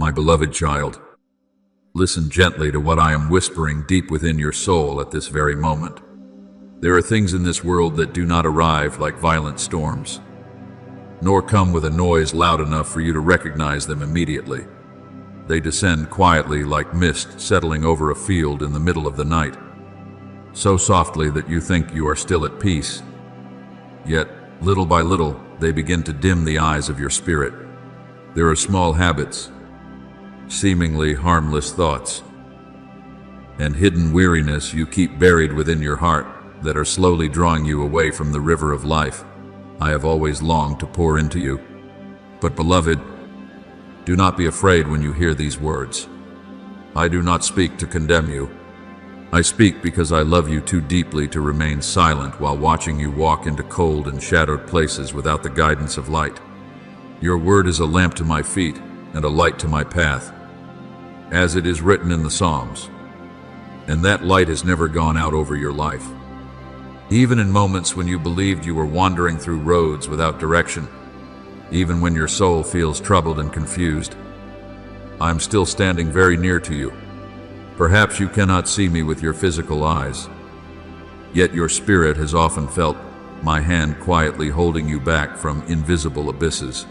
My beloved child, listen gently to what I am whispering deep within your soul at this very moment. There are things in this world that do not arrive like violent storms, nor come with a noise loud enough for you to recognize them immediately. They descend quietly like mist settling over a field in the middle of the night, so softly that you think you are still at peace. Yet, little by little, they begin to dim the eyes of your spirit. There are small habits, seemingly harmless thoughts, and hidden weariness you keep buried within your heart that are slowly drawing you away from the river of life I have always longed to pour into you. But beloved, do not be afraid when you hear these words. I do not speak to condemn you. I speak because I love you too deeply to remain silent while watching you walk into cold and shadowed places without the guidance of light. Your word is a lamp to my feet and a light to my path, as it is written in the Psalms. And that light has never gone out over your life. Even in moments when you believed you were wandering through roads without direction, even when your soul feels troubled and confused, I am still standing very near to you. Perhaps you cannot see me with your physical eyes, yet your spirit has often felt my hand quietly holding you back from invisible abysses.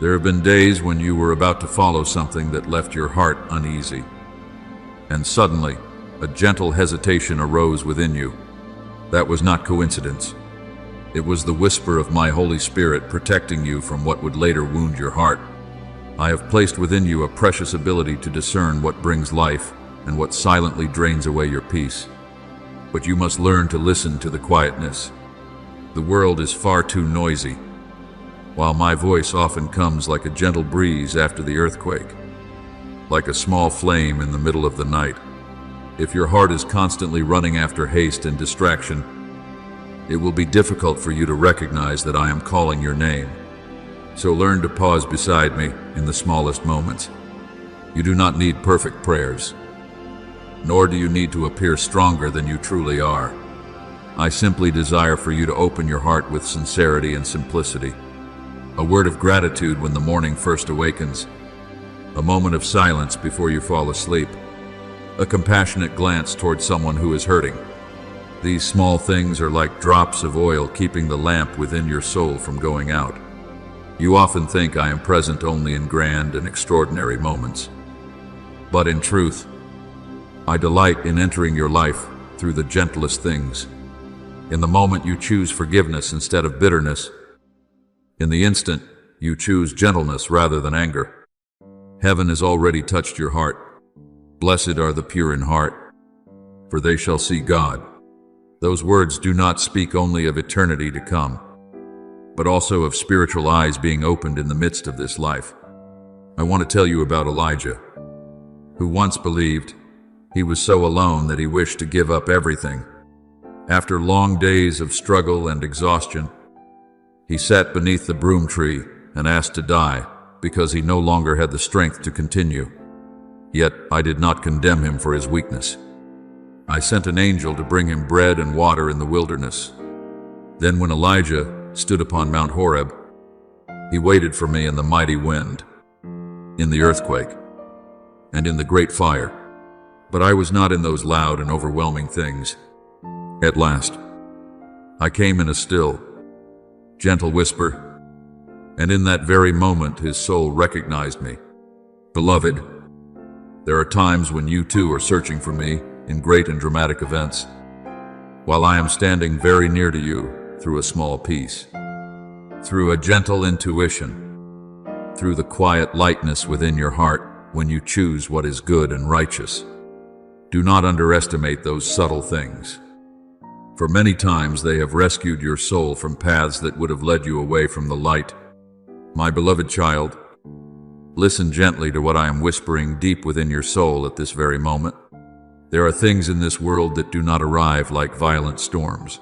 There have been days when you were about to follow something that left your heart uneasy, and suddenly a gentle hesitation arose within you. That was not coincidence. It was the whisper of my Holy Spirit protecting you from what would later wound your heart. I have placed within you a precious ability to discern what brings life and what silently drains away your peace. But you must learn to listen to the quietness. The world is far too noisy, while my voice often comes like a gentle breeze after the earthquake, like a small flame in the middle of the night. If your heart is constantly running after haste and distraction, it will be difficult for you to recognize that I am calling your name. So learn to pause beside me in the smallest moments. You do not need perfect prayers, nor do you need to appear stronger than you truly are. I simply desire for you to open your heart with sincerity and simplicity. A word of gratitude when the morning first awakens, a moment of silence before you fall asleep, a compassionate glance toward someone who is hurting. These small things are like drops of oil keeping the lamp within your soul from going out. You often think I am present only in grand and extraordinary moments. But in truth, I delight in entering your life through the gentlest things. In the moment you choose forgiveness instead of bitterness, in the instant you choose gentleness rather than anger, heaven has already touched your heart. Blessed are the pure in heart, for they shall see God. Those words do not speak only of eternity to come, but also of spiritual eyes being opened in the midst of this life. I want to tell you about Elijah, who once believed he was so alone that he wished to give up everything. After long days of struggle and exhaustion, he sat beneath the broom tree and asked to die because he no longer had the strength to continue. Yet I did not condemn him for his weakness. I sent an angel to bring him bread and water in the wilderness. Then when Elijah stood upon Mount Horeb, he waited for me in the mighty wind, in the earthquake, and in the great fire. But I was not in those loud and overwhelming things. At last, I came in a still, gentle whisper, and in that very moment his soul recognized me. Beloved, there are times when you too are searching for me in great and dramatic events, while I am standing very near to you through a small peace, through a gentle intuition, through the quiet lightness within your heart when you choose what is good and righteous. Do not underestimate those subtle things, for many times they have rescued your soul from paths that would have led you away from the light. My beloved child, listen gently to what I am whispering deep within your soul at this very moment. There are things in this world that do not arrive like violent storms,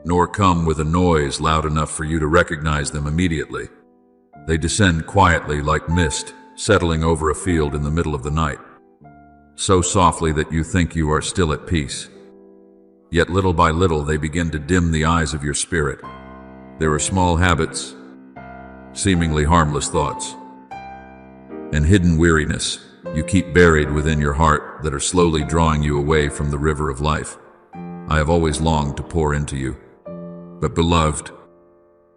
nor come with a noise loud enough for you to recognize them immediately. They descend quietly like mist, settling over a field in the middle of the night, so softly that you think you are still at peace. Yet little by little they begin to dim the eyes of your spirit. There are small habits, seemingly harmless thoughts, and hidden weariness you keep buried within your heart that are slowly drawing you away from the river of life. I have always longed to pour into you. But beloved,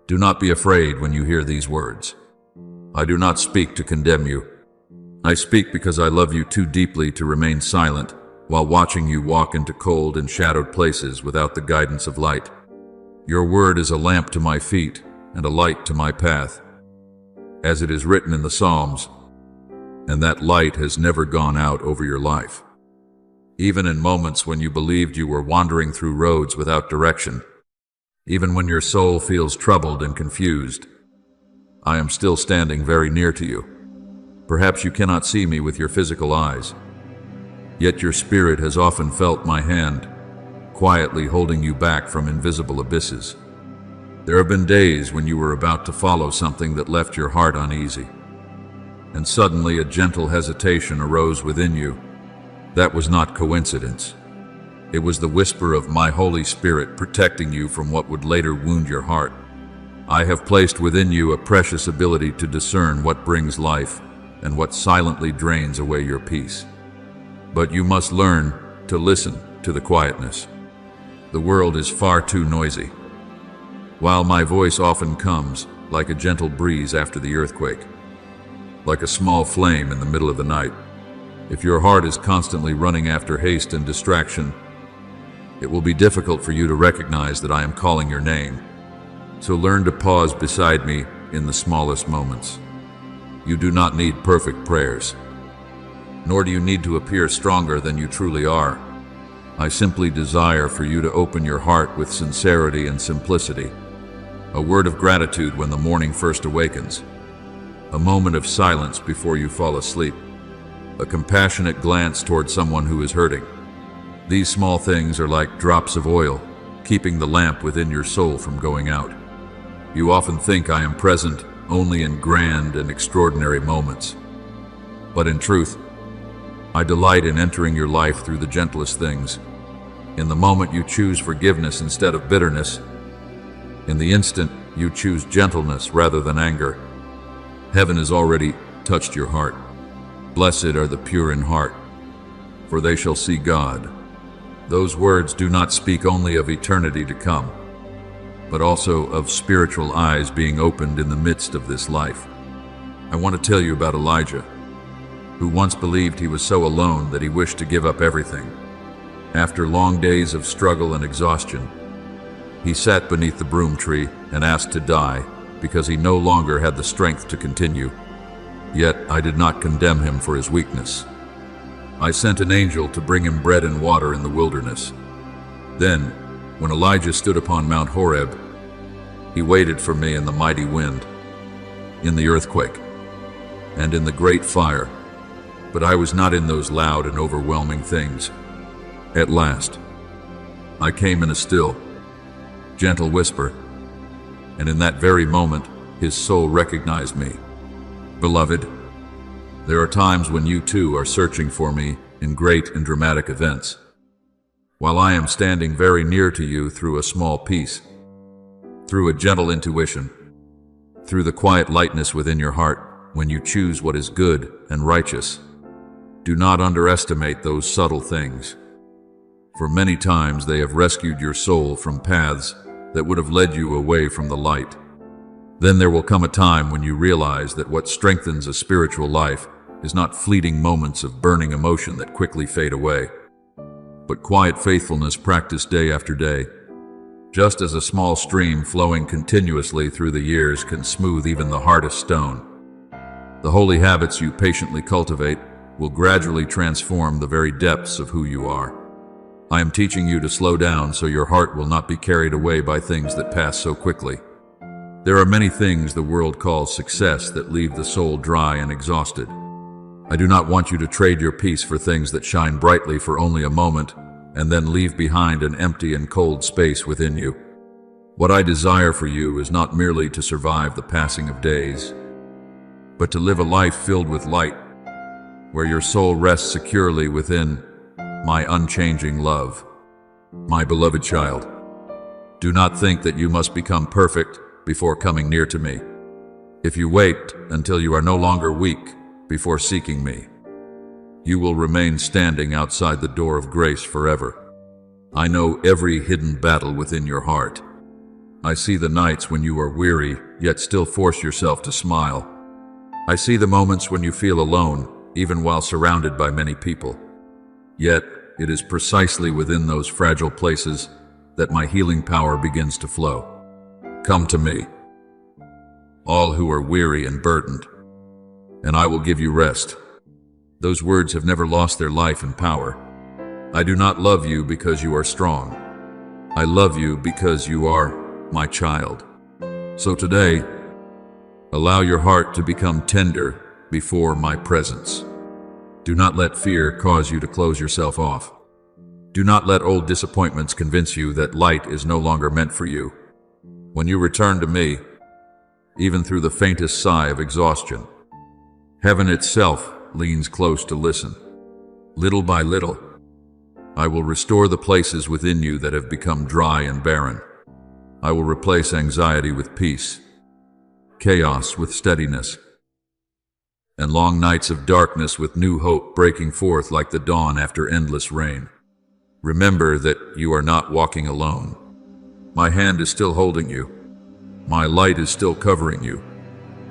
do not be afraid when you hear these words. I do not speak to condemn you. I speak because I love you too deeply to remain silent while watching you walk into cold and shadowed places without the guidance of light. Your word is a lamp to my feet and a light to my path, as it is written in the Psalms, and that light has never gone out over your life. Even in moments when you believed you were wandering through roads without direction, even when your soul feels troubled and confused, I am still standing very near to you. Perhaps you cannot see me with your physical eyes, yet your spirit has often felt my hand, quietly holding you back from invisible abysses. There have been days when you were about to follow something that left your heart uneasy, and suddenly a gentle hesitation arose within you. That was not coincidence. It was the whisper of my Holy Spirit protecting you from what would later wound your heart. I have placed within you a precious ability to discern what brings life and what silently drains away your peace. But you must learn to listen to the quietness. The world is far too noisy, while my voice often comes like a gentle breeze after the earthquake, like a small flame in the middle of the night. If your heart is constantly running after haste and distraction, it will be difficult for you to recognize that I am calling your name. So learn to pause beside me in the smallest moments. You do not need perfect prayers, nor do you need to appear stronger than you truly are. I simply desire for you to open your heart with sincerity and simplicity. A word of gratitude when the morning first awakens, a moment of silence before you fall asleep, a compassionate glance toward someone who is hurting. These small things are like drops of oil, keeping the lamp within your soul from going out. You often think I am present only in grand and extraordinary moments, but in truth, I delight in entering your life through the gentlest things. In the moment you choose forgiveness instead of bitterness, in the instant you choose gentleness rather than anger, heaven has already touched your heart. Blessed are the pure in heart, for they shall see God. Those words do not speak only of eternity to come, but also of spiritual eyes being opened in the midst of this life. I want to tell you about Elijah, who once believed he was so alone that he wished to give up everything. After long days of struggle and exhaustion, he sat beneath the broom tree and asked to die because he no longer had the strength to continue. Yet I did not condemn him for his weakness. I sent an angel to bring him bread and water in the wilderness. Then, when Elijah stood upon Mount Horeb, he waited for me in the mighty wind, in the earthquake, and in the great fire. But I was not in those loud and overwhelming things. At last, I came in a still, gentle whisper, and in that very moment, his soul recognized me. Beloved, there are times when you too are searching for me in great and dramatic events, while I am standing very near to you through a small peace, through a gentle intuition, through the quiet lightness within your heart when you choose what is good and righteous. Do not underestimate those subtle things, for many times they have rescued your soul from paths that would have led you away from the light. Then there will come a time when you realize that what strengthens a spiritual life is not fleeting moments of burning emotion that quickly fade away, but quiet faithfulness practiced day after day. Just as a small stream flowing continuously through the years can smooth even the hardest stone, the holy habits you patiently cultivate will gradually transform the very depths of who you are. I am teaching you to slow down so your heart will not be carried away by things that pass so quickly. There are many things the world calls success that leave the soul dry and exhausted. I do not want you to trade your peace for things that shine brightly for only a moment and then leave behind an empty and cold space within you. What I desire for you is not merely to survive the passing of days, but to live a life filled with light, where your soul rests securely within my unchanging love. My beloved child, do not think that you must become perfect before coming near to me. If you wait until you are no longer weak, before seeking me. You will remain standing outside the door of grace forever. I know every hidden battle within your heart. I see the nights when you are weary, yet still force yourself to smile. I see the moments when you feel alone, even while surrounded by many people. Yet, it is precisely within those fragile places that my healing power begins to flow. Come to me, all who are weary and burdened, and I will give you rest. Those words have never lost their life and power. I do not love you because you are strong. I love you because you are my child. So today, allow your heart to become tender before my presence. Do not let fear cause you to close yourself off. Do not let old disappointments convince you that light is no longer meant for you. When you return to me, even through the faintest sigh of exhaustion, heaven itself leans close to listen. Little by little, I will restore the places within you that have become dry and barren. I will replace anxiety with peace, chaos with steadiness, and long nights of darkness with new hope breaking forth like the dawn after endless rain. Remember that you are not walking alone. My hand is still holding you. My light is still covering you,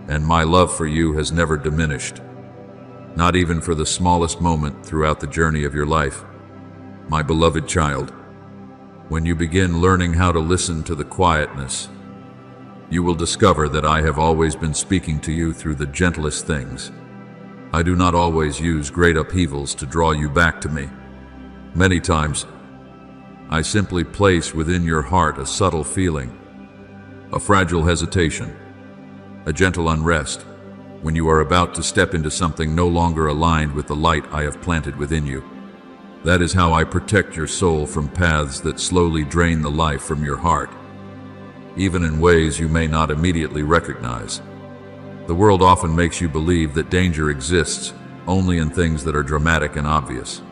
and my love for you has never diminished, not even for the smallest moment throughout the journey of your life. My beloved child, when you begin learning how to listen to the quietness, you will discover that I have always been speaking to you through the gentlest things. I do not always use great upheavals to draw you back to me. Many times, I simply place within your heart a subtle feeling, a fragile hesitation, a gentle unrest, when you are about to step into something no longer aligned with the light I have planted within you. That is how I protect your soul from paths that slowly drain the life from your heart, even in ways you may not immediately recognize. The world often makes you believe that danger exists only in things that are dramatic and obvious.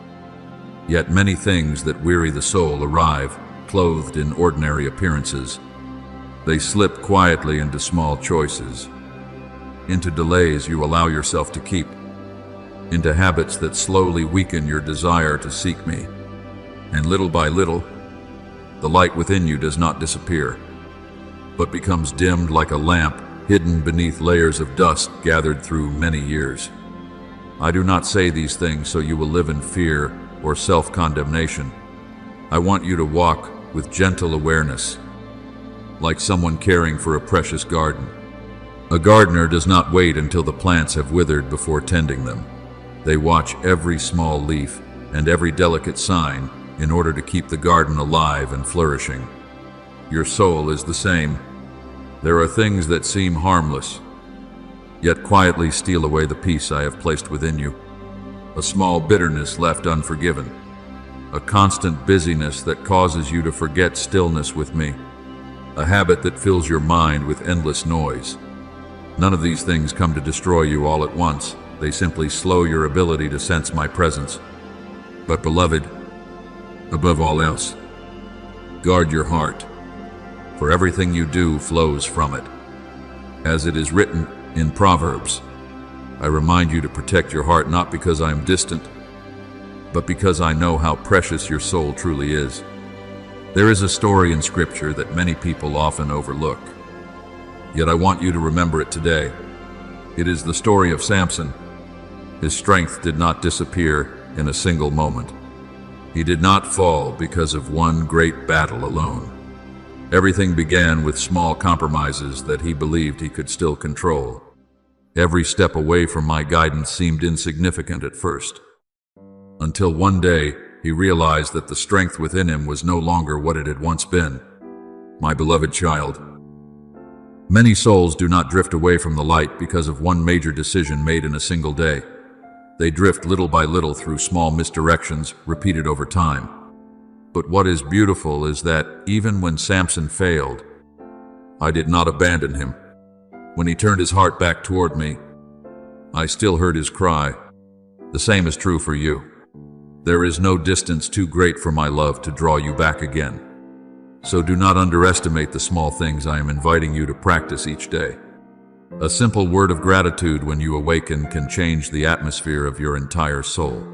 Yet many things that weary the soul arrive clothed in ordinary appearances. They slip quietly into small choices, into delays you allow yourself to keep, into habits that slowly weaken your desire to seek me. And little by little, the light within you does not disappear, but becomes dimmed like a lamp hidden beneath layers of dust gathered through many years. I do not say these things so you will live in fear or self-condemnation. I want you to walk with gentle awareness, like someone caring for a precious garden. A gardener does not wait until the plants have withered before tending them. They watch every small leaf and every delicate sign in order to keep the garden alive and flourishing. Your soul is the same. There are things that seem harmless, yet quietly steal away the peace I have placed within you. A small bitterness left unforgiven, a constant busyness that causes you to forget stillness with me, a habit that fills your mind with endless noise. None of these things come to destroy you all at once. They simply slow your ability to sense my presence. But beloved, above all else, guard your heart, for everything you do flows from it. As it is written in Proverbs, I remind you to protect your heart not because I am distant, but because I know how precious your soul truly is. There is a story in Scripture that many people often overlook, yet I want you to remember it today. It is the story of Samson. His strength did not disappear in a single moment. He did not fall because of one great battle alone. Everything began with small compromises that he believed he could still control. Every step away from my guidance seemed insignificant at first, until one day he realized that the strength within him was no longer what it had once been. My beloved child, many souls do not drift away from the light because of one major decision made in a single day. They drift little by little through small misdirections repeated over time. But what is beautiful is that even when Samson failed, I did not abandon him. When he turned his heart back toward me, I still heard his cry. The same is true for you. There is no distance too great for my love to draw you back again. So do not underestimate the small things I am inviting you to practice each day. A simple word of gratitude when you awaken can change the atmosphere of your entire soul.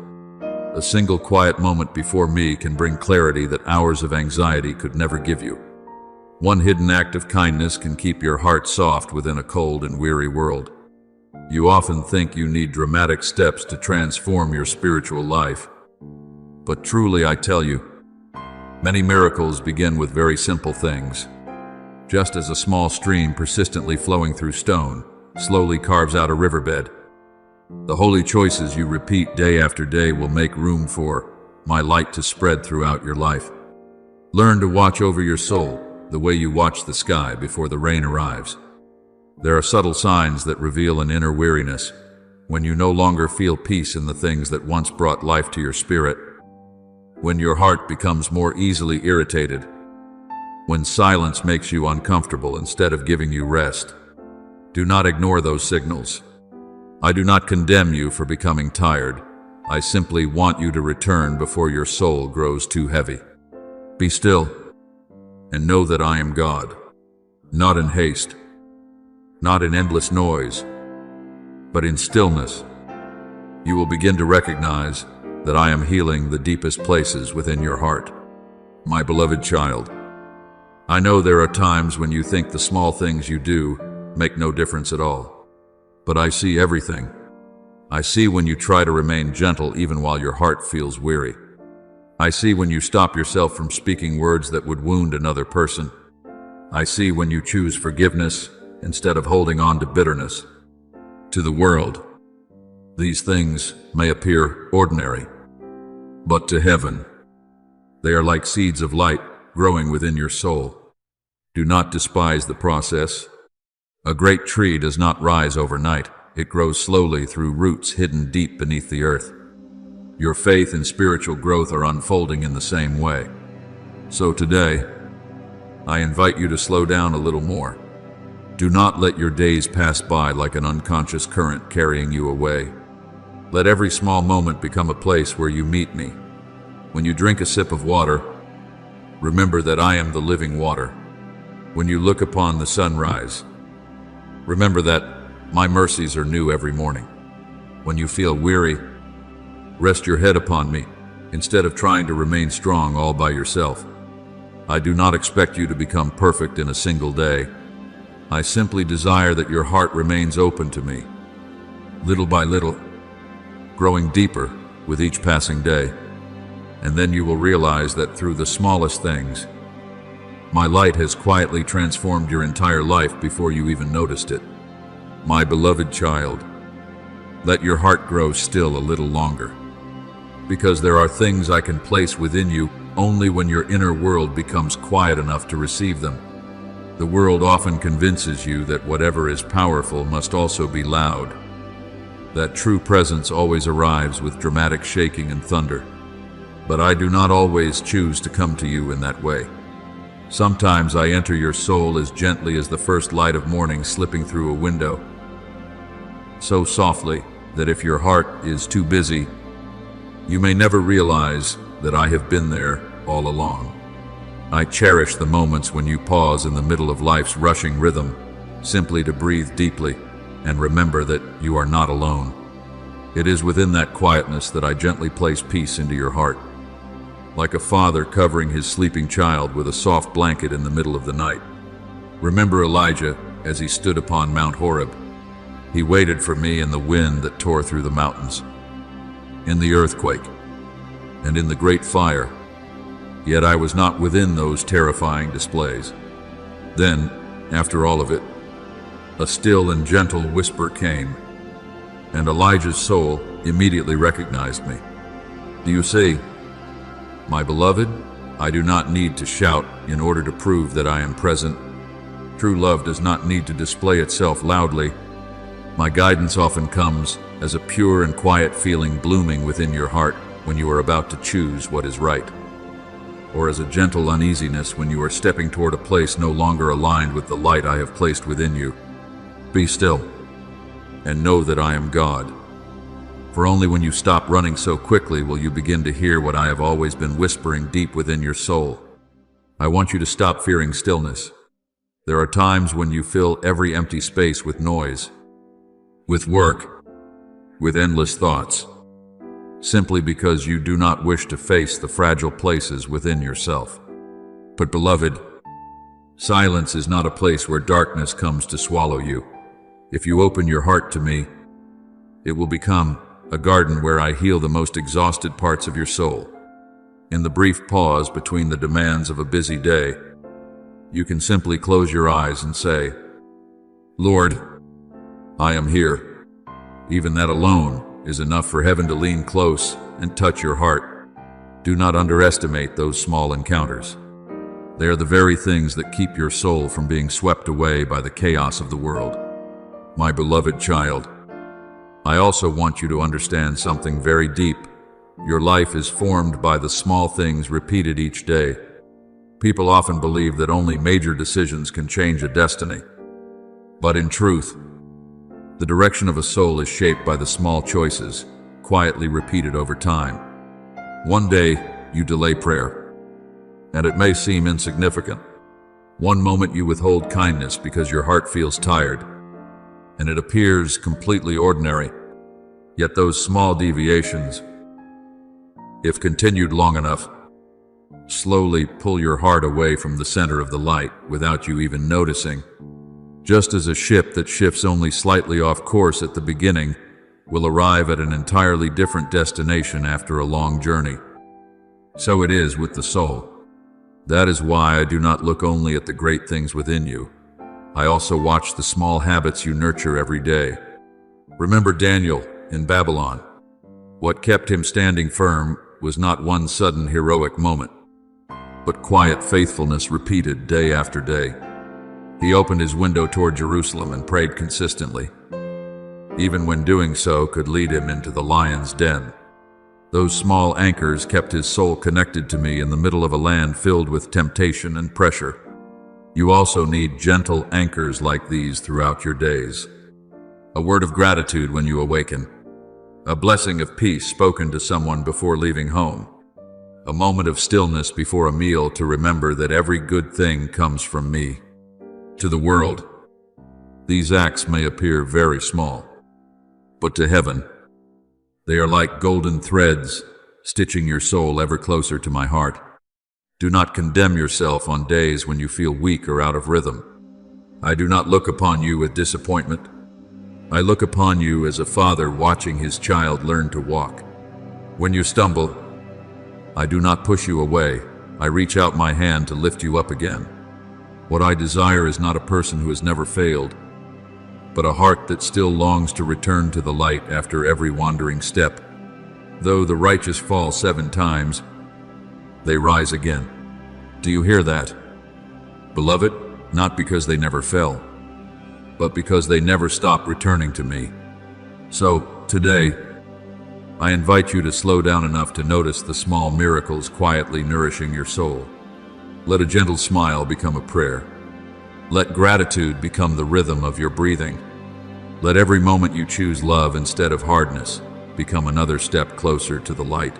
A single quiet moment before me can bring clarity that hours of anxiety could never give you. One hidden act of kindness can keep your heart soft within a cold and weary world. You often think you need dramatic steps to transform your spiritual life. But truly, I tell you, many miracles begin with very simple things. Just as a small stream persistently flowing through stone slowly carves out a riverbed, the holy choices you repeat day after day will make room for my light to spread throughout your life. Learn to watch over your soul the way you watch the sky before the rain arrives. There are subtle signs that reveal an inner weariness when you no longer feel peace in the things that once brought life to your spirit, when your heart becomes more easily irritated, when silence makes you uncomfortable instead of giving you rest. Do not ignore those signals. I do not condemn you for becoming tired. I simply want you to return before your soul grows too heavy. Be still and know that I am God, not in haste, not in endless noise, but in stillness. You will begin to recognize that I am healing the deepest places within your heart. My beloved child, I know there are times when you think the small things you do make no difference at all. But I see everything. I see when you try to remain gentle even while your heart feels weary. I see when you stop yourself from speaking words that would wound another person. I see when you choose forgiveness instead of holding on to bitterness. To the world, these things may appear ordinary, but to heaven, they are like seeds of light growing within your soul. Do not despise the process. A great tree does not rise overnight. It grows slowly through roots hidden deep beneath the earth. Your faith and spiritual growth are unfolding in the same way. So today, I invite you to slow down a little more. Do not let your days pass by like an unconscious current carrying you away. Let every small moment become a place where you meet me. When you drink a sip of water, remember that I am the living water. When you look upon the sunrise, remember that my mercies are new every morning. When you feel weary, rest your head upon me instead of trying to remain strong all by yourself. I do not expect you to become perfect in a single day. I simply desire that your heart remains open to me, little by little, growing deeper with each passing day. And then you will realize that through the smallest things, my light has quietly transformed your entire life before you even noticed it. My beloved child, let your heart grow still a little longer, because there are things I can place within you only when your inner world becomes quiet enough to receive them. The world often convinces you that whatever is powerful must also be loud, that true presence always arrives with dramatic shaking and thunder. But I do not always choose to come to you in that way. Sometimes I enter your soul as gently as the first light of morning slipping through a window, so softly that if your heart is too busy, you may never realize that I have been there all along. I cherish the moments when you pause in the middle of life's rushing rhythm, simply to breathe deeply and remember that you are not alone. It is within that quietness that I gently place peace into your heart, like a father covering his sleeping child with a soft blanket in the middle of the night. Remember Elijah as he stood upon Mount Horeb. He waited for me in the wind that tore through the mountains, in the earthquake, and in the great fire. Yet I was not within those terrifying displays. Then, after all of it, a still and gentle whisper came, and Elijah's soul immediately recognized me. Do you see? My beloved, I do not need to shout in order to prove that I am present. True love does not need to display itself loudly. My guidance often comes as a pure and quiet feeling blooming within your heart when you are about to choose what is right, or as a gentle uneasiness when you are stepping toward a place no longer aligned with the light I have placed within you. Be still and know that I am God. For only when you stop running so quickly will you begin to hear what I have always been whispering deep within your soul. I want you to stop fearing stillness. There are times when you fill every empty space with noise, with work, with endless thoughts, simply because you do not wish to face the fragile places within yourself. But beloved, silence is not a place where darkness comes to swallow you. If you open your heart to me, it will become a garden where I heal the most exhausted parts of your soul. In the brief pause between the demands of a busy day, you can simply close your eyes and say, Lord, I am here. Even that alone is enough for heaven to lean close and touch your heart. Do not underestimate those small encounters. They are the very things that keep your soul from being swept away by the chaos of the world. My beloved child, I also want you to understand something very deep. Your life is formed by the small things repeated each day. People often believe that only major decisions can change a destiny. But in truth, the direction of a soul is shaped by the small choices, quietly repeated over time. One day, you delay prayer, and it may seem insignificant. One moment you withhold kindness because your heart feels tired, and it appears completely ordinary. Yet those small deviations, if continued long enough, slowly pull your heart away from the center of the light without you even noticing. Just as a ship that shifts only slightly off course at the beginning will arrive at an entirely different destination after a long journey, so it is with the soul. That is why I do not look only at the great things within you. I also watch the small habits you nurture every day. Remember Daniel in Babylon. What kept him standing firm was not one sudden heroic moment, but quiet faithfulness repeated day after day. He opened his window toward Jerusalem and prayed consistently, even when doing so could lead him into the lion's den. Those small anchors kept his soul connected to me in the middle of a land filled with temptation and pressure. You also need gentle anchors like these throughout your days. A word of gratitude when you awaken, a blessing of peace spoken to someone before leaving home, a moment of stillness before a meal to remember that every good thing comes from me. To the world, these acts may appear very small, but to heaven, they are like golden threads, stitching your soul ever closer to my heart. Do not condemn yourself on days when you feel weak or out of rhythm. I do not look upon you with disappointment. I look upon you as a father watching his child learn to walk. When you stumble, I do not push you away. I reach out my hand to lift you up again. What I desire is not a person who has never failed, but a heart that still longs to return to the light after every wandering step. Though the righteous fall 7 times, they rise again. Do you hear that? Beloved, not because they never fell, but because they never stopped returning to me. So, today, I invite you to slow down enough to notice the small miracles quietly nourishing your soul. Let a gentle smile become a prayer. Let gratitude become the rhythm of your breathing. Let every moment you choose love instead of hardness become another step closer to the light.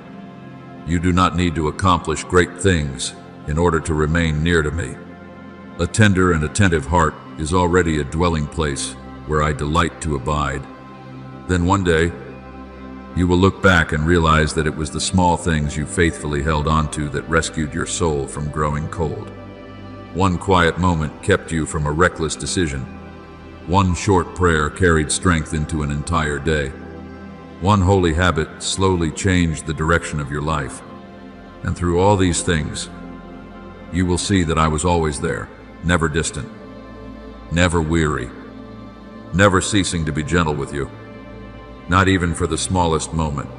You do not need to accomplish great things in order to remain near to me. A tender and attentive heart is already a dwelling place where I delight to abide. Then one day, you will look back and realize that it was the small things you faithfully held onto that rescued your soul from growing cold. One quiet moment kept you from a reckless decision. One short prayer carried strength into an entire day. One holy habit slowly changed the direction of your life. And through all these things, you will see that I was always there, never distant, never weary, never ceasing to be gentle with you. Not even for the smallest moment,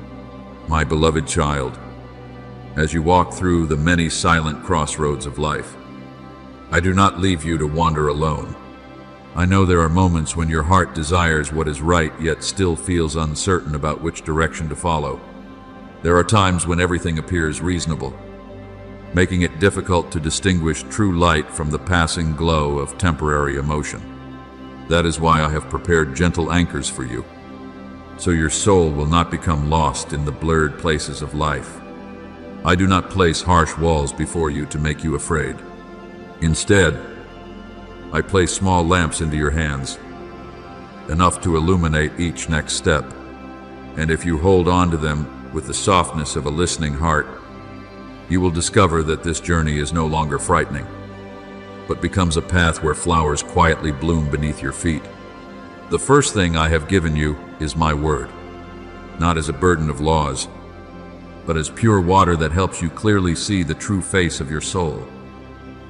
my beloved child, as you walk through the many silent crossroads of life. I do not leave you to wander alone. I know there are moments when your heart desires what is right yet still feels uncertain about which direction to follow. There are times when everything appears reasonable, making it difficult to distinguish true light from the passing glow of temporary emotion. That is why I have prepared gentle anchors for you, so your soul will not become lost in the blurred places of life. I do not place harsh walls before you to make you afraid. Instead, I place small lamps into your hands, enough to illuminate each next step. And if you hold on to them with the softness of a listening heart, you will discover that this journey is no longer frightening, but becomes a path where flowers quietly bloom beneath your feet. The first thing I have given you is my word, not as a burden of laws, but as pure water that helps you clearly see the true face of your soul.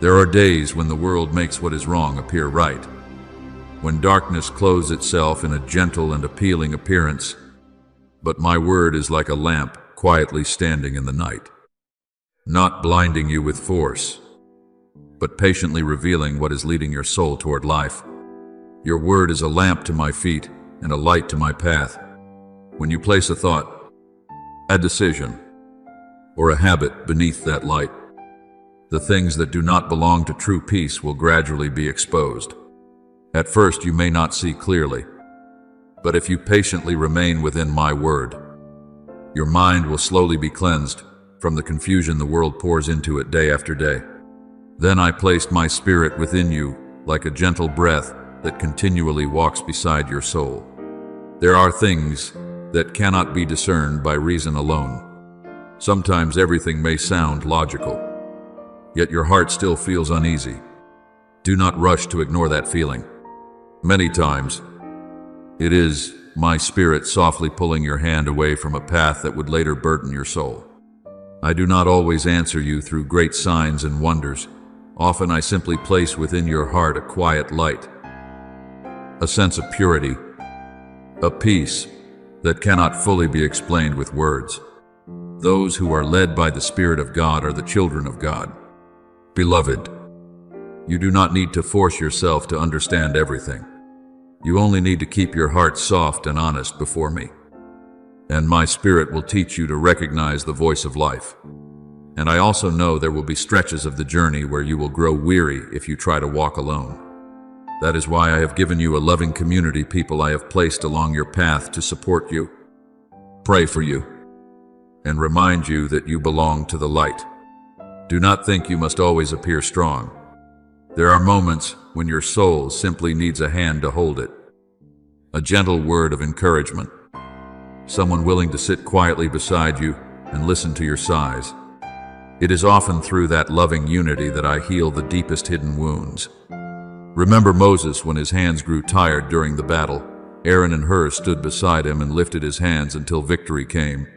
There are days when the world makes what is wrong appear right, when darkness clothes itself in a gentle and appealing appearance, but my word is like a lamp quietly standing in the night, not blinding you with force, but patiently revealing what is leading your soul toward life. Your word is a lamp to my feet and a light to my path. When you place a thought, a decision, or a habit beneath that light, the things that do not belong to true peace will gradually be exposed. At first you may not see clearly, but if you patiently remain within my word, your mind will slowly be cleansed from the confusion the world pours into it day after day. Then I placed my spirit within you like a gentle breath that continually walks beside your soul. There are things that cannot be discerned by reason alone. Sometimes everything may sound logical, yet your heart still feels uneasy. Do not rush to ignore that feeling. Many times, it is my spirit softly pulling your hand away from a path that would later burden your soul. I do not always answer you through great signs and wonders. Often I simply place within your heart a quiet light, a sense of purity, a peace that cannot fully be explained with words. Those who are led by the Spirit of God are the children of God. Beloved, you do not need to force yourself to understand everything. You only need to keep your heart soft and honest before me, and my Spirit will teach you to recognize the voice of life. And I also know there will be stretches of the journey where you will grow weary if you try to walk alone. That is why I have given you a loving community, people I have placed along your path to support you, pray for you, and remind you that you belong to the light. Do not think you must always appear strong. There are moments when your soul simply needs a hand to hold it, a gentle word of encouragement, someone willing to sit quietly beside you and listen to your sighs. It is often through that loving unity that I heal the deepest hidden wounds. Remember Moses when his hands grew tired during the battle. Aaron and Hur stood beside him and lifted his hands until victory came.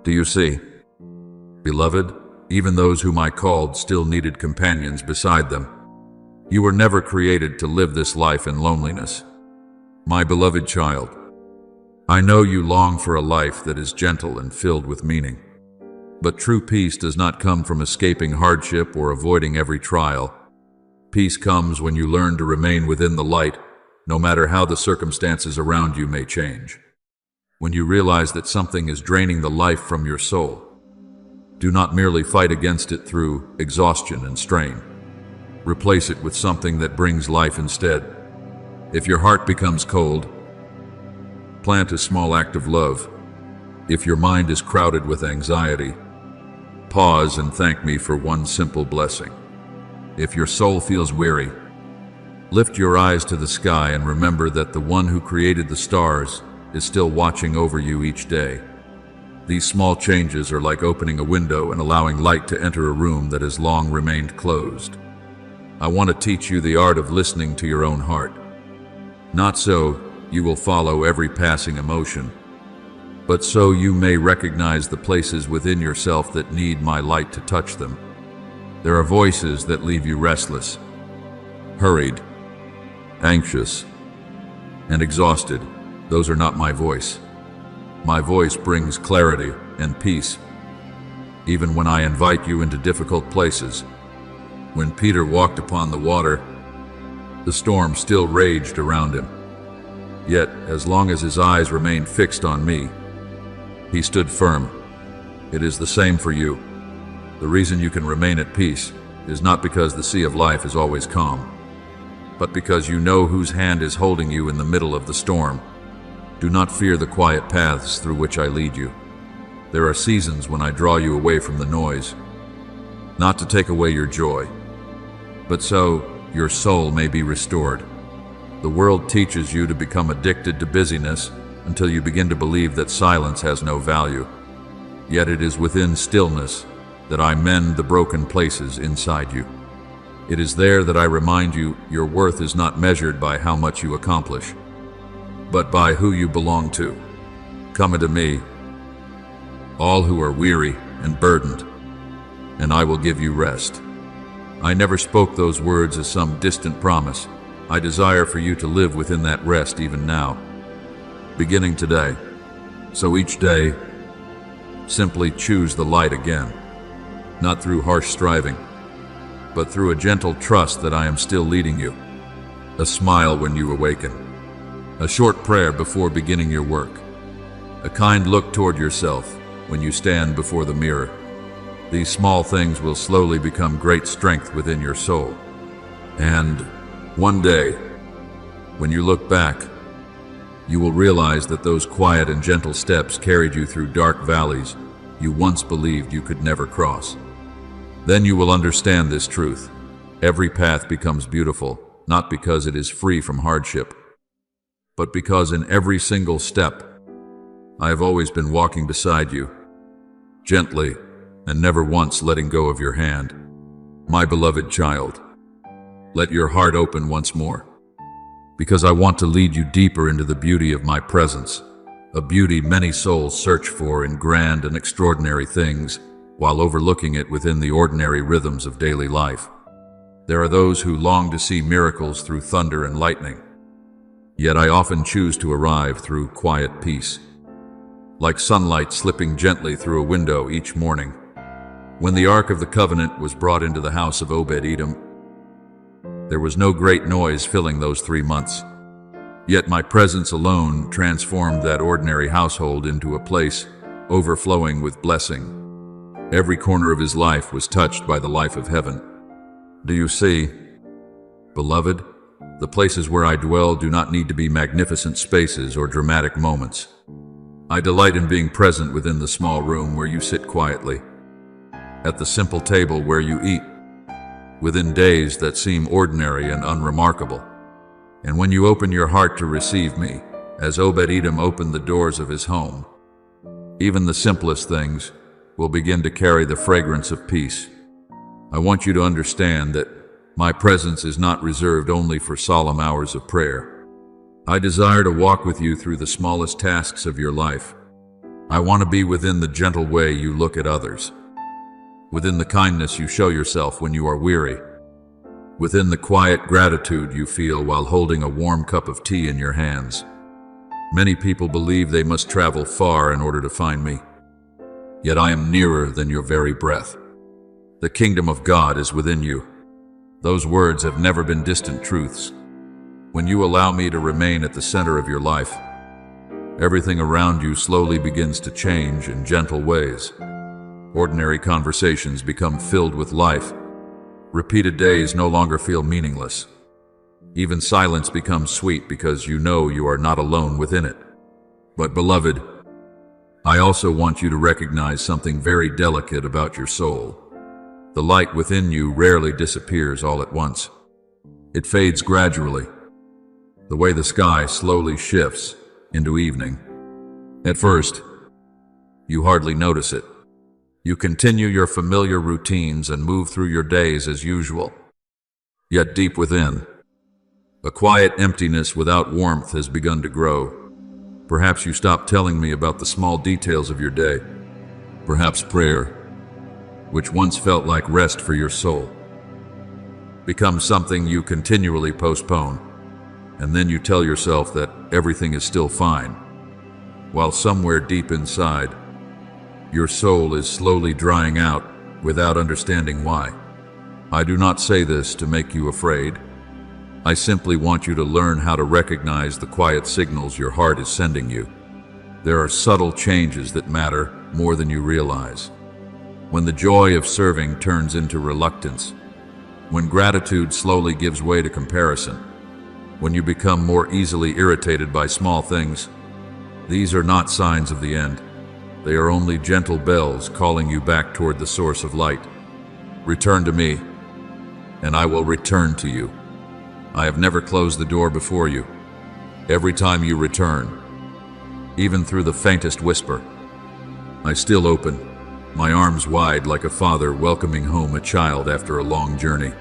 Do you see? Beloved, even those whom I called still needed companions beside them. You were never created to live this life in loneliness. My beloved child, I know you long for a life that is gentle and filled with meaning. But true peace does not come from escaping hardship or avoiding every trial. Peace comes when you learn to remain within the light, no matter how the circumstances around you may change. When you realize that something is draining the life from your soul, do not merely fight against it through exhaustion and strain. Replace it with something that brings life instead. If your heart becomes cold, plant a small act of love. If your mind is crowded with anxiety, pause and thank me for one simple blessing. If your soul feels weary, lift your eyes to the sky and remember that the one who created the stars is still watching over you each day. These small changes are like opening a window and allowing light to enter a room that has long remained closed. I want to teach you the art of listening to your own heart. Not so you will follow every passing emotion, but so you may recognize the places within yourself that need my light to touch them. There are voices that leave you restless, hurried, anxious, and exhausted. Those are not my voice. My voice brings clarity and peace, even when I invite you into difficult places. When Peter walked upon the water, the storm still raged around him. Yet, as long as his eyes remained fixed on me, he stood firm. It is the same for you. The reason you can remain at peace is not because the sea of life is always calm, but because you know whose hand is holding you in the middle of the storm. Do not fear the quiet paths through which I lead you. There are seasons when I draw you away from the noise, not to take away your joy, but so your soul may be restored. The world teaches you to become addicted to busyness until you begin to believe that silence has no value. Yet it is within stillness that I mend the broken places inside you. It is there that I remind you your worth is not measured by how much you accomplish, but by who you belong to. Come unto me, all who are weary and burdened, and I will give you rest. I never spoke those words as some distant promise. I desire for you to live within that rest even now, beginning today. So each day, simply choose the light again, not through harsh striving, but through a gentle trust that I am still leading you. A smile when you awaken, a short prayer before beginning your work, a kind look toward yourself when you stand before the mirror. These small things will slowly become great strength within your soul. And one day, when you look back, you will realize that those quiet and gentle steps carried you through dark valleys you once believed you could never cross. Then you will understand this truth. Every path becomes beautiful, not because it is free from hardship, but because in every single step, I have always been walking beside you, gently and never once letting go of your hand. My beloved child, let your heart open once more, because I want to lead you deeper into the beauty of my presence, a beauty many souls search for in grand and extraordinary things, while overlooking it within the ordinary rhythms of daily life. There are those who long to see miracles through thunder and lightning, yet I often choose to arrive through quiet peace, like sunlight slipping gently through a window each morning. When the Ark of the Covenant was brought into the house of Obed-Edom, there was no great noise filling those 3 months. Yet my presence alone transformed that ordinary household into a place overflowing with blessing. Every corner of his life was touched by the life of heaven. Do you see, beloved, the places where I dwell do not need to be magnificent spaces or dramatic moments. I delight in being present within the small room where you sit quietly, at the simple table where you eat, within days that seem ordinary and unremarkable. And when you open your heart to receive me, as Obed-Edom opened the doors of his home, even the simplest things will begin to carry the fragrance of peace. I want you to understand that my presence is not reserved only for solemn hours of prayer. I desire to walk with you through the smallest tasks of your life. I want to be within the gentle way you look at others, within the kindness you show yourself when you are weary, within the quiet gratitude you feel while holding a warm cup of tea in your hands. Many people believe they must travel far in order to find me, yet I am nearer than your very breath. The kingdom of God is within you. Those words have never been distant truths. When you allow me to remain at the center of your life, everything around you slowly begins to change in gentle ways. Ordinary conversations become filled with life. Repeated days no longer feel meaningless. Even silence becomes sweet because you know you are not alone within it. But beloved, I also want you to recognize something very delicate about your soul. The light within you rarely disappears all at once. It fades gradually, the way the sky slowly shifts into evening. At first, you hardly notice it. You continue your familiar routines and move through your days as usual. Yet deep within, a quiet emptiness without warmth has begun to grow. Perhaps you stopped telling me about the small details of your day. Perhaps prayer, which once felt like rest for your soul, becomes something you continually postpone, and then you tell yourself that everything is still fine, while somewhere deep inside, your soul is slowly drying out without understanding why. I do not say this to make you afraid. I simply want you to learn how to recognize the quiet signals your heart is sending you. There are subtle changes that matter more than you realize. When the joy of serving turns into reluctance, when gratitude slowly gives way to comparison, when you become more easily irritated by small things, these are not signs of the end. They are only gentle bells calling you back toward the source of light. Return to me, and I will return to you. I have never closed the door before you. Every time you return, even through the faintest whisper, I still open, my arms wide like a father welcoming home a child after a long journey.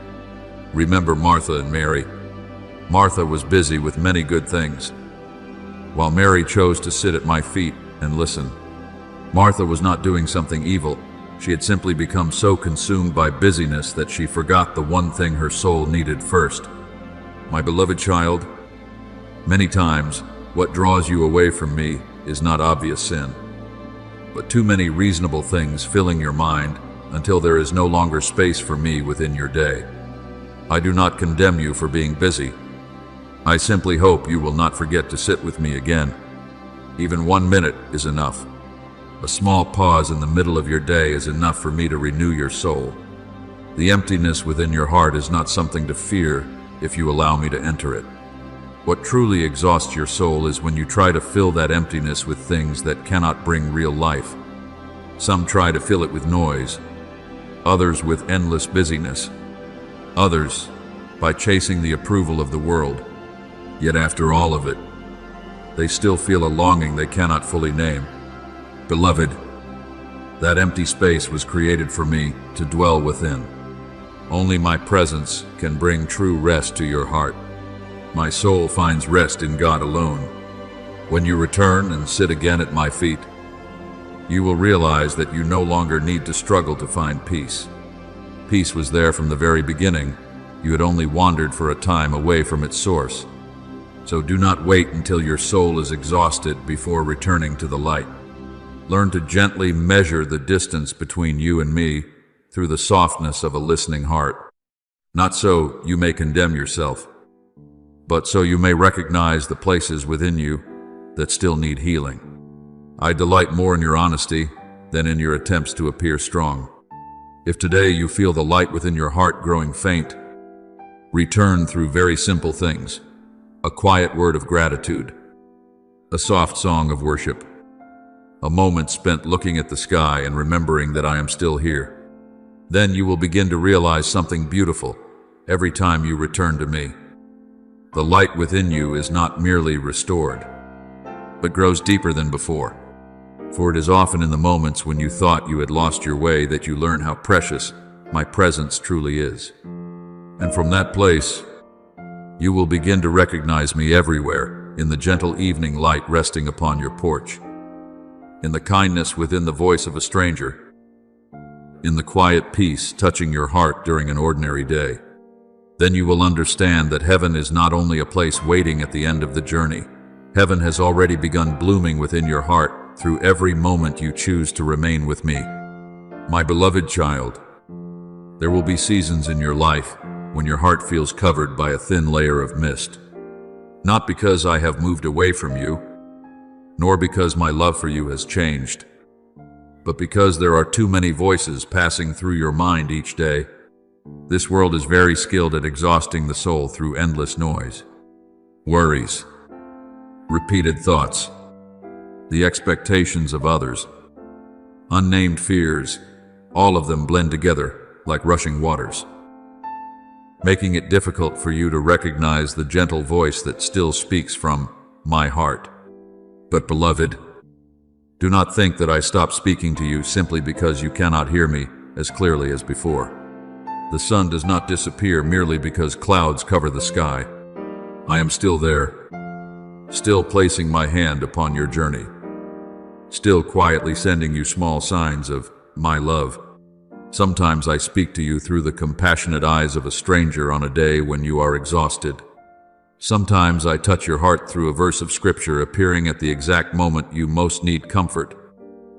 Remember Martha and Mary. Martha was busy with many good things, while Mary chose to sit at my feet and listen. Martha was not doing something evil. She had simply become so consumed by busyness that she forgot the one thing her soul needed first. My beloved child, many times what draws you away from me is not obvious sin, but too many reasonable things filling your mind until there is no longer space for me within your day. I do not condemn you for being busy. I simply hope you will not forget to sit with me again. Even 1 minute is enough. A small pause in the middle of your day is enough for me to renew your soul. The emptiness within your heart is not something to fear if you allow me to enter it. What truly exhausts your soul is when you try to fill that emptiness with things that cannot bring real life. Some try to fill it with noise, others with endless busyness, others by chasing the approval of the world. Yet after all of it, they still feel a longing they cannot fully name. Beloved, that empty space was created for me to dwell within. Only my presence can bring true rest to your heart. My soul finds rest in God alone. When you return and sit again at my feet, you will realize that you no longer need to struggle to find peace. Peace was there from the very beginning. You had only wandered for a time away from its source. So do not wait until your soul is exhausted before returning to the light. Learn to gently measure the distance between you and me through the softness of a listening heart. Not so you may condemn yourself, but so you may recognize the places within you that still need healing. I delight more in your honesty than in your attempts to appear strong. If today you feel the light within your heart growing faint, return through very simple things: a quiet word of gratitude, a soft song of worship, a moment spent looking at the sky and remembering that I am still here. Then you will begin to realize something beautiful every time you return to me. The light within you is not merely restored, but grows deeper than before. For it is often in the moments when you thought you had lost your way that you learn how precious my presence truly is. And from that place, you will begin to recognize me everywhere, in the gentle evening light resting upon your porch, in the kindness within the voice of a stranger, in the quiet peace touching your heart during an ordinary day. Then you will understand that heaven is not only a place waiting at the end of the journey. Heaven has already begun blooming within your heart through every moment you choose to remain with me. My beloved child, there will be seasons in your life when your heart feels covered by a thin layer of mist. Not because I have moved away from you, nor because my love for you has changed, but because there are too many voices passing through your mind each day. This world is very skilled at exhausting the soul through endless noise, worries, repeated thoughts, the expectations of others, unnamed fears. All of them blend together like rushing waters, making it difficult for you to recognize the gentle voice that still speaks from my heart. But beloved, do not think that I stopped speaking to you simply because you cannot hear me as clearly as before. The sun does not disappear merely because clouds cover the sky. I am still there, still placing my hand upon your journey, still quietly sending you small signs of my love. Sometimes I speak to you through the compassionate eyes of a stranger on a day when you are exhausted. Sometimes I touch your heart through a verse of scripture appearing at the exact moment you most need comfort.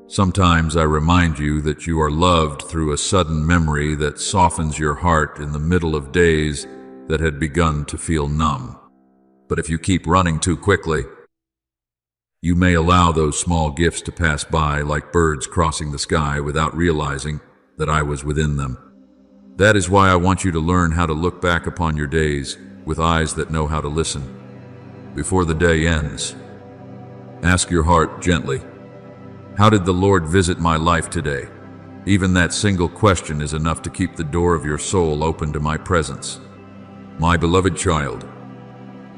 Sometimes I remind you that you are loved through a sudden memory that softens your heart in the middle of days that had begun to feel numb. But if you keep running too quickly, you may allow those small gifts to pass by like birds crossing the sky without realizing that I was within them. That is why I want you to learn how to look back upon your days with eyes that know how to listen. Before the day ends, ask your heart gently, how did the Lord visit my life today? Even that single question is enough to keep the door of your soul open to my presence. My beloved child,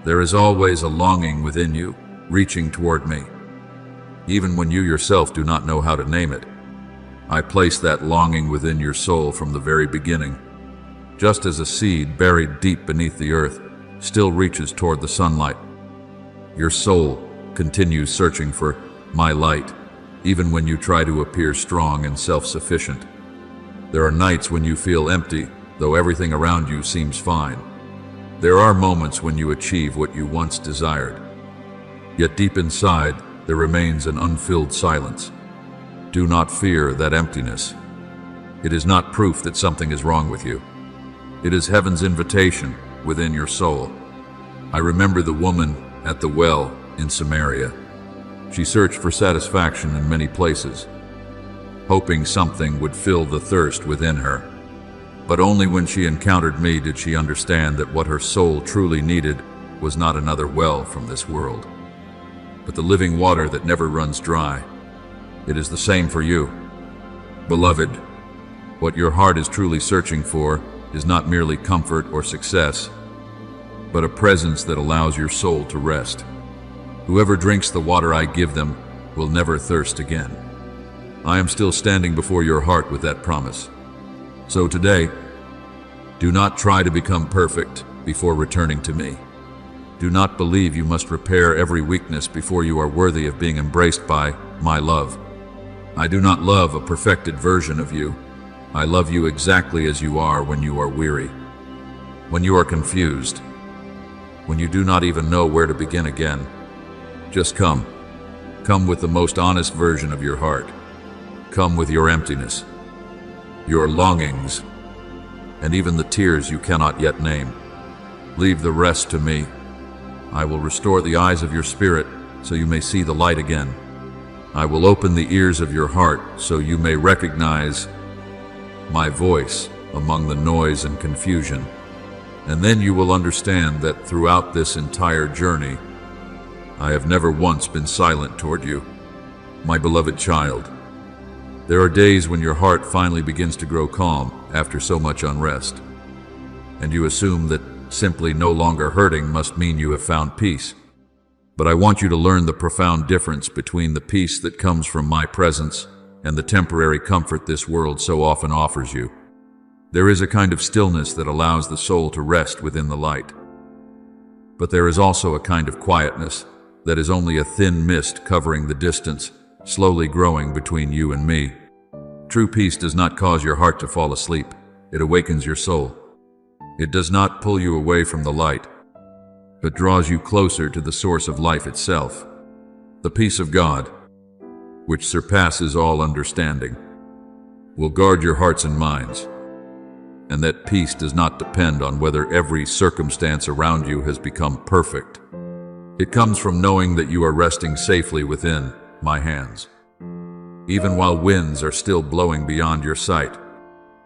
there is always a longing within you, reaching toward me. Even when you yourself do not know how to name it, I place that longing within your soul from the very beginning. Just as a seed buried deep beneath the earth still reaches toward the sunlight, your soul continues searching for my light, even when you try to appear strong and self-sufficient. There are nights when you feel empty, though everything around you seems fine. There are moments when you achieve what you once desired. Yet deep inside, there remains an unfilled silence. Do not fear that emptiness. It is not proof that something is wrong with you. It is heaven's invitation within your soul. I remember the woman at the well in Samaria. She searched for satisfaction in many places, hoping something would fill the thirst within her. But only when she encountered me did she understand that what her soul truly needed was not another well from this world, but the living water that never runs dry. It is the same for you. Beloved, what your heart is truly searching for is not merely comfort or success, but a presence that allows your soul to rest. Whoever drinks the water I give them will never thirst again. I am still standing before your heart with that promise. So today, do not try to become perfect before returning to me. Do not believe you must repair every weakness before you are worthy of being embraced by my love. I do not love a perfected version of you. I love you exactly as you are when you are weary, when you are confused, when you do not even know where to begin again. Just come. Come with the most honest version of your heart. Come with your emptiness, your longings, and even the tears you cannot yet name. Leave the rest to me. I will restore the eyes of your spirit so you may see the light again. I will open the ears of your heart so you may recognize my voice among the noise and confusion. And then you will understand that throughout this entire journey, I have never once been silent toward you, my beloved child. There are days when your heart finally begins to grow calm after so much unrest, and you assume that simply no longer hurting must mean you have found peace. But I want you to learn the profound difference between the peace that comes from my presence and the temporary comfort this world so often offers you. There is a kind of stillness that allows the soul to rest within the light. But there is also a kind of quietness that is only a thin mist covering the distance, slowly growing between you and me. True peace does not cause your heart to fall asleep. It awakens your soul. It does not pull you away from the light, but draws you closer to the source of life itself. The peace of God, which surpasses all understanding, will guard your hearts and minds. And that peace does not depend on whether every circumstance around you has become perfect. It comes from knowing that you are resting safely within my hands. Even while winds are still blowing beyond your sight,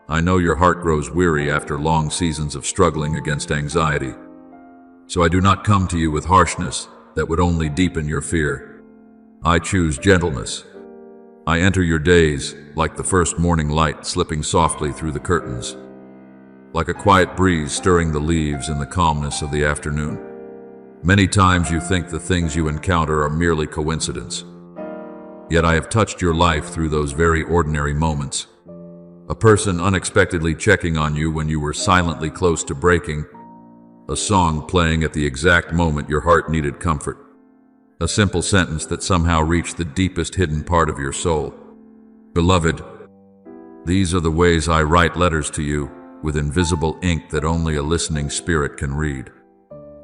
I know your heart grows weary after long seasons of struggling against anxiety. So I do not come to you with harshness that would only deepen your fear. I choose gentleness. I enter your days like the first morning light slipping softly through the curtains, like a quiet breeze stirring the leaves in the calmness of the afternoon. Many times you think the things you encounter are merely coincidence. Yet I have touched your life through those very ordinary moments. A person unexpectedly checking on you when you were silently close to breaking, a song playing at the exact moment your heart needed comfort, a simple sentence that somehow reached the deepest hidden part of your soul. Beloved, these are the ways I write letters to you with invisible ink that only a listening spirit can read.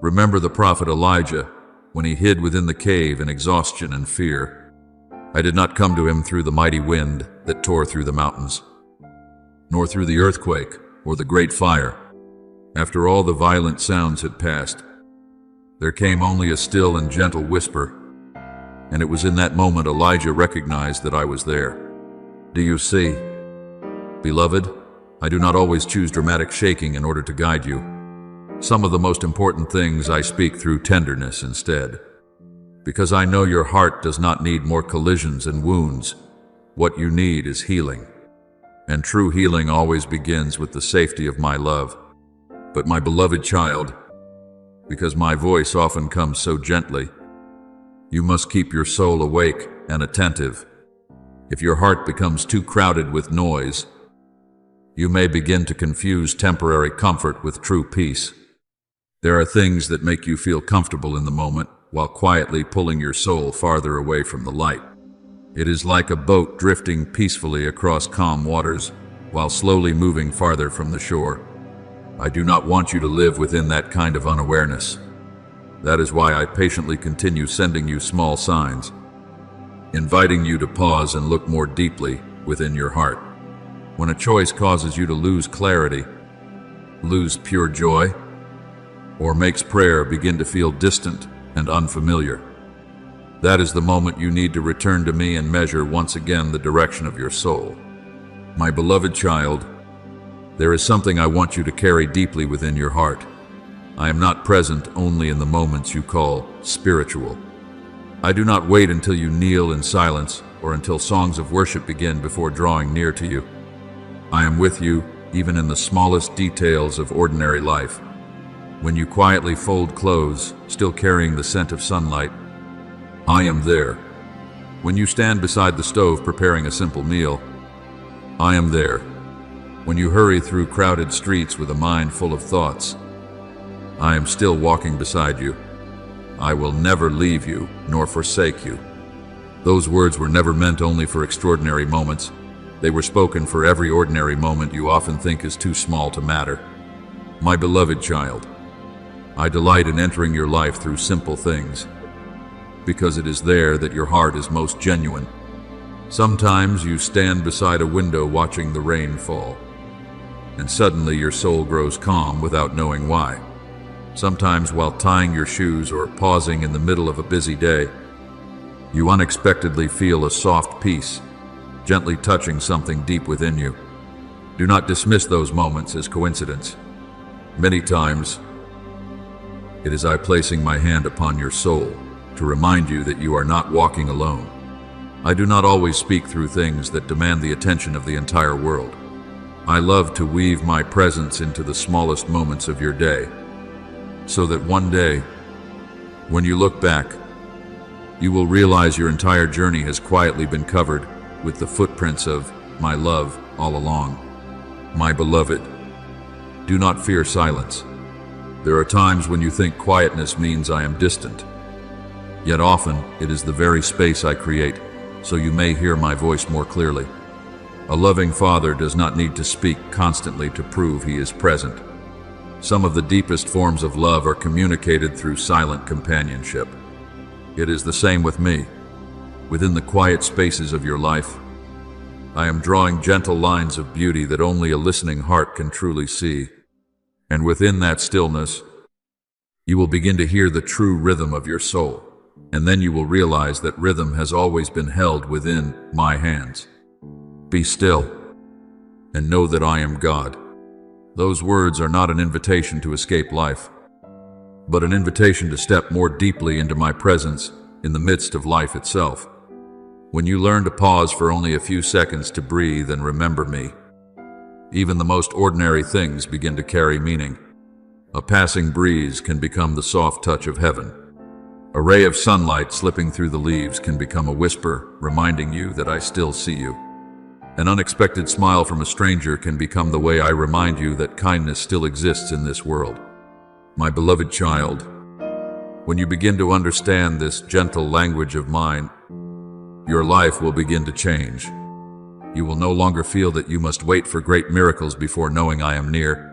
Remember the prophet Elijah when he hid within the cave in exhaustion and fear. I did not come to him through the mighty wind that tore through the mountains, nor through the earthquake or the great fire. After all the violent sounds had passed, there came only a still and gentle whisper, and it was in that moment Elijah recognized that I was there. Do you see? Beloved, I do not always choose dramatic shaking in order to guide you. Some of the most important things I speak through tenderness instead, because I know your heart does not need more collisions and wounds. What you need is healing, and true healing always begins with the safety of my love. But my beloved child, because my voice often comes so gently, you must keep your soul awake and attentive. If your heart becomes too crowded with noise, you may begin to confuse temporary comfort with true peace. There are things that make you feel comfortable in the moment, while quietly pulling your soul farther away from the light. It is like a boat drifting peacefully across calm waters, while slowly moving farther from the shore. I do not want you to live within that kind of unawareness. That is why I patiently continue sending you small signs, inviting you to pause and look more deeply within your heart. When a choice causes you to lose clarity, lose pure joy, or makes prayer begin to feel distant and unfamiliar, that is the moment you need to return to me and measure once again the direction of your soul. My beloved child, there is something I want you to carry deeply within your heart. I am not present only in the moments you call spiritual. I do not wait until you kneel in silence or until songs of worship begin before drawing near to you. I am with you even in the smallest details of ordinary life. When you quietly fold clothes, still carrying the scent of sunlight, I am there. When you stand beside the stove preparing a simple meal, I am there. When you hurry through crowded streets with a mind full of thoughts, I am still walking beside you. I will never leave you nor forsake you. Those words were never meant only for extraordinary moments. They were spoken for every ordinary moment you often think is too small to matter. My beloved child, I delight in entering your life through simple things, because it is there that your heart is most genuine. Sometimes you stand beside a window watching the rain fall, and suddenly your soul grows calm without knowing why. Sometimes while tying your shoes or pausing in the middle of a busy day, you unexpectedly feel a soft peace, gently touching something deep within you. Do not dismiss those moments as coincidence. Many times, it is I placing my hand upon your soul to remind you that you are not walking alone. I do not always speak through things that demand the attention of the entire world. I love to weave my presence into the smallest moments of your day, so that one day, when you look back, you will realize your entire journey has quietly been covered with the footprints of my love all along. My beloved, do not fear silence. There are times when you think quietness means I am distant. Yet often it is the very space I create, so you may hear my voice more clearly. A loving father does not need to speak constantly to prove he is present. Some of the deepest forms of love are communicated through silent companionship. It is the same with me. Within the quiet spaces of your life, I am drawing gentle lines of beauty that only a listening heart can truly see. And within that stillness, you will begin to hear the true rhythm of your soul. And then you will realize that rhythm has always been held within my hands. Be still and know that I am God. Those words are not an invitation to escape life, but an invitation to step more deeply into my presence in the midst of life itself. When you learn to pause for only a few seconds to breathe and remember me, even the most ordinary things begin to carry meaning. A passing breeze can become the soft touch of heaven. A ray of sunlight slipping through the leaves can become a whisper, reminding you that I still see you. An unexpected smile from a stranger can become the way I remind you that kindness still exists in this world. My beloved child, when you begin to understand this gentle language of mine, your life will begin to change. You will no longer feel that you must wait for great miracles before knowing I am near.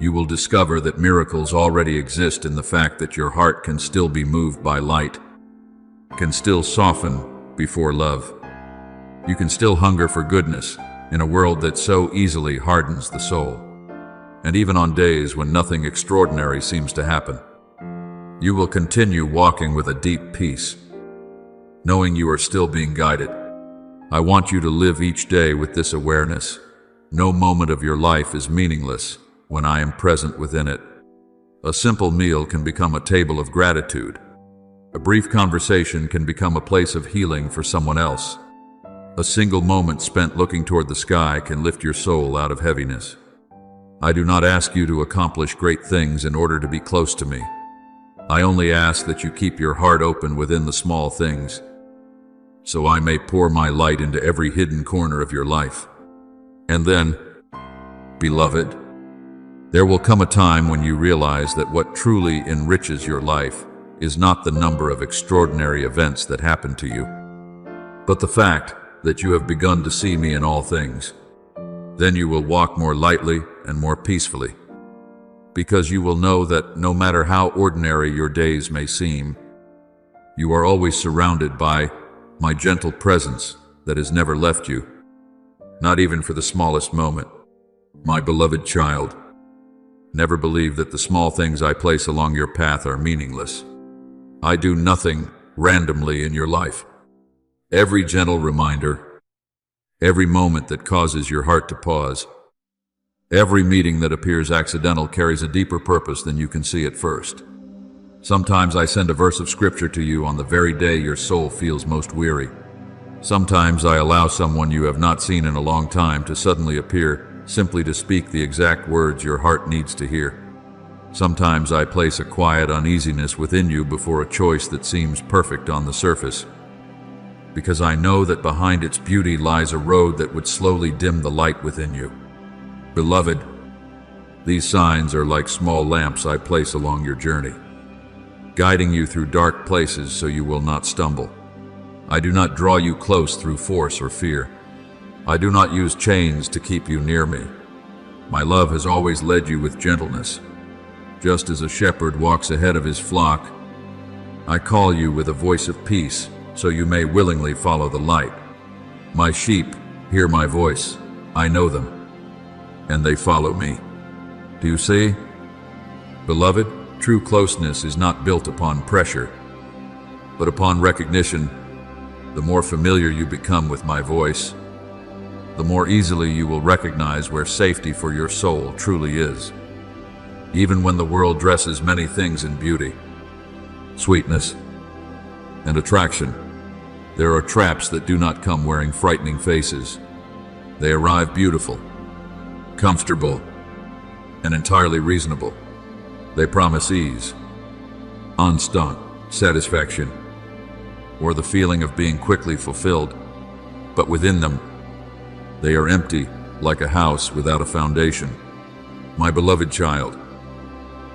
You will discover that miracles already exist in the fact that your heart can still be moved by light, can still soften before love. You can still hunger for goodness in a world that so easily hardens the soul. And even on days when nothing extraordinary seems to happen, you will continue walking with a deep peace, knowing you are still being guided. I want you to live each day with this awareness. No moment of your life is meaningless when I am present within it. A simple meal can become a table of gratitude. A brief conversation can become a place of healing for someone else. A single moment spent looking toward the sky can lift your soul out of heaviness. I do not ask you to accomplish great things in order to be close to me. I only ask that you keep your heart open within the small things, so I may pour my light into every hidden corner of your life. And then, beloved, there will come a time when you realize that what truly enriches your life is not the number of extraordinary events that happen to you, but the fact that you have begun to see me in all things. Then you will walk more lightly and more peacefully, because you will know that no matter how ordinary your days may seem, you are always surrounded by my gentle presence that has never left you, not even for the smallest moment. My beloved child, never believe that the small things I place along your path are meaningless. I do nothing randomly in your life. Every gentle reminder, every moment that causes your heart to pause, every meeting that appears accidental carries a deeper purpose than you can see at first. Sometimes I send a verse of scripture to you on the very day your soul feels most weary. Sometimes I allow someone you have not seen in a long time to suddenly appear, simply to speak the exact words your heart needs to hear. Sometimes I place a quiet uneasiness within you before a choice that seems perfect on the surface, because I know that behind its beauty lies a road that would slowly dim the light within you. Beloved, these signs are like small lamps I place along your journey, guiding you through dark places so you will not stumble. I do not draw you close through force or fear. I do not use chains to keep you near me. My love has always led you with gentleness. Just as a shepherd walks ahead of his flock, I call you with a voice of peace, so you may willingly follow the light. My sheep hear my voice. I know them, and they follow me. Do you see? Beloved, true closeness is not built upon pressure, but upon recognition. The more familiar you become with my voice, the more easily you will recognize where safety for your soul truly is. Even when the world dresses many things in beauty, sweetness, and attraction, there are traps that do not come wearing frightening faces. They arrive beautiful, comfortable, and entirely reasonable. They promise ease, instant satisfaction, or the feeling of being quickly fulfilled, but within them, they are empty, like a house without a foundation. My beloved child,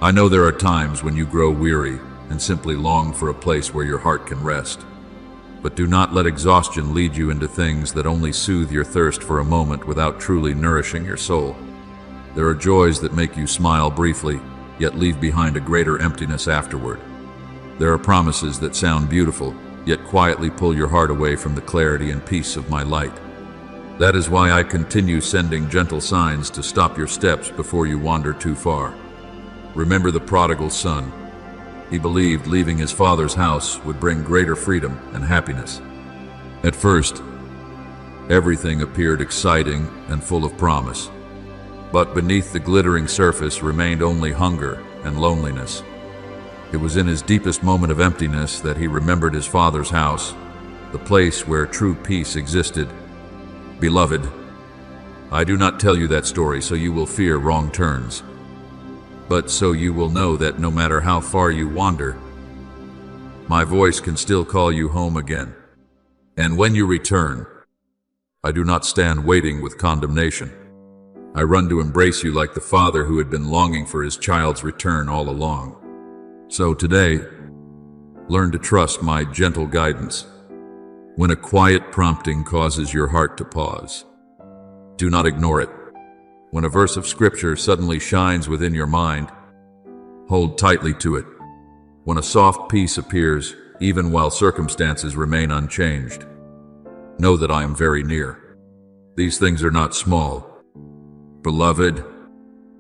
I know there are times when you grow weary and simply long for a place where your heart can rest. But do not let exhaustion lead you into things that only soothe your thirst for a moment without truly nourishing your soul. There are joys that make you smile briefly, yet leave behind a greater emptiness afterward. There are promises that sound beautiful, yet quietly pull your heart away from the clarity and peace of my light. That is why I continue sending gentle signs to stop your steps before you wander too far. Remember the prodigal son. He believed leaving his father's house would bring greater freedom and happiness. At first, everything appeared exciting and full of promise, but beneath the glittering surface remained only hunger and loneliness. It was in his deepest moment of emptiness that he remembered his father's house, the place where true peace existed. Beloved, I do not tell you that story so you will fear wrong turns, but so you will know that no matter how far you wander, my voice can still call you home again. And when you return, I do not stand waiting with condemnation. I run to embrace you like the father who had been longing for his child's return all along. So today, learn to trust my gentle guidance. When a quiet prompting causes your heart to pause, do not ignore it. When a verse of scripture suddenly shines within your mind, hold tightly to it. When a soft peace appears, even while circumstances remain unchanged, know that I am very near. These things are not small. Beloved,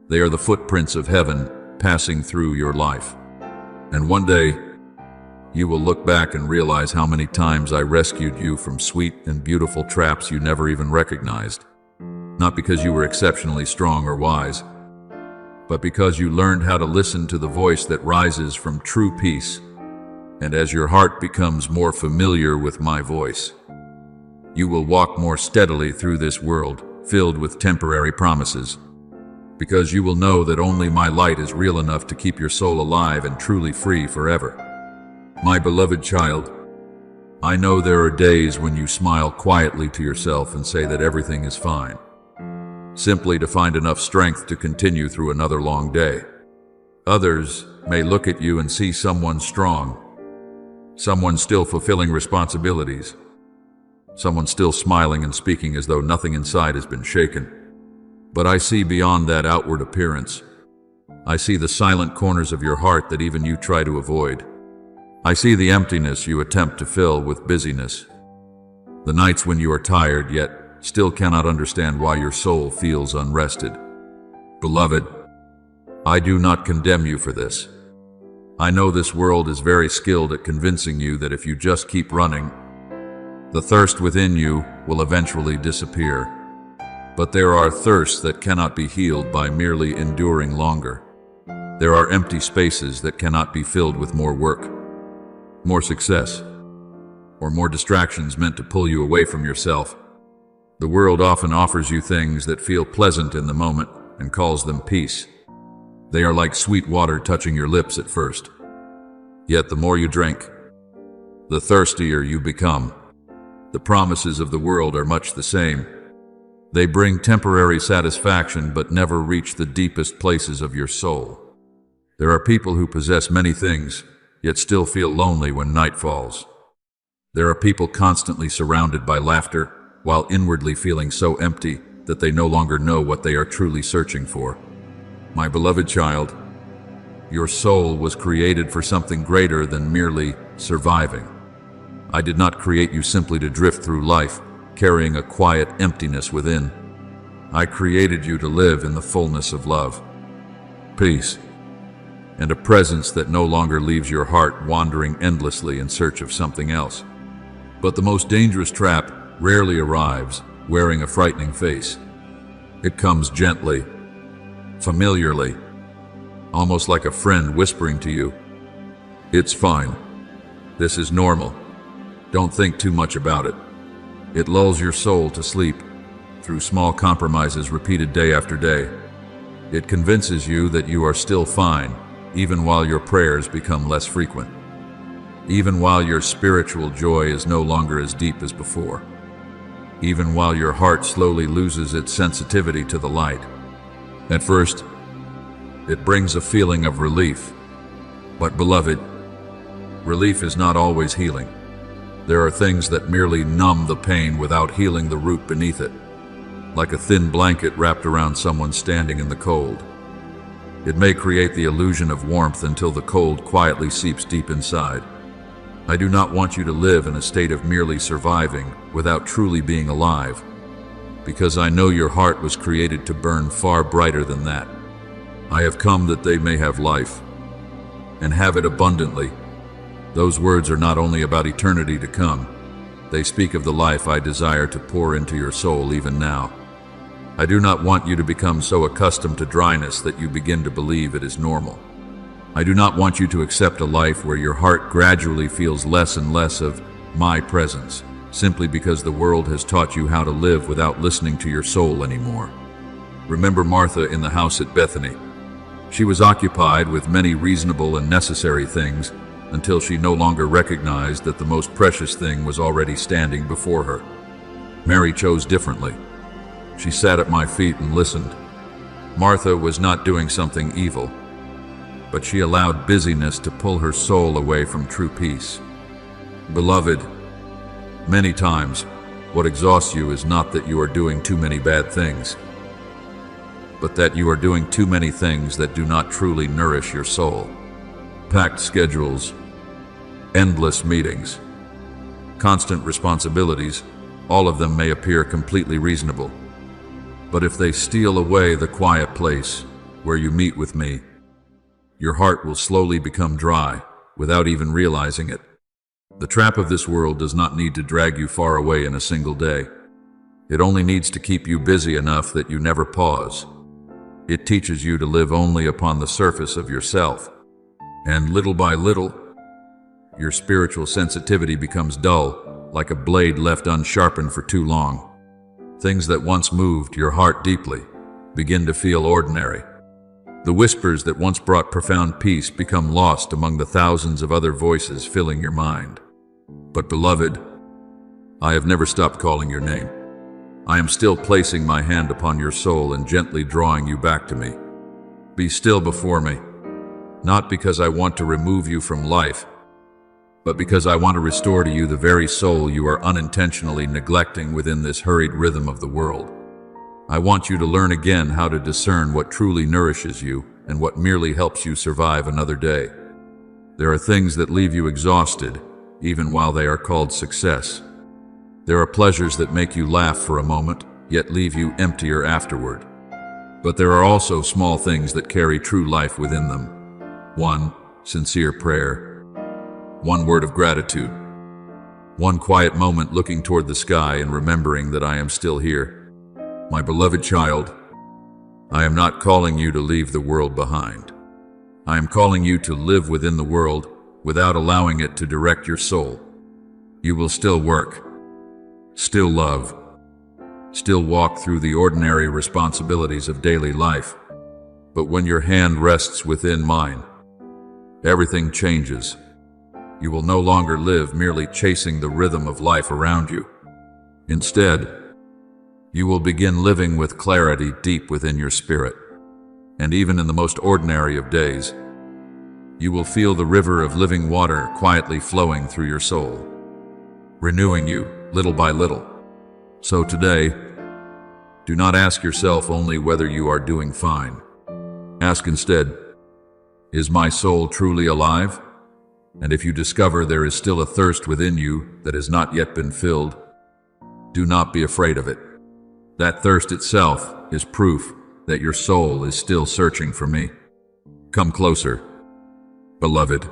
they are the footprints of heaven passing through your life. And one day, you will look back and realize how many times I rescued you from sweet and beautiful traps you never even recognized. Not because you were exceptionally strong or wise, but because you learned how to listen to the voice that rises from true peace. And as your heart becomes more familiar with my voice, you will walk more steadily through this world filled with temporary promises. because you will know that only my light is real enough to keep your soul alive and truly free forever. My beloved child, I know there are days when you smile quietly to yourself and say that everything is fine, simply to find enough strength to continue through another long day. Others may look at you and see someone strong, someone still fulfilling responsibilities, someone still smiling and speaking as though nothing inside has been shaken. But I see beyond that outward appearance. I see the silent corners of your heart that even you try to avoid. I see the emptiness you attempt to fill with busyness. The nights when you are tired yet still cannot understand why your soul feels unrested. Beloved, I do not condemn you for this. I know this world is very skilled at convincing you that if you just keep running, the thirst within you will eventually disappear. But there are thirsts that cannot be healed by merely enduring longer. There are empty spaces that cannot be filled with more work, more success, or more distractions meant to pull you away from yourself. The world often offers you things that feel pleasant in the moment and calls them peace. They are like sweet water touching your lips at first. Yet the more you drink, the thirstier you become. The promises of the world are much the same. They bring temporary satisfaction but never reach the deepest places of your soul. There are people who possess many things, yet still feel lonely when night falls. There are people constantly surrounded by laughter, while inwardly feeling so empty that they no longer know what they are truly searching for. My beloved child, your soul was created for something greater than merely surviving. I did not create you simply to drift through life, carrying a quiet emptiness within. I created you to live in the fullness of love, peace, and a presence that no longer leaves your heart wandering endlessly in search of something else. But the most dangerous trap rarely arrives wearing a frightening face. It comes gently, familiarly, almost like a friend whispering to you, "It's fine. This is normal. Don't think too much about it." It lulls your soul to sleep through small compromises repeated day after day. It convinces you that you are still fine, even while your prayers become less frequent, even while your spiritual joy is no longer as deep as before, even while your heart slowly loses its sensitivity to the light. At first, it brings a feeling of relief. But beloved, relief is not always healing. There are things that merely numb the pain without healing the root beneath it, like a thin blanket wrapped around someone standing in the cold. It may create the illusion of warmth until the cold quietly seeps deep inside. I do not want you to live in a state of merely surviving without truly being alive, because I know your heart was created to burn far brighter than that. I have come that they may have life, and have it abundantly. Those words are not only about eternity to come, they speak of the life I desire to pour into your soul even now. I do not want you to become so accustomed to dryness that you begin to believe it is normal. I do not want you to accept a life where your heart gradually feels less and less of my presence, simply because the world has taught you how to live without listening to your soul anymore. Remember Martha in the house at Bethany. She was occupied with many reasonable and necessary things until she no longer recognized that the most precious thing was already standing before her. Mary chose differently. She sat at my feet and listened. Martha was not doing something evil, but she allowed busyness to pull her soul away from true peace. Beloved, many times, what exhausts you is not that you are doing too many bad things, but that you are doing too many things that do not truly nourish your soul. Packed schedules, endless meetings, constant responsibilities, all of them may appear completely reasonable. But if they steal away the quiet place where you meet with me, your heart will slowly become dry without even realizing it. The trap of this world does not need to drag you far away in a single day. It only needs to keep you busy enough that you never pause. It teaches you to live only upon the surface of yourself, and little by little, your spiritual sensitivity becomes dull, like a blade left unsharpened for too long. Things that once moved your heart deeply begin to feel ordinary. The whispers that once brought profound peace become lost among the thousands of other voices filling your mind. But beloved, I have never stopped calling your name. I am still placing my hand upon your soul and gently drawing you back to me. Be still before me, not because I want to remove you from life, but because I want to restore to you the very soul you are unintentionally neglecting within this hurried rhythm of the world. I want you to learn again how to discern what truly nourishes you and what merely helps you survive another day. There are things that leave you exhausted, even while they are called success. There are pleasures that make you laugh for a moment, yet leave you emptier afterward. But there are also small things that carry true life within them. One sincere prayer, one word of gratitude, one quiet moment looking toward the sky and remembering that I am still here. My beloved child, I am not calling you to leave the world behind. I am calling you to live within the world without allowing it to direct your soul. You will still work, still love, still walk through the ordinary responsibilities of daily life. But when your hand rests within mine, everything changes. You will no longer live merely chasing the rhythm of life around you. Instead, you will begin living with clarity deep within your spirit. And even in the most ordinary of days, you will feel the river of living water quietly flowing through your soul, renewing you little by little. So today, do not ask yourself only whether you are doing fine. Ask instead, is my soul truly alive? And if you discover there is still a thirst within you that has not yet been filled, do not be afraid of it. That thirst itself is proof that your soul is still searching for me. Come closer, beloved.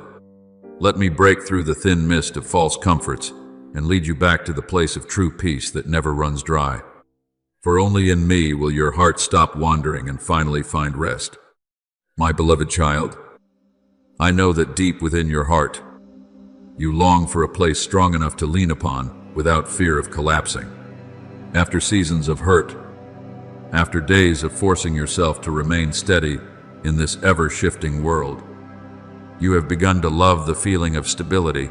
Let me break through the thin mist of false comforts and lead you back to the place of true peace that never runs dry. For only in me will your heart stop wandering and finally find rest. My beloved child, I know that deep within your heart, you long for a place strong enough to lean upon without fear of collapsing. After seasons of hurt, after days of forcing yourself to remain steady in this ever-shifting world, you have begun to love the feeling of stability,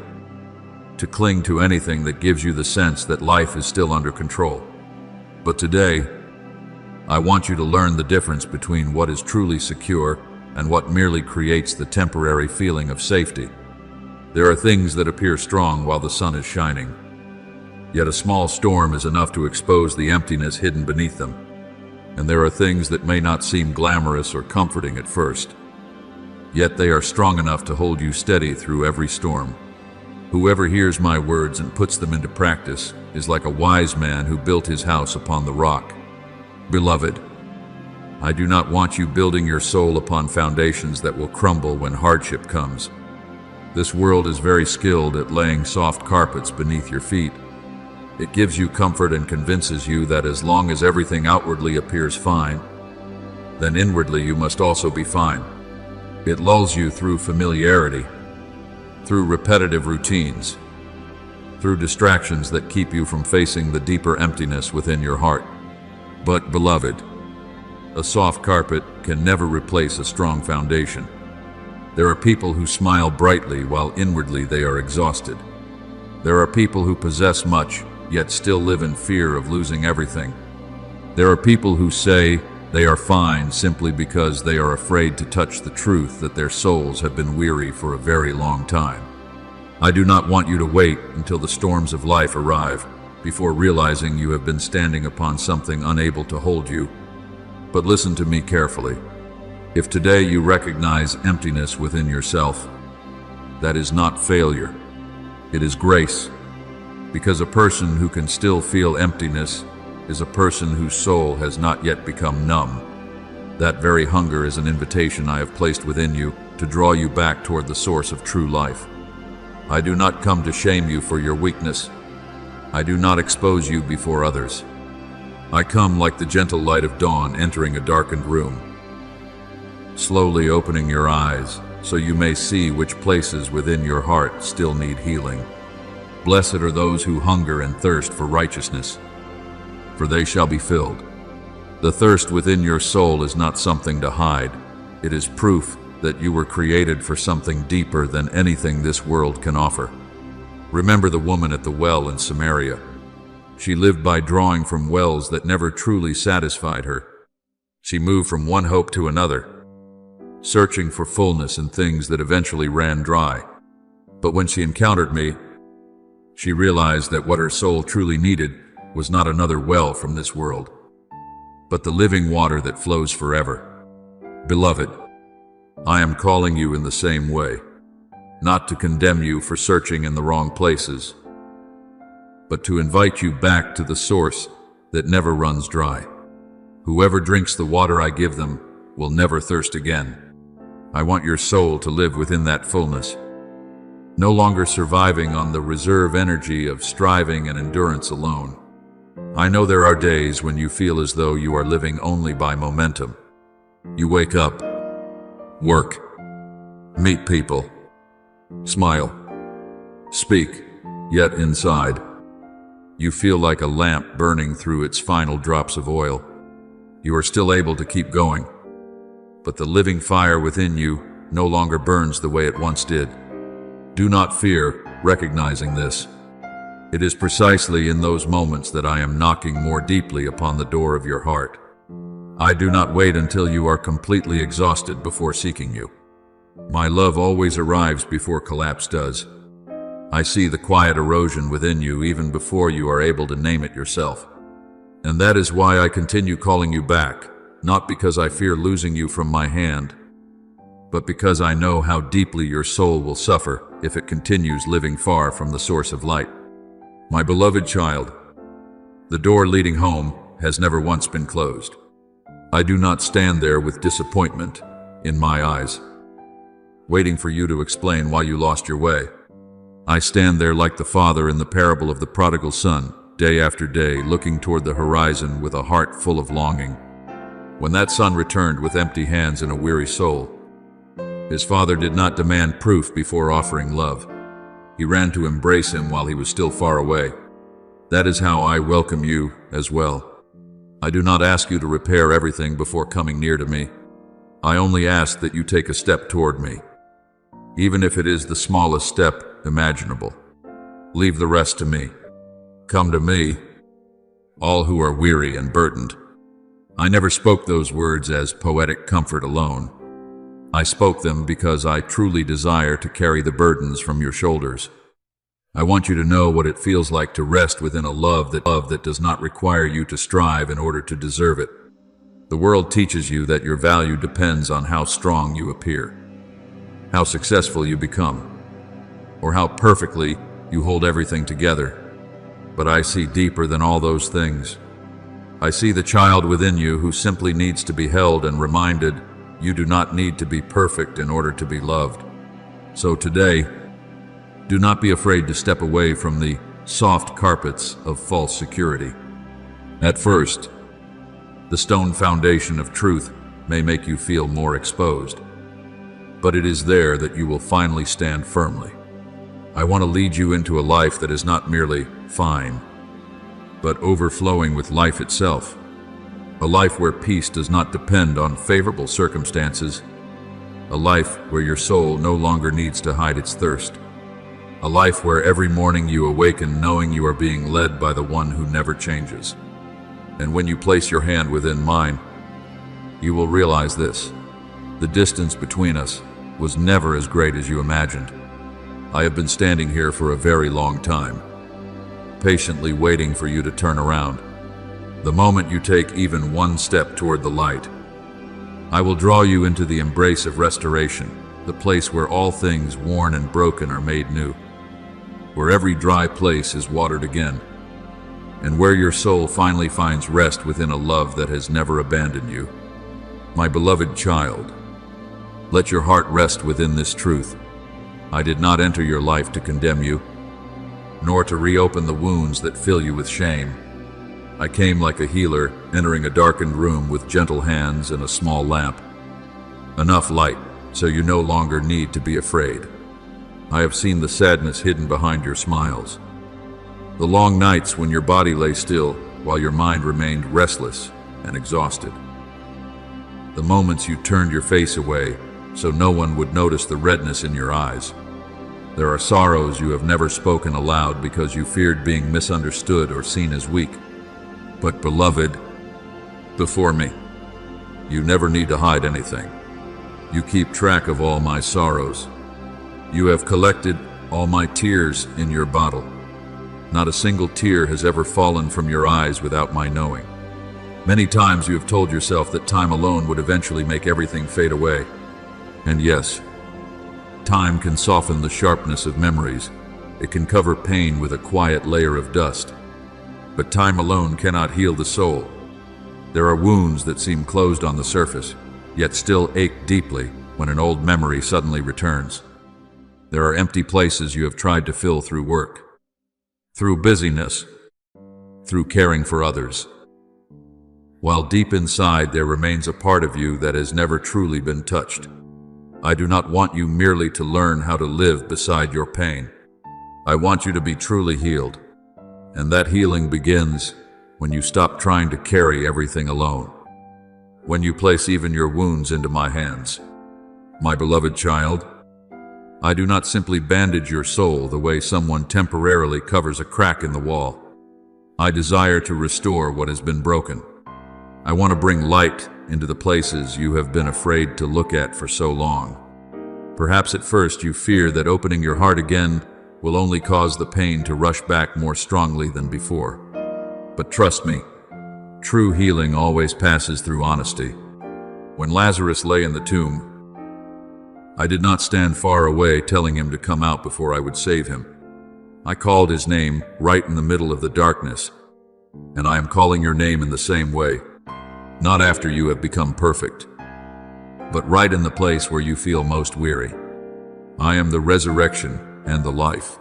to cling to anything that gives you the sense that life is still under control. But today, I want you to learn the difference between what is truly secure and what merely creates the temporary feeling of safety. There are things that appear strong while the sun is shining, yet a small storm is enough to expose the emptiness hidden beneath them. And there are things that may not seem glamorous or comforting at first, yet they are strong enough to hold you steady through every storm. Whoever hears my words and puts them into practice is like a wise man who built his house upon the rock. Beloved, I do not want you building your soul upon foundations that will crumble when hardship comes. This world is very skilled at laying soft carpets beneath your feet. It gives you comfort and convinces you that as long as everything outwardly appears fine, then inwardly you must also be fine. It lulls you through familiarity, through repetitive routines, through distractions that keep you from facing the deeper emptiness within your heart. But, beloved, a soft carpet can never replace a strong foundation. There are people who smile brightly while inwardly they are exhausted. There are people who possess much, yet still live in fear of losing everything. There are people who say they are fine simply because they are afraid to touch the truth that their souls have been weary for a very long time. I do not want you to wait until the storms of life arrive before realizing you have been standing upon something unable to hold you. But listen to me carefully. If today you recognize emptiness within yourself, that is not failure. It is grace. Because a person who can still feel emptiness is a person whose soul has not yet become numb. That very hunger is an invitation I have placed within you to draw you back toward the source of true life. I do not come to shame you for your weakness. I do not expose you before others. I come like the gentle light of dawn entering a darkened room, slowly opening your eyes so you may see which places within your heart still need healing. Blessed are those who hunger and thirst for righteousness, for they shall be filled. The thirst within your soul is not something to hide. It is proof that you were created for something deeper than anything this world can offer. Remember the woman at the well in Samaria. She lived by drawing from wells that never truly satisfied her. She moved from one hope to another, searching for fullness in things that eventually ran dry. But when she encountered me, she realized that what her soul truly needed was not another well from this world, but the living water that flows forever. Beloved, I am calling you in the same way, not to condemn you for searching in the wrong places, but to invite you back to the source that never runs dry. Whoever drinks the water I give them will never thirst again. I want your soul to live within that fullness, no longer surviving on the reserve energy of striving and endurance alone. I know there are days when you feel as though you are living only by momentum. You wake up, work, meet people, smile, speak, yet inside, you feel like a lamp burning through its final drops of oil. You are still able to keep going, but the living fire within you no longer burns the way it once did. Do not fear recognizing this. It is precisely in those moments that I am knocking more deeply upon the door of your heart. I do not wait until you are completely exhausted before seeking you. My love always arrives before collapse does. I see the quiet erosion within you even before you are able to name it yourself. And that is why I continue calling you back, not because I fear losing you from my hand, but because I know how deeply your soul will suffer if it continues living far from the source of light. My beloved child, the door leading home has never once been closed. I do not stand there with disappointment in my eyes, waiting for you to explain why you lost your way. I stand there like the father in the parable of the prodigal son, day after day, looking toward the horizon with a heart full of longing. When that son returned with empty hands and a weary soul, his father did not demand proof before offering love. He ran to embrace him while he was still far away. That is how I welcome you as well. I do not ask you to repair everything before coming near to me. I only ask that you take a step toward me, even if it is the smallest step imaginable. Leave the rest to me. Come to me, all who are weary and burdened. I never spoke those words as poetic comfort alone. I spoke them because I truly desire to carry the burdens from your shoulders. I want you to know what it feels like to rest within a love that does not require you to strive in order to deserve it. The world teaches you that your value depends on how strong you appear, how successful you become, or how perfectly you hold everything together. But I see deeper than all those things. I see the child within you who simply needs to be held and reminded you do not need to be perfect in order to be loved. So today, do not be afraid to step away from the soft carpets of false security. At first, the stone foundation of truth may make you feel more exposed, but it is there that you will finally stand firmly. I want to lead you into a life that is not merely fine, but overflowing with life itself. A life where peace does not depend on favorable circumstances. A life where your soul no longer needs to hide its thirst. A life where every morning you awaken knowing you are being led by the one who never changes. And when you place your hand within mine, you will realize this: the distance between us was never as great as you imagined. I have been standing here for a very long time, patiently waiting for you to turn around. The moment you take even one step toward the light, I will draw you into the embrace of restoration, the place where all things worn and broken are made new, where every dry place is watered again, and where your soul finally finds rest within a love that has never abandoned you. My beloved child, let your heart rest within this truth. I did not enter your life to condemn you, nor to reopen the wounds that fill you with shame. I came like a healer, entering a darkened room with gentle hands and a small lamp. Enough light, so you no longer need to be afraid. I have seen the sadness hidden behind your smiles, the long nights when your body lay still while your mind remained restless, and exhausted. The moments you turned your face away so no one would notice the redness in your eyes. There are sorrows you have never spoken aloud because you feared being misunderstood or seen as weak. But beloved, before me, you never need to hide anything. You keep track of all my sorrows. You have collected all my tears in your bottle. Not a single tear has ever fallen from your eyes without my knowing. Many times you have told yourself that time alone would eventually make everything fade away. And yes, time can soften the sharpness of memories. It can cover pain with a quiet layer of dust. But time alone cannot heal the soul. There are wounds that seem closed on the surface, yet still ache deeply when an old memory suddenly returns. There are empty places you have tried to fill through work, through busyness, through caring for others. While deep inside there remains a part of you that has never truly been touched. I do not want you merely to learn how to live beside your pain. I want you to be truly healed. And that healing begins when you stop trying to carry everything alone. When you place even your wounds into my hands. My beloved child, I do not simply bandage your soul the way someone temporarily covers a crack in the wall. I desire to restore what has been broken. I want to bring light into the places you have been afraid to look at for so long. Perhaps at first you fear that opening your heart again will only cause the pain to rush back more strongly than before. But trust me, true healing always passes through honesty. When Lazarus lay in the tomb, I did not stand far away telling him to come out before I would save him. I called his name right in the middle of the darkness, and I am calling your name in the same way. Not after you have become perfect, but right in the place where you feel most weary. I am the resurrection and the life.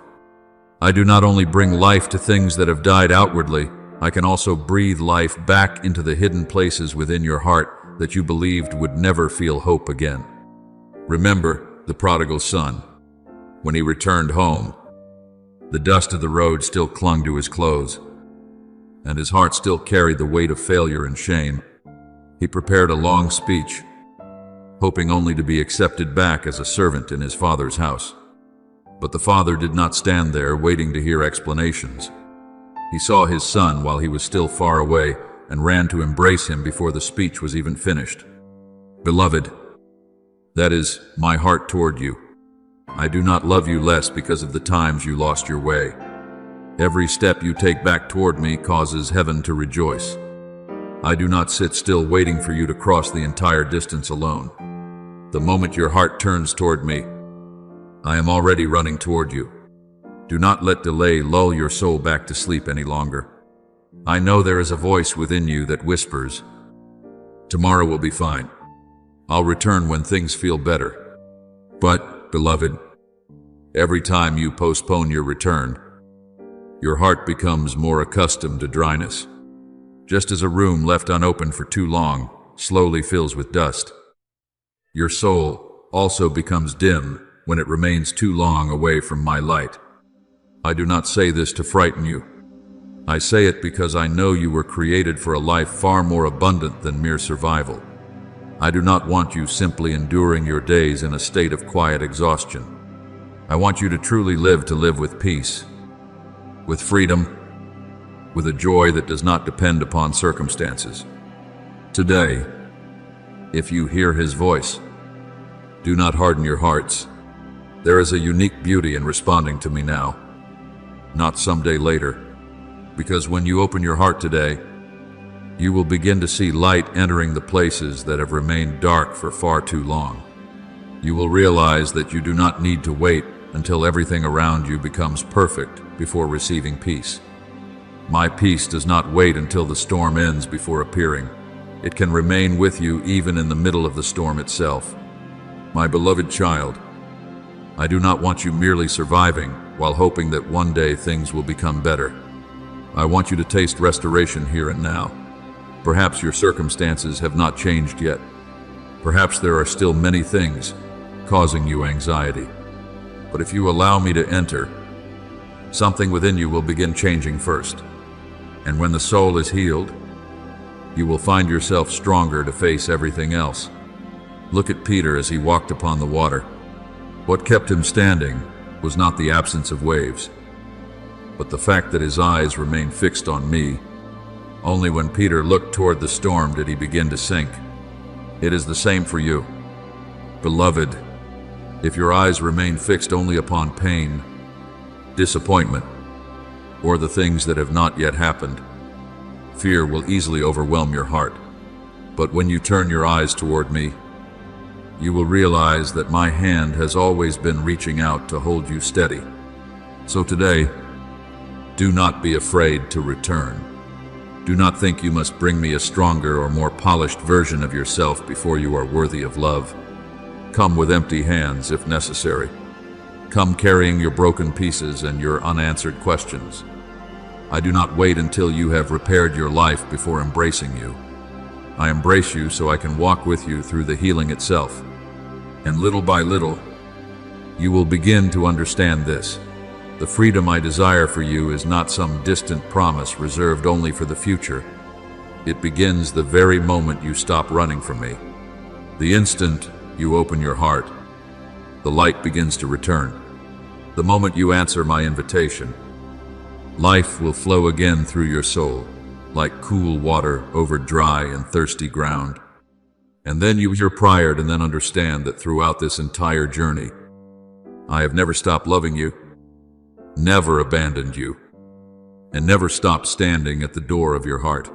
I do not only bring life to things that have died outwardly, I can also breathe life back into the hidden places within your heart that you believed would never feel hope again. Remember the prodigal son. When he returned home, the dust of the road still clung to his clothes, and his heart still carried the weight of failure and shame. He prepared a long speech, hoping only to be accepted back as a servant in his father's house. But the father did not stand there waiting to hear explanations. He saw his son while he was still far away and ran to embrace him before the speech was even finished. Beloved, that is my heart toward you. I do not love you less because of the times you lost your way. Every step you take back toward me causes heaven to rejoice. I do not sit still waiting for you to cross the entire distance alone. The moment your heart turns toward me, I am already running toward you. Do not let delay lull your soul back to sleep any longer. I know there is a voice within you that whispers, "Tomorrow will be fine. I'll return when things feel better." But, beloved, every time you postpone your return, your heart becomes more accustomed to dryness. Just as a room left unopened for too long slowly fills with dust, your soul also becomes dim when it remains too long away from my light. I do not say this to frighten you. I say it because I know you were created for a life far more abundant than mere survival. I do not want you simply enduring your days in a state of quiet exhaustion. I want you to truly live with peace, with freedom, with a joy that does not depend upon circumstances. Today, if you hear his voice, do not harden your hearts. There is a unique beauty in responding to me now, not someday later, because when you open your heart today, you will begin to see light entering the places that have remained dark for far too long. You will realize that you do not need to wait until everything around you becomes perfect before receiving peace. My peace does not wait until the storm ends before appearing. It can remain with you even in the middle of the storm itself. My beloved child, I do not want you merely surviving while hoping that one day things will become better. I want you to taste restoration here and now. Perhaps your circumstances have not changed yet. Perhaps there are still many things causing you anxiety. But if you allow me to enter, something within you will begin changing first. And when the soul is healed, You will find yourself stronger to face everything else. Look at Peter as he walked upon the water. What kept him standing was not the absence of waves, but the fact that his eyes remained fixed on me. Only when Peter looked toward the storm did he begin to sink. It is the same for you. Beloved, if your eyes remain fixed only upon pain, disappointment, or the things that have not yet happened, fear will easily overwhelm your heart. But when you turn your eyes toward me, you will realize that my hand has always been reaching out to hold you steady. So today, do not be afraid to return. Do not think you must bring me a stronger or more polished version of yourself before you are worthy of love. Come with empty hands if necessary. Come carrying your broken pieces and your unanswered questions. I do not wait until you have repaired your life before embracing you. I embrace you so I can walk with you through the healing itself. And little by little, you will begin to understand this. The freedom I desire for you is not some distant promise reserved only for the future. It begins the very moment you stop running from me. The instant you open your heart, the light begins to return. The moment you answer my invitation, life will flow again through your soul, like cool water over dry and thirsty ground. And then you hear pride and then understand that throughout this entire journey, I have never stopped loving you, never abandoned you, and never stopped standing at the door of your heart,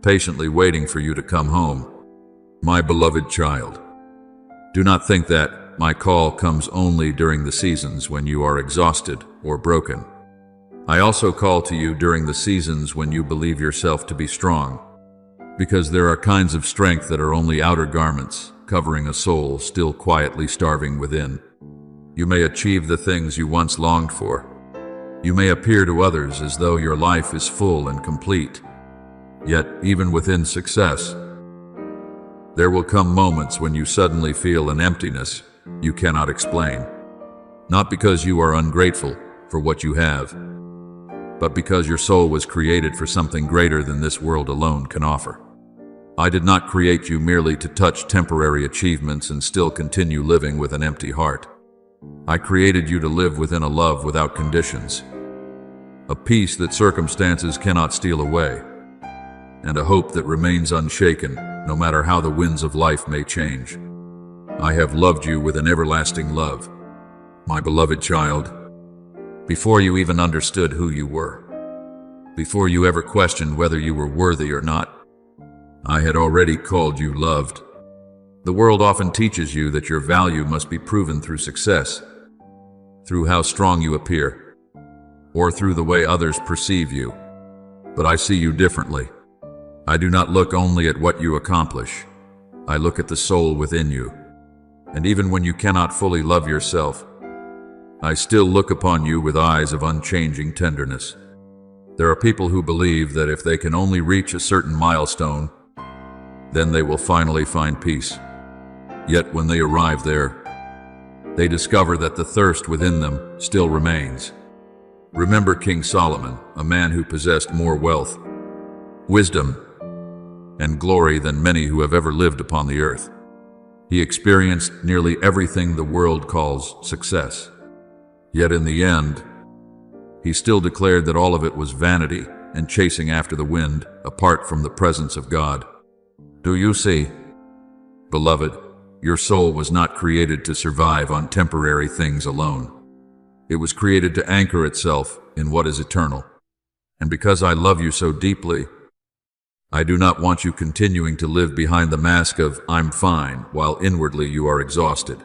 patiently waiting for you to come home, my beloved child. Do not think that my call comes only during the seasons when you are exhausted or broken. I also call to you during the seasons when you believe yourself to be strong, because there are kinds of strength that are only outer garments, covering a soul still quietly starving within. You may achieve the things you once longed for. You may appear to others as though your life is full and complete. Yet, even within success, there will come moments when you suddenly feel an emptiness you cannot explain. Not because you are ungrateful for what you have, but because your soul was created for something greater than this world alone can offer. I did not create you merely to touch temporary achievements and still continue living with an empty heart. I created you to live within a love without conditions, a peace that circumstances cannot steal away, and a hope that remains unshaken no matter how the winds of life may change. I have loved you with an everlasting love, my beloved child, before you even understood who you were, before you ever questioned whether you were worthy or not. I had already called you loved. The world often teaches you that your value must be proven through success, through how strong you appear, or through the way others perceive you. But I see you differently. I do not look only at what you accomplish. I look at the soul within you. And even when you cannot fully love yourself, I still look upon you with eyes of unchanging tenderness. There are people who believe that if they can only reach a certain milestone, then they will finally find peace. Yet when they arrive there, they discover that the thirst within them still remains. Remember King Solomon, a man who possessed more wealth, wisdom, and glory than many who have ever lived upon the earth. He experienced nearly everything the world calls success. Yet in the end, he still declared that all of it was vanity and chasing after the wind, apart from the presence of God. Do you see? Beloved, your soul was not created to survive on temporary things alone. It was created to anchor itself in what is eternal. And because I love you so deeply, I do not want you continuing to live behind the mask of "I'm fine" while inwardly you are exhausted.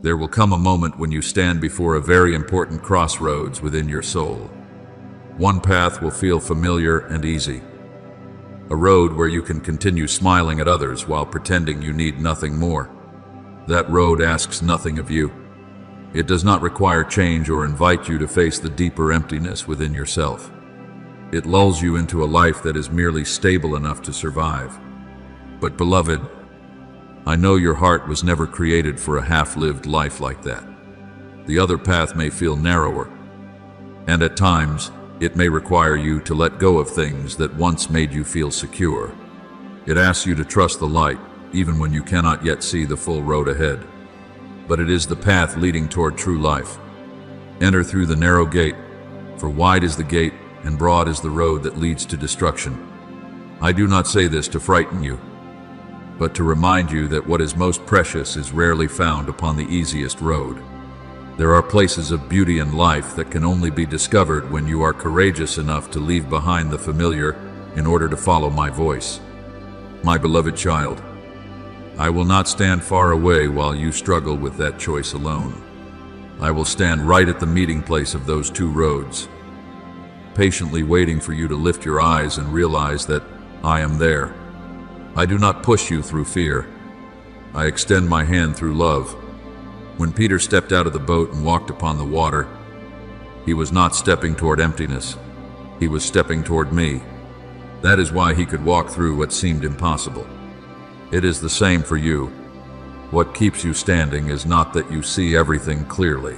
There will come a moment when you stand before a very important crossroads within your soul. One path will feel familiar and easy, a road where you can continue smiling at others while pretending you need nothing more. That road asks nothing of you. It does not require change or invite you to face the deeper emptiness within yourself. It lulls you into a life that is merely stable enough to survive. But beloved, I know your heart was never created for a half-lived life like that. The other path may feel narrower, and at times, It may require you to let go of things that once made you feel secure. It asks you to trust the light, even when you cannot yet see the full road ahead. But it is the path leading toward true life. Enter through the narrow gate, for wide is the gate and broad is the road that leads to destruction. I do not say this to frighten you, but to remind you that what is most precious is rarely found upon the easiest road. There are places of beauty and life that can only be discovered when you are courageous enough to leave behind the familiar in order to follow my voice. My beloved child, I will not stand far away while you struggle with that choice alone. I will stand right at the meeting place of those two roads, patiently waiting for you to lift your eyes and realize that I am there. I do not push you through fear. I extend my hand through love. When Peter stepped out of the boat and walked upon the water, he was not stepping toward emptiness. He was stepping toward me. That is why he could walk through what seemed impossible. It is the same for you. What keeps you standing is not that you see everything clearly,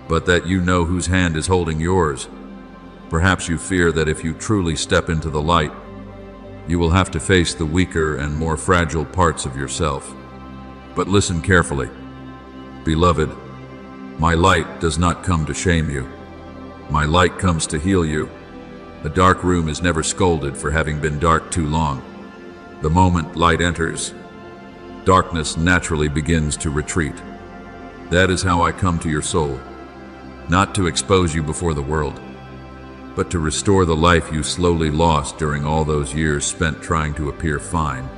but that you know whose hand is holding yours. Perhaps you fear that if you truly step into the light, you will have to face the weaker and more fragile parts of yourself. But listen carefully. Beloved, my light does not come to shame you. My light comes to heal you. A dark room is never scolded for having been dark too long. The moment light enters, darkness naturally begins to retreat. That is how I come to your soul, not to expose you before the world, but to restore the life you slowly lost during all those years spent trying to appear fine.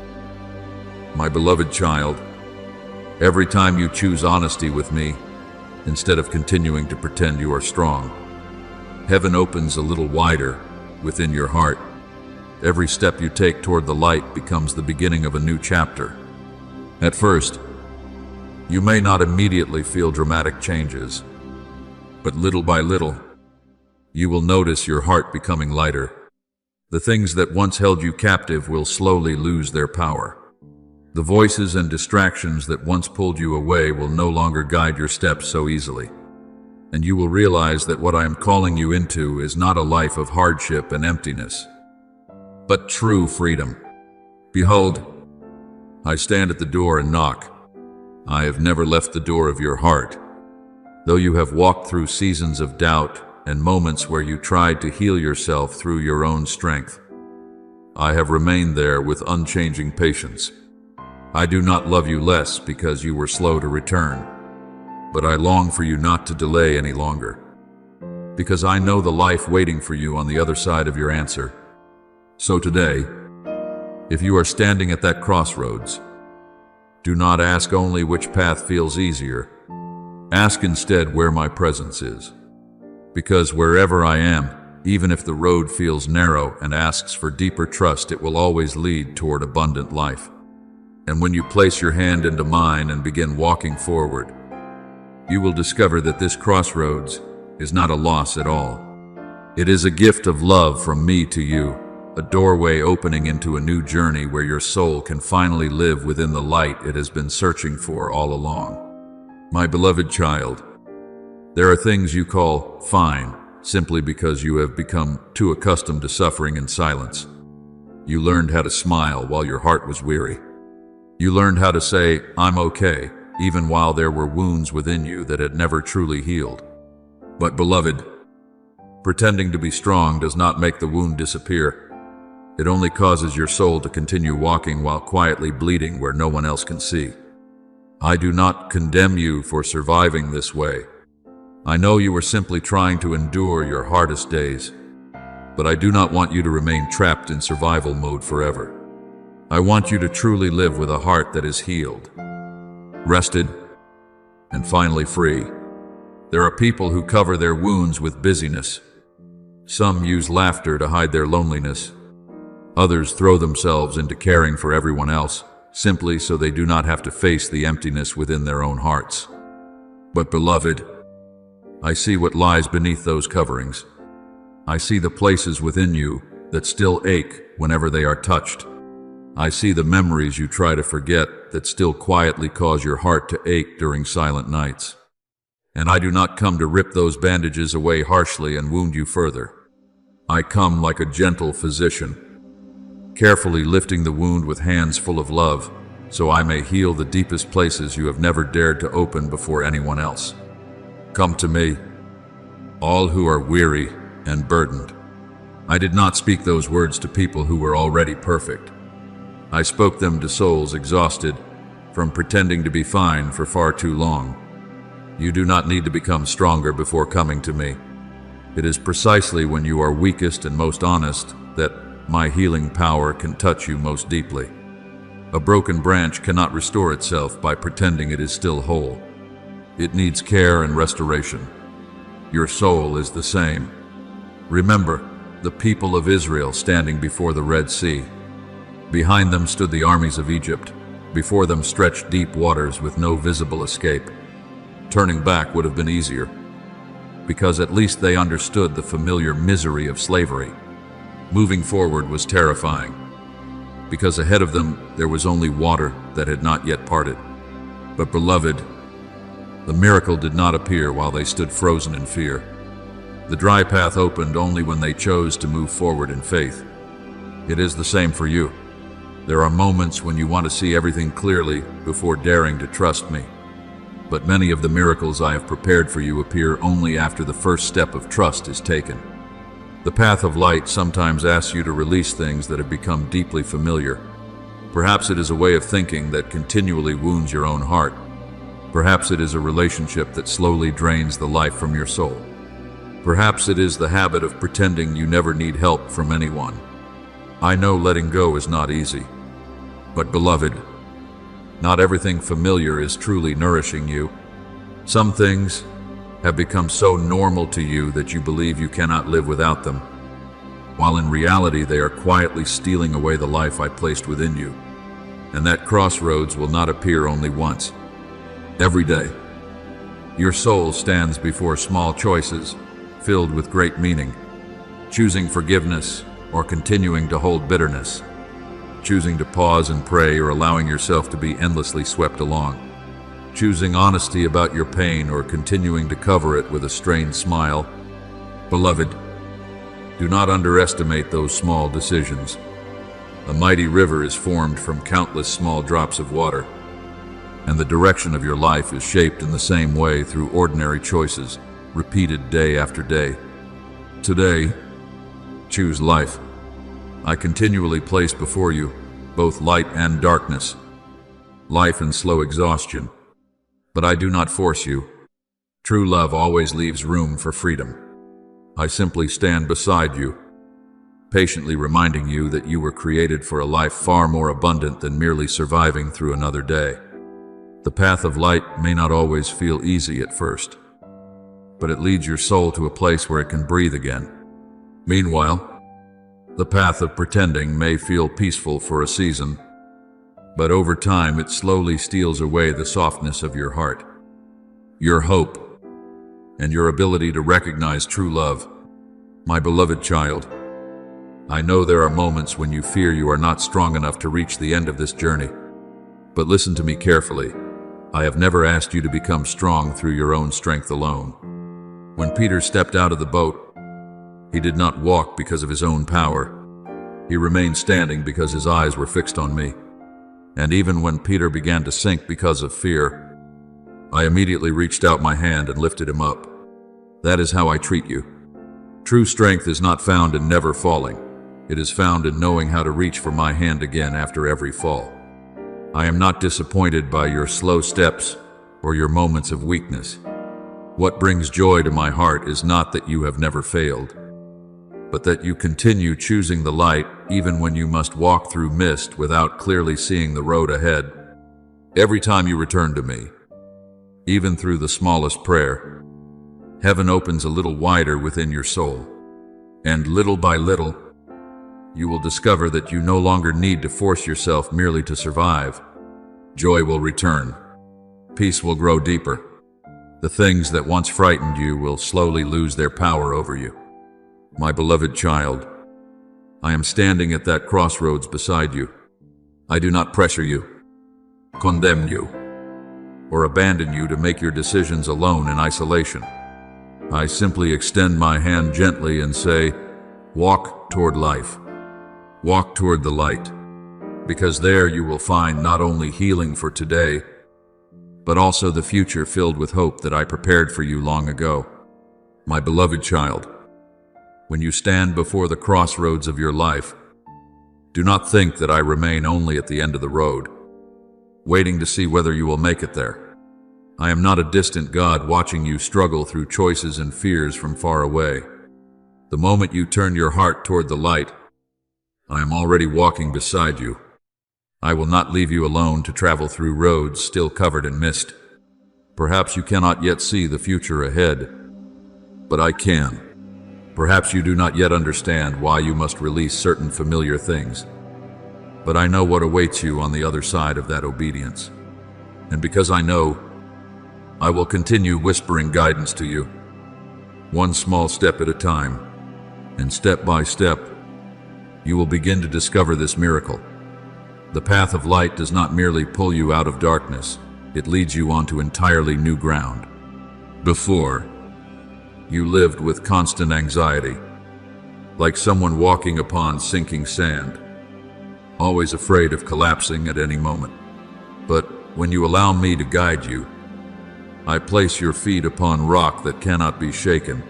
My beloved child, every time you choose honesty with me, instead of continuing to pretend you are strong, heaven opens a little wider within your heart. Every step you take toward the light becomes the beginning of a new chapter. At first, you may not immediately feel dramatic changes, but little by little, you will notice your heart becoming lighter. The things that once held you captive will slowly lose their power. The voices and distractions that once pulled you away will no longer guide your steps so easily. And you will realize that what I am calling you into is not a life of hardship and emptiness, but true freedom. Behold, I stand at the door and knock. I have never left the door of your heart. Though you have walked through seasons of doubt and moments where you tried to heal yourself through your own strength, I have remained there with unchanging patience. I do not love you less because you were slow to return, but I long for you not to delay any longer, because I know the life waiting for you on the other side of your answer. So today, if you are standing at that crossroads, do not ask only which path feels easier. Ask instead where my presence is. Because wherever I am, even if the road feels narrow and asks for deeper trust, it will always lead toward abundant life. And when you place your hand into mine and begin walking forward, you will discover that this crossroads is not a loss at all. It is a gift of love from me to you, a doorway opening into a new journey where your soul can finally live within the light it has been searching for all along. My beloved child, there are things you call fine simply because you have become too accustomed to suffering in silence. You learned how to smile while your heart was weary. You learned how to say, "I'm okay," even while there were wounds within you that had never truly healed. But beloved, pretending to be strong does not make the wound disappear. It only causes your soul to continue walking while quietly bleeding where no one else can see. I do not condemn you for surviving this way. I know you are simply trying to endure your hardest days, but I do not want you to remain trapped in survival mode forever. I want you to truly live with a heart that is healed, rested, and finally free. There are people who cover their wounds with busyness. Some use laughter to hide their loneliness. Others throw themselves into caring for everyone else, simply so they do not have to face the emptiness within their own hearts. But beloved, I see what lies beneath those coverings. I see the places within you that still ache whenever they are touched. I see the memories you try to forget that still quietly cause your heart to ache during silent nights. And I do not come to rip those bandages away harshly and wound you further. I come like a gentle physician, carefully lifting the wound with hands full of love, so I may heal the deepest places you have never dared to open before anyone else. Come to me, all who are weary and burdened. I did not speak those words to people who were already perfect. I spoke them to souls exhausted from pretending to be fine for far too long. You do not need to become stronger before coming to me. It is precisely when you are weakest and most honest that my healing power can touch you most deeply. A broken branch cannot restore itself by pretending it is still whole. It needs care and restoration. Your soul is the same. Remember the people of Israel standing before the Red Sea. Behind them stood the armies of Egypt. Before them stretched deep waters with no visible escape. Turning back would have been easier, because at least they understood the familiar misery of slavery. Moving forward was terrifying, because ahead of them there was only water that had not yet parted. But beloved, the miracle did not appear while they stood frozen in fear. The dry path opened only when they chose to move forward in faith. It is the same for you. There are moments when you want to see everything clearly before daring to trust me. But many of the miracles I have prepared for you appear only after the first step of trust is taken. The path of light sometimes asks you to release things that have become deeply familiar. Perhaps it is a way of thinking that continually wounds your own heart. Perhaps it is a relationship that slowly drains the life from your soul. Perhaps it is the habit of pretending you never need help from anyone. I know letting go is not easy. But beloved, not everything familiar is truly nourishing you. Some things have become so normal to you that you believe you cannot live without them, while in reality they are quietly stealing away the life I placed within you. And that crossroads will not appear only once. Every day, your soul stands before small choices filled with great meaning, choosing forgiveness or continuing to hold bitterness, choosing to pause and pray or allowing yourself to be endlessly swept along, choosing honesty about your pain or continuing to cover it with a strained smile. Beloved, do not underestimate those small decisions. A mighty river is formed from countless small drops of water, and the direction of your life is shaped in the same way through ordinary choices, repeated day after day. Today, choose life. I continually place before you both light and darkness, life and slow exhaustion, but I do not force you. True love always leaves room for freedom. I simply stand beside you, patiently reminding you that you were created for a life far more abundant than merely surviving through another day. The path of light may not always feel easy at first, but it leads your soul to a place where it can breathe again. Meanwhile, the path of pretending may feel peaceful for a season, but over time it slowly steals away the softness of your heart, your hope, and your ability to recognize true love. My beloved child, I know there are moments when you fear you are not strong enough to reach the end of this journey, but listen to me carefully. I have never asked you to become strong through your own strength alone. When Peter stepped out of the boat, he did not walk because of his own power. He remained standing because his eyes were fixed on me. And even when Peter began to sink because of fear, I immediately reached out my hand and lifted him up. That is how I treat you. True strength is not found in never falling. It is found in knowing how to reach for my hand again after every fall. I am not disappointed by your slow steps or your moments of weakness. What brings joy to my heart is not that you have never failed, but that you continue choosing the light even when you must walk through mist without clearly seeing the road ahead. Every time you return to me, even through the smallest prayer, heaven opens a little wider within your soul, and little by little, you will discover that you no longer need to force yourself merely to survive. Joy will return. Peace will grow deeper. The things that once frightened you will slowly lose their power over you. My beloved child, I am standing at that crossroads beside you. I do not pressure you, condemn you, or abandon you to make your decisions alone in isolation. I simply extend my hand gently and say, Walk toward life. Walk toward the light, because there you will find not only healing for today, but also the future filled with hope that I prepared for you long ago. My beloved child, when you stand before the crossroads of your life, do not think that I remain only at the end of the road, waiting to see whether you will make it there. I am not a distant God watching you struggle through choices and fears from far away. The moment you turn your heart toward the light, I am already walking beside you. I will not leave you alone to travel through roads still covered in mist. Perhaps you cannot yet see the future ahead, but I can. Perhaps you do not yet understand why you must release certain familiar things, but I know what awaits you on the other side of that obedience. And because I know, I will continue whispering guidance to you, one small step at a time, and step by step, you will begin to discover this miracle. The path of light does not merely pull you out of darkness, it leads you onto entirely new ground. Before, you lived with constant anxiety, like someone walking upon sinking sand, always afraid of collapsing at any moment. But when you allow me to guide you, I place your feet upon rock that cannot be shaken.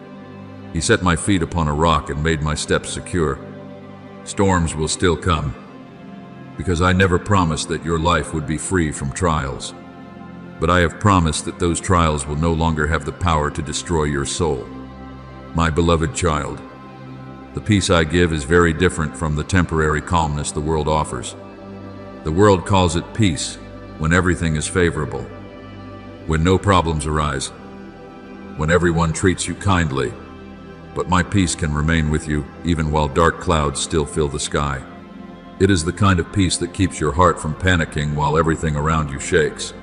He set my feet upon a rock and made my steps secure. Storms will still come, because I never promised that your life would be free from trials. But I have promised that those trials will no longer have the power to destroy your soul. My beloved child, the peace I give is very different from the temporary calmness the world offers. The world calls it peace when everything is favorable, when no problems arise, when everyone treats you kindly. But my peace can remain with you even while dark clouds still fill the sky. It is the kind of peace that keeps your heart from panicking while everything around you shakes.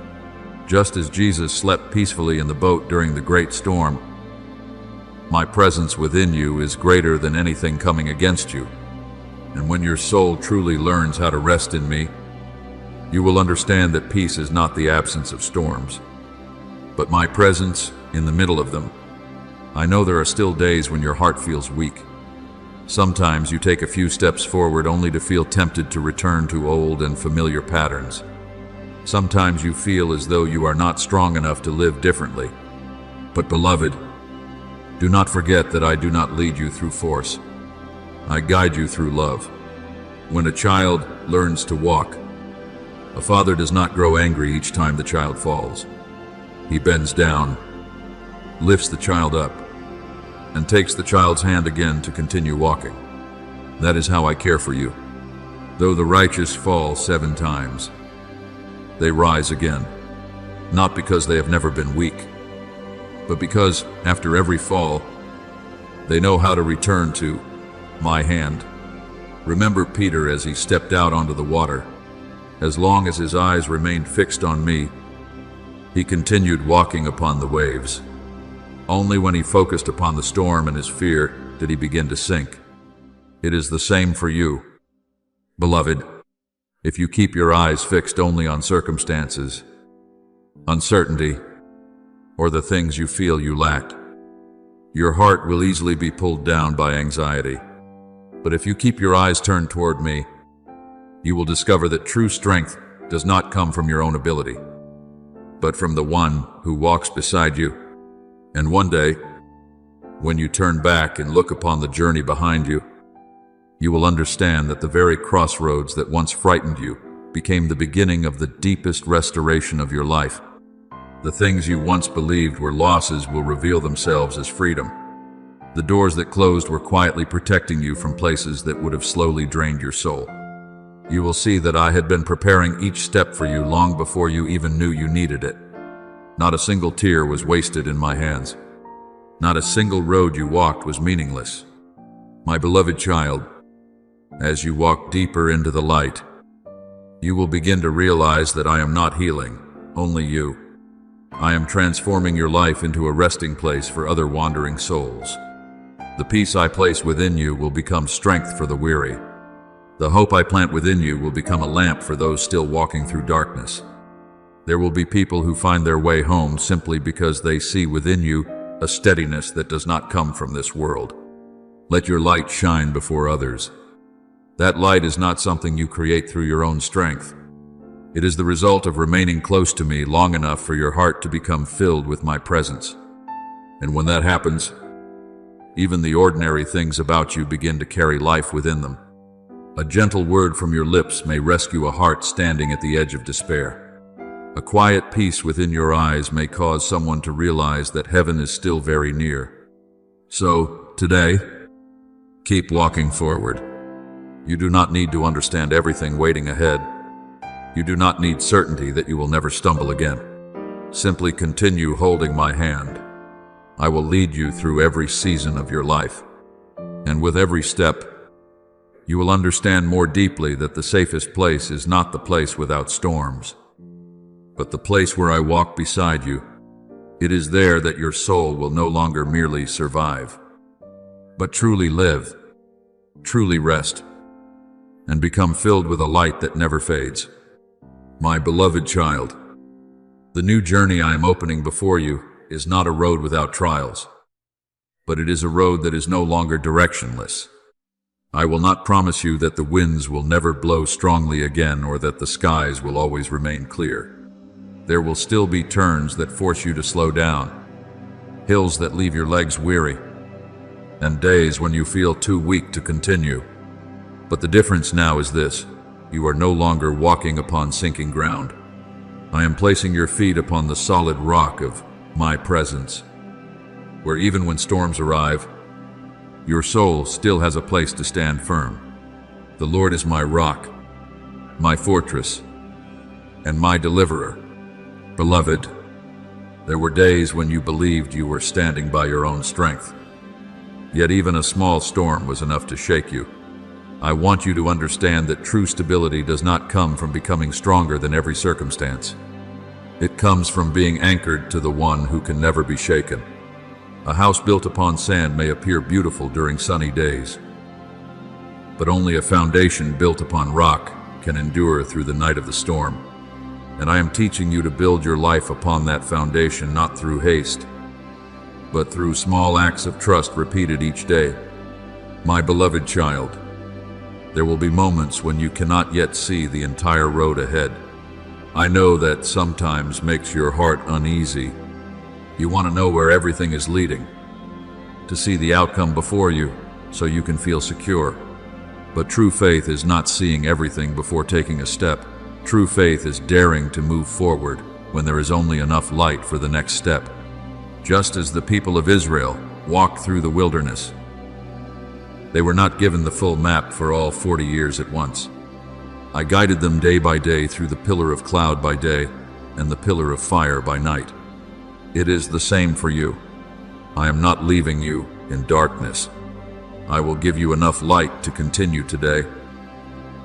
Just as Jesus slept peacefully in the boat during the great storm, my presence within you is greater than anything coming against you. And when your soul truly learns how to rest in me, you will understand that peace is not the absence of storms, but my presence in the middle of them. I know there are still days when your heart feels weak. Sometimes you take a few steps forward only to feel tempted to return to old and familiar patterns. Sometimes you feel as though you are not strong enough to live differently. But beloved, do not forget that I do not lead you through force. I guide you through love. When a child learns to walk, a father does not grow angry each time the child falls. He bends down, lifts the child up, and takes the child's hand again to continue walking. That is how I care for you. Though the righteous fall 7 times, they rise again, not because they have never been weak, but because after every fall, they know how to return to my hand. Remember Peter as he stepped out onto the water. As long as his eyes remained fixed on me, he continued walking upon the waves. Only when he focused upon the storm and his fear did he begin to sink. It is the same for you, beloved. If you keep your eyes fixed only on circumstances, uncertainty, or the things you feel you lack, your heart will easily be pulled down by anxiety. But if you keep your eyes turned toward me, you will discover that true strength does not come from your own ability, but from the one who walks beside you. And one day, when you turn back and look upon the journey behind you, you will understand that the very crossroads that once frightened you became the beginning of the deepest restoration of your life. The things you once believed were losses will reveal themselves as freedom. The doors that closed were quietly protecting you from places that would have slowly drained your soul. You will see that I had been preparing each step for you long before you even knew you needed it. Not a single tear was wasted in my hands. Not a single road you walked was meaningless. My beloved child, as you walk deeper into the light, you will begin to realize that I am not healing, only you. I am transforming your life into a resting place for other wandering souls. The peace I place within you will become strength for the weary. The hope I plant within you will become a lamp for those still walking through darkness. There will be people who find their way home simply because they see within you a steadiness that does not come from this world. Let your light shine before others. That light is not something you create through your own strength. It is the result of remaining close to me long enough for your heart to become filled with my presence. And when that happens, even the ordinary things about you begin to carry life within them. A gentle word from your lips may rescue a heart standing at the edge of despair. A quiet peace within your eyes may cause someone to realize that heaven is still very near. So, today, keep walking forward. You do not need to understand everything waiting ahead. You do not need certainty that you will never stumble again. Simply continue holding my hand. I will lead you through every season of your life. And with every step, you will understand more deeply that the safest place is not the place without storms, but the place where I walk beside you. It is there that your soul will no longer merely survive, but truly live, truly rest, and become filled with a light that never fades. My beloved child, the new journey I am opening before you is not a road without trials, but it is a road that is no longer directionless. I will not promise you that the winds will never blow strongly again or that the skies will always remain clear. There will still be turns that force you to slow down, hills that leave your legs weary, and days when you feel too weak to continue. But the difference now is this: you are no longer walking upon sinking ground. I am placing your feet upon the solid rock of my presence, where even when storms arrive, your soul still has a place to stand firm. The Lord is my rock, my fortress, and my deliverer. Beloved, there were days when you believed you were standing by your own strength. Yet even a small storm was enough to shake you. I want you to understand that true stability does not come from becoming stronger than every circumstance. It comes from being anchored to the one who can never be shaken. A house built upon sand may appear beautiful during sunny days, but only a foundation built upon rock can endure through the night of the storm. And I am teaching you to build your life upon that foundation, not through haste, but through small acts of trust repeated each day. My beloved child, there will be moments when you cannot yet see the entire road ahead. I know that sometimes makes your heart uneasy. You want to know where everything is leading, to see the outcome before you so you can feel secure. But true faith is not seeing everything before taking a step. True faith is daring to move forward when there is only enough light for the next step. Just as the people of Israel walked through the wilderness, they were not given the full map for all 40 years at once. I guided them day by day through the pillar of cloud by day and the pillar of fire by night. It is the same for you. I am not leaving you in darkness. I will give you enough light to continue today.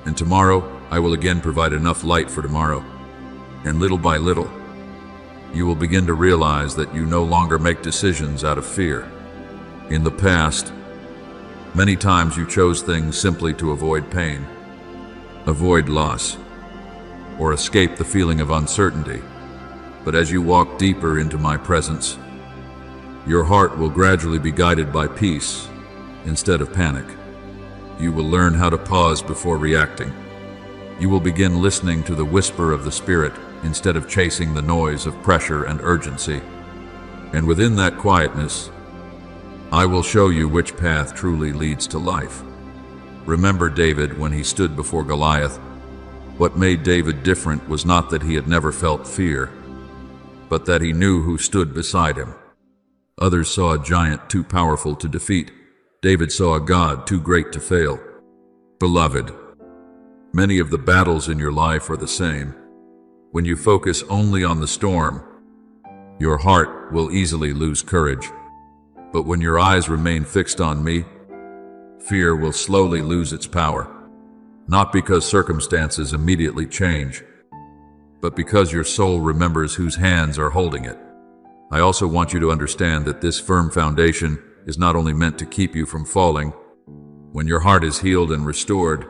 And tomorrow, I will again provide enough light for tomorrow. And little by little, you will begin to realize that you no longer make decisions out of fear. In the past, many times you chose things simply to avoid pain, avoid loss, or escape the feeling of uncertainty. But as you walk deeper into my presence, your heart will gradually be guided by peace instead of panic. You will learn how to pause before reacting. You will begin listening to the whisper of the Spirit instead of chasing the noise of pressure and urgency. And within that quietness, I will show you which path truly leads to life. Remember David when he stood before Goliath. What made David different was not that he had never felt fear, but that he knew who stood beside him. Others saw a giant too powerful to defeat. David saw a God too great to fail. Beloved, many of the battles in your life are the same. When you focus only on the storm, your heart will easily lose courage. But when your eyes remain fixed on me, fear will slowly lose its power. Not because circumstances immediately change, but because your soul remembers whose hands are holding it. I also want you to understand that this firm foundation is not only meant to keep you from falling. When your heart is healed and restored,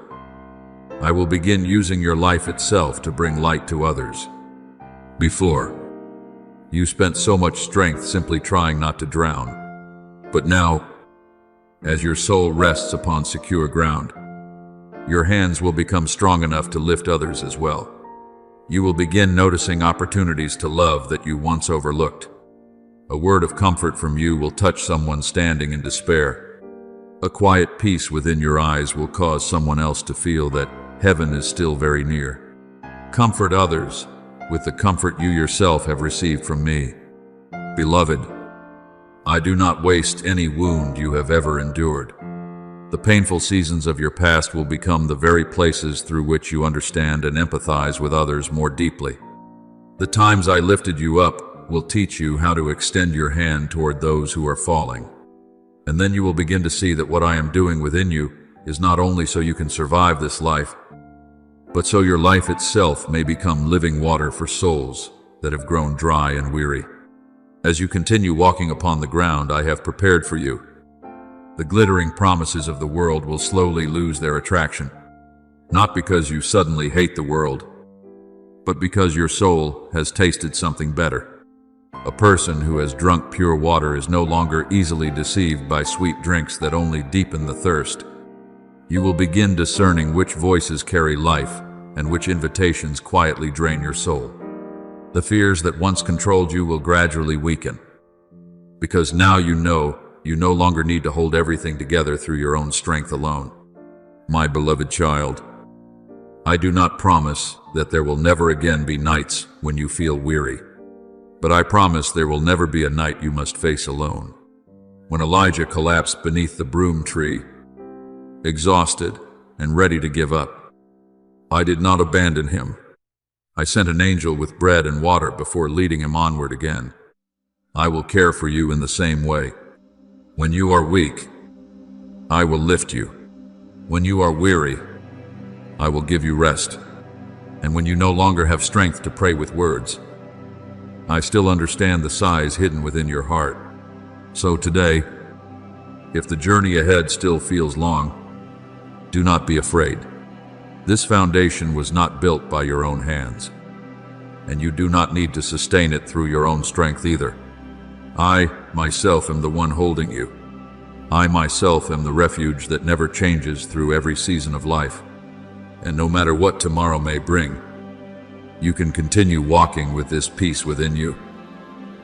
I will begin using your life itself to bring light to others. Before, you spent so much strength simply trying not to drown. But now, As your soul rests upon secure ground, your hands will become strong enough to lift others as well. You will begin noticing opportunities to love that you once overlooked. A word of comfort from you will touch someone standing in despair. A quiet peace within your eyes will cause someone else to feel that heaven is still very near. Comfort others with the comfort you yourself have received from me. Beloved, I do not waste any wound you have ever endured. The painful seasons of your past will become the very places through which you understand and empathize with others more deeply. The times I lifted you up will teach you how to extend your hand toward those who are falling. And then you will begin to see that what I am doing within you is not only so you can survive this life, but so your life itself may become living water for souls that have grown dry and weary. As you continue walking upon the ground I have prepared for you, the glittering promises of the world will slowly lose their attraction, not because you suddenly hate the world, but because your soul has tasted something better. A person who has drunk pure water is no longer easily deceived by sweet drinks that only deepen the thirst. You will begin discerning which voices carry life and which invitations quietly drain your soul. The fears that once controlled you will gradually weaken, because now you know you no longer need to hold everything together through your own strength alone. My beloved child, I do not promise that there will never again be nights when you feel weary, but I promise there will never be a night you must face alone. When Elijah collapsed beneath the broom tree, exhausted and ready to give up, I did not abandon him. I sent an angel with bread and water before leading him onward again. I will care for you in the same way. When you are weak, I will lift you. When you are weary, I will give you rest. And when you no longer have strength to pray with words, I still understand the sighs hidden within your heart. So today, if the journey ahead still feels long, do not be afraid. This foundation was not built by your own hands, and you do not need to sustain it through your own strength either. I, myself, am the one holding you. I, myself, am the refuge that never changes through every season of life. And no matter what tomorrow may bring, you can continue walking with this peace within you.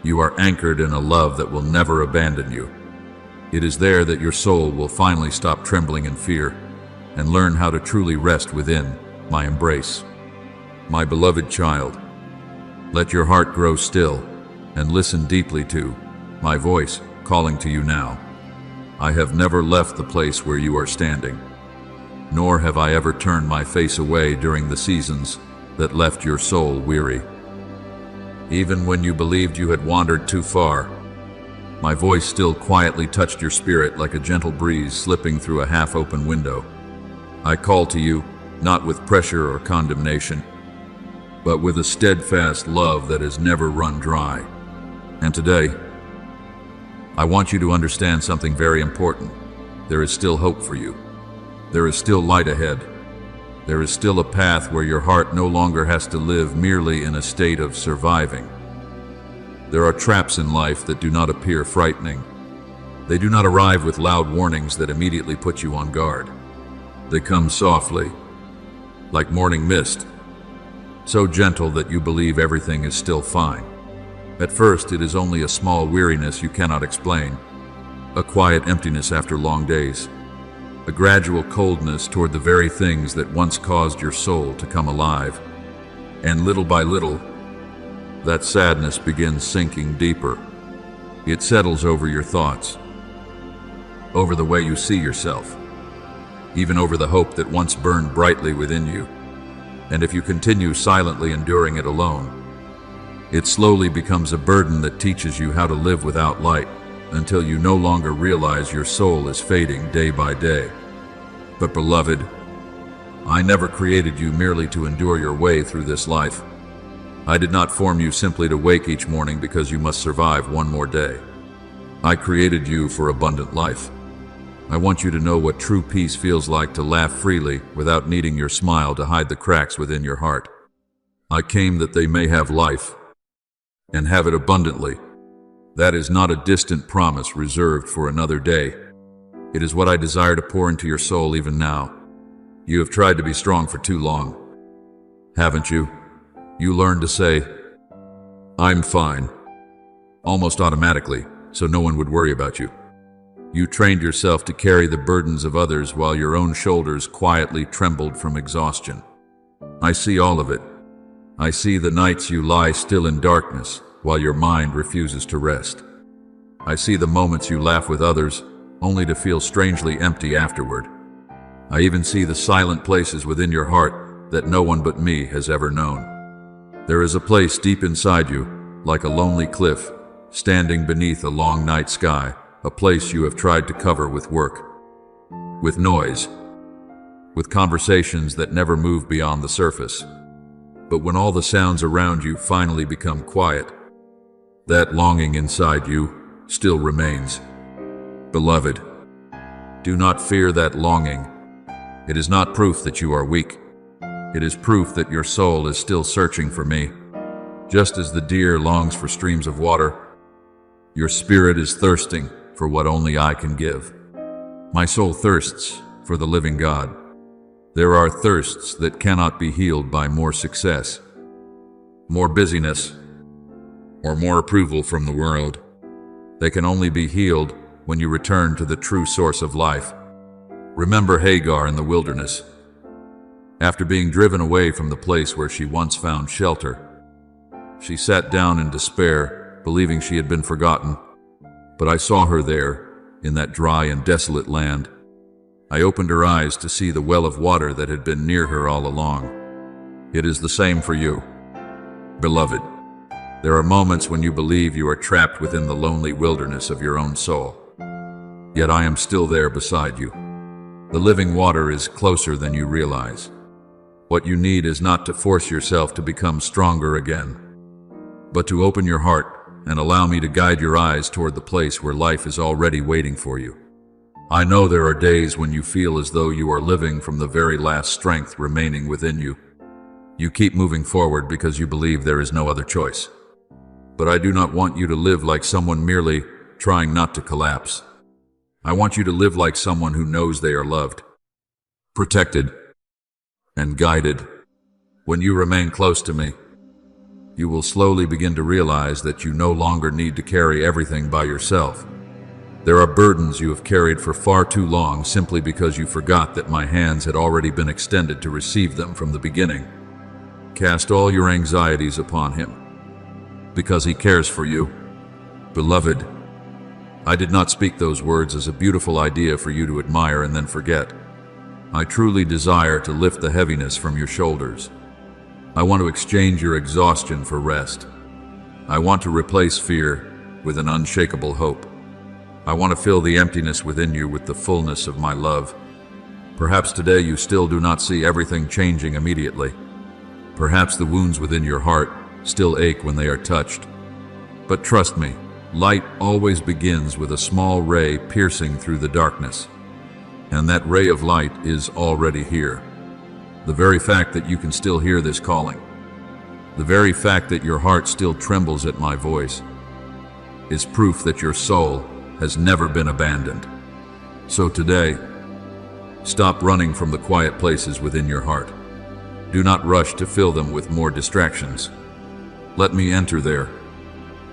You are anchored in a love that will never abandon you. It is there that your soul will finally stop trembling in fear and learn how to truly rest within my embrace. My beloved child, let your heart grow still and listen deeply to my voice calling to you now. I have never left the place where you are standing, nor have I ever turned my face away during the seasons that left your soul weary. Even when you believed you had wandered too far, my voice still quietly touched your spirit like a gentle breeze slipping through a half-open window. I call to you, not with pressure or condemnation, but with a steadfast love that has never run dry. And today, I want you to understand something very important. There is still hope for you. There is still light ahead. There is still a path where your heart no longer has to live merely in a state of surviving. There are traps in life that do not appear frightening. They do not arrive with loud warnings that immediately put you on guard. They come softly, like morning mist, so gentle that you believe everything is still fine. At first, it is only a small weariness you cannot explain, a quiet emptiness after long days, a gradual coldness toward the very things that once caused your soul to come alive. And little by little, that sadness begins sinking deeper. It settles over your thoughts, over the way you see yourself, even over the hope that once burned brightly within you. And if you continue silently enduring it alone, it slowly becomes a burden that teaches you how to live without light until you no longer realize your soul is fading day by day. But beloved, I never created you merely to endure your way through this life. I did not form you simply to wake each morning because you must survive one more day. I created you for abundant life. I want you to know what true peace feels like, to laugh freely without needing your smile to hide the cracks within your heart. I came that they may have life, and have it abundantly. That is not a distant promise reserved for another day. It is what I desire to pour into your soul even now. You have tried to be strong for too long, haven't you? You learned to say, "I'm fine," almost automatically, so no one would worry about you. You trained yourself to carry the burdens of others while your own shoulders quietly trembled from exhaustion. I see all of it. I see the nights you lie still in darkness while your mind refuses to rest. I see the moments you laugh with others, only to feel strangely empty afterward. I even see the silent places within your heart that no one but me has ever known. There is a place deep inside you, like a lonely cliff, standing beneath a long night sky, a place you have tried to cover with work, with noise, with conversations that never move beyond the surface. But when all the sounds around you finally become quiet, that longing inside you still remains. Beloved, do not fear that longing. It is not proof that you are weak. It is proof that your soul is still searching for me. Just as the deer longs for streams of water, your spirit is thirsting for what only I can give. My soul thirsts for the living God. There are thirsts that cannot be healed by more success, more busyness, or more approval from the world. They can only be healed when you return to the true source of life. Remember Hagar in the wilderness. After being driven away from the place where she once found shelter, she sat down in despair, believing she had been forgotten. But I saw her there, in that dry and desolate land. I opened her eyes to see the well of water that had been near her all along. It is the same for you, beloved. There are moments when you believe you are trapped within the lonely wilderness of your own soul. Yet I am still there beside you. The living water is closer than you realize. What you need is not to force yourself to become stronger again, but to open your heart and allow me to guide your eyes toward the place where life is already waiting for you. I know there are days when you feel as though you are living from the very last strength remaining within you. You keep moving forward because you believe there is no other choice. But I do not want you to live like someone merely trying not to collapse. I want you to live like someone who knows they are loved, protected, and guided. When you remain close to me, you will slowly begin to realize that you no longer need to carry everything by yourself. There are burdens you have carried for far too long simply because you forgot that my hands had already been extended to receive them from the beginning. Cast all your anxieties upon him, because he cares for you. Beloved, I did not speak those words as a beautiful idea for you to admire and then forget. I truly desire to lift the heaviness from your shoulders. I want to exchange your exhaustion for rest. I want to replace fear with an unshakable hope. I want to fill the emptiness within you with the fullness of my love. Perhaps today you still do not see everything changing immediately. Perhaps the wounds within your heart still ache when they are touched. But trust me, light always begins with a small ray piercing through the darkness. And that ray of light is already here. The very fact that you can still hear this calling, the very fact that your heart still trembles at my voice, is proof that your soul has never been abandoned. So today, stop running from the quiet places within your heart. Do not rush to fill them with more distractions. Let me enter there.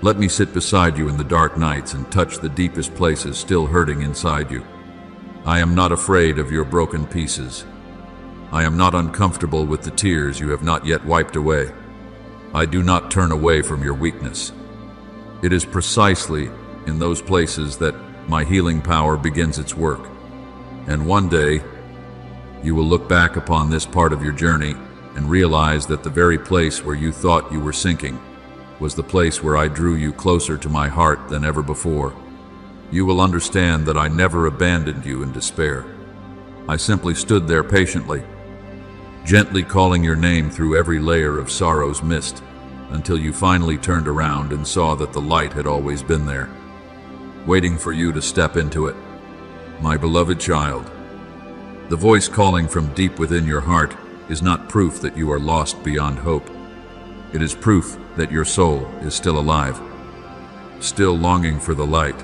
Let me sit beside you in the dark nights and touch the deepest places still hurting inside you. I am not afraid of your broken pieces. I am not uncomfortable with the tears you have not yet wiped away. I do not turn away from your weakness. It is precisely in those places that my healing power begins its work. And one day, you will look back upon this part of your journey and realize that the very place where you thought you were sinking was the place where I drew you closer to my heart than ever before. You will understand that I never abandoned you in despair. I simply stood there patiently, gently calling your name through every layer of sorrow's mist, until you finally turned around and saw that the light had always been there, waiting for you to step into it. My beloved child, the voice calling from deep within your heart is not proof that you are lost beyond hope. It is proof that your soul is still alive, still longing for the light,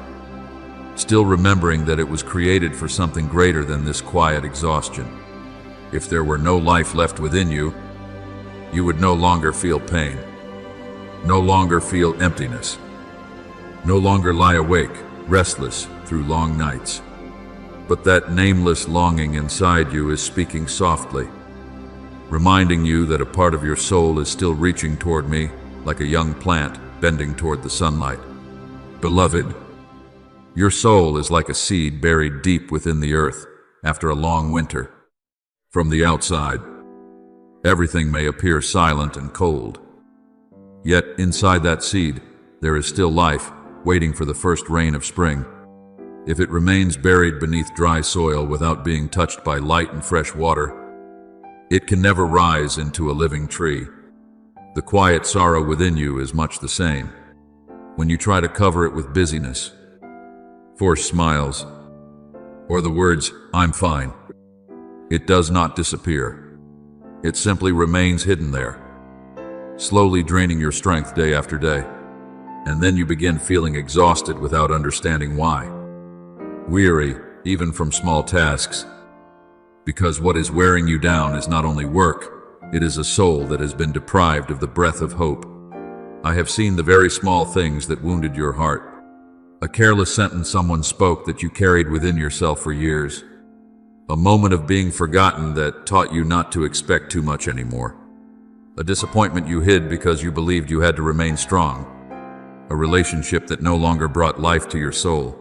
still remembering that it was created for something greater than this quiet exhaustion. If there were no life left within you, you would no longer feel pain, no longer feel emptiness, no longer lie awake, restless through long nights. But that nameless longing inside you is speaking softly, reminding you that a part of your soul is still reaching toward me like a young plant bending toward the sunlight. Beloved, your soul is like a seed buried deep within the earth after a long winter. From the outside, everything may appear silent and cold. Yet inside that seed, there is still life waiting for the first rain of spring. If it remains buried beneath dry soil without being touched by light and fresh water, it can never rise into a living tree. The quiet sorrow within you is much the same. When you try to cover it with busyness, forced smiles, or the words, "I'm fine," it does not disappear. It simply remains hidden there, slowly draining your strength day after day. And then you begin feeling exhausted without understanding why. Weary, even from small tasks. Because what is wearing you down is not only work, it is a soul that has been deprived of the breath of hope. I have seen the very small things that wounded your heart. A careless sentence someone spoke that you carried within yourself for years. A moment of being forgotten that taught you not to expect too much anymore. A disappointment you hid because you believed you had to remain strong. A relationship that no longer brought life to your soul.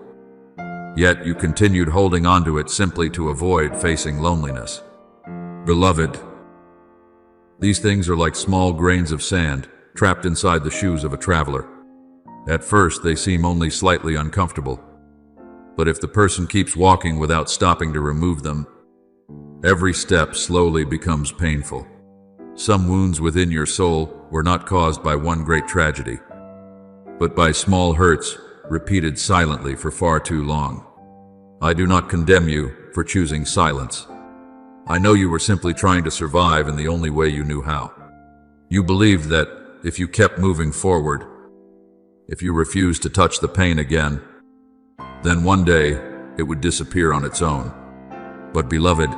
Yet you continued holding onto it simply to avoid facing loneliness. Beloved, these things are like small grains of sand trapped inside the shoes of a traveler. At first, they seem only slightly uncomfortable. But if the person keeps walking without stopping to remove them, every step slowly becomes painful. Some wounds within your soul were not caused by one great tragedy, but by small hurts repeated silently for far too long. I do not condemn you for choosing silence. I know you were simply trying to survive in the only way you knew how. You believed that if you kept moving forward, if you refused to touch the pain again, then one day it would disappear on its own. But beloved,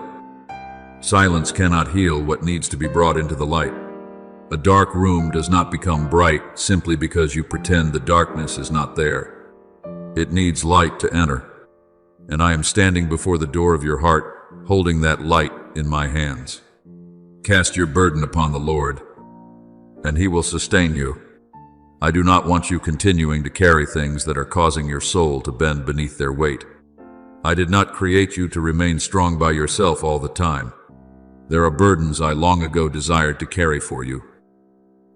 silence cannot heal what needs to be brought into the light. A dark room does not become bright simply because you pretend the darkness is not there. It needs light to enter, and I am standing before the door of your heart, holding that light in my hands. Cast your burden upon the Lord, and He will sustain you. I do not want you continuing to carry things that are causing your soul to bend beneath their weight. I did not create you to remain strong by yourself all the time. There are burdens I long ago desired to carry for you,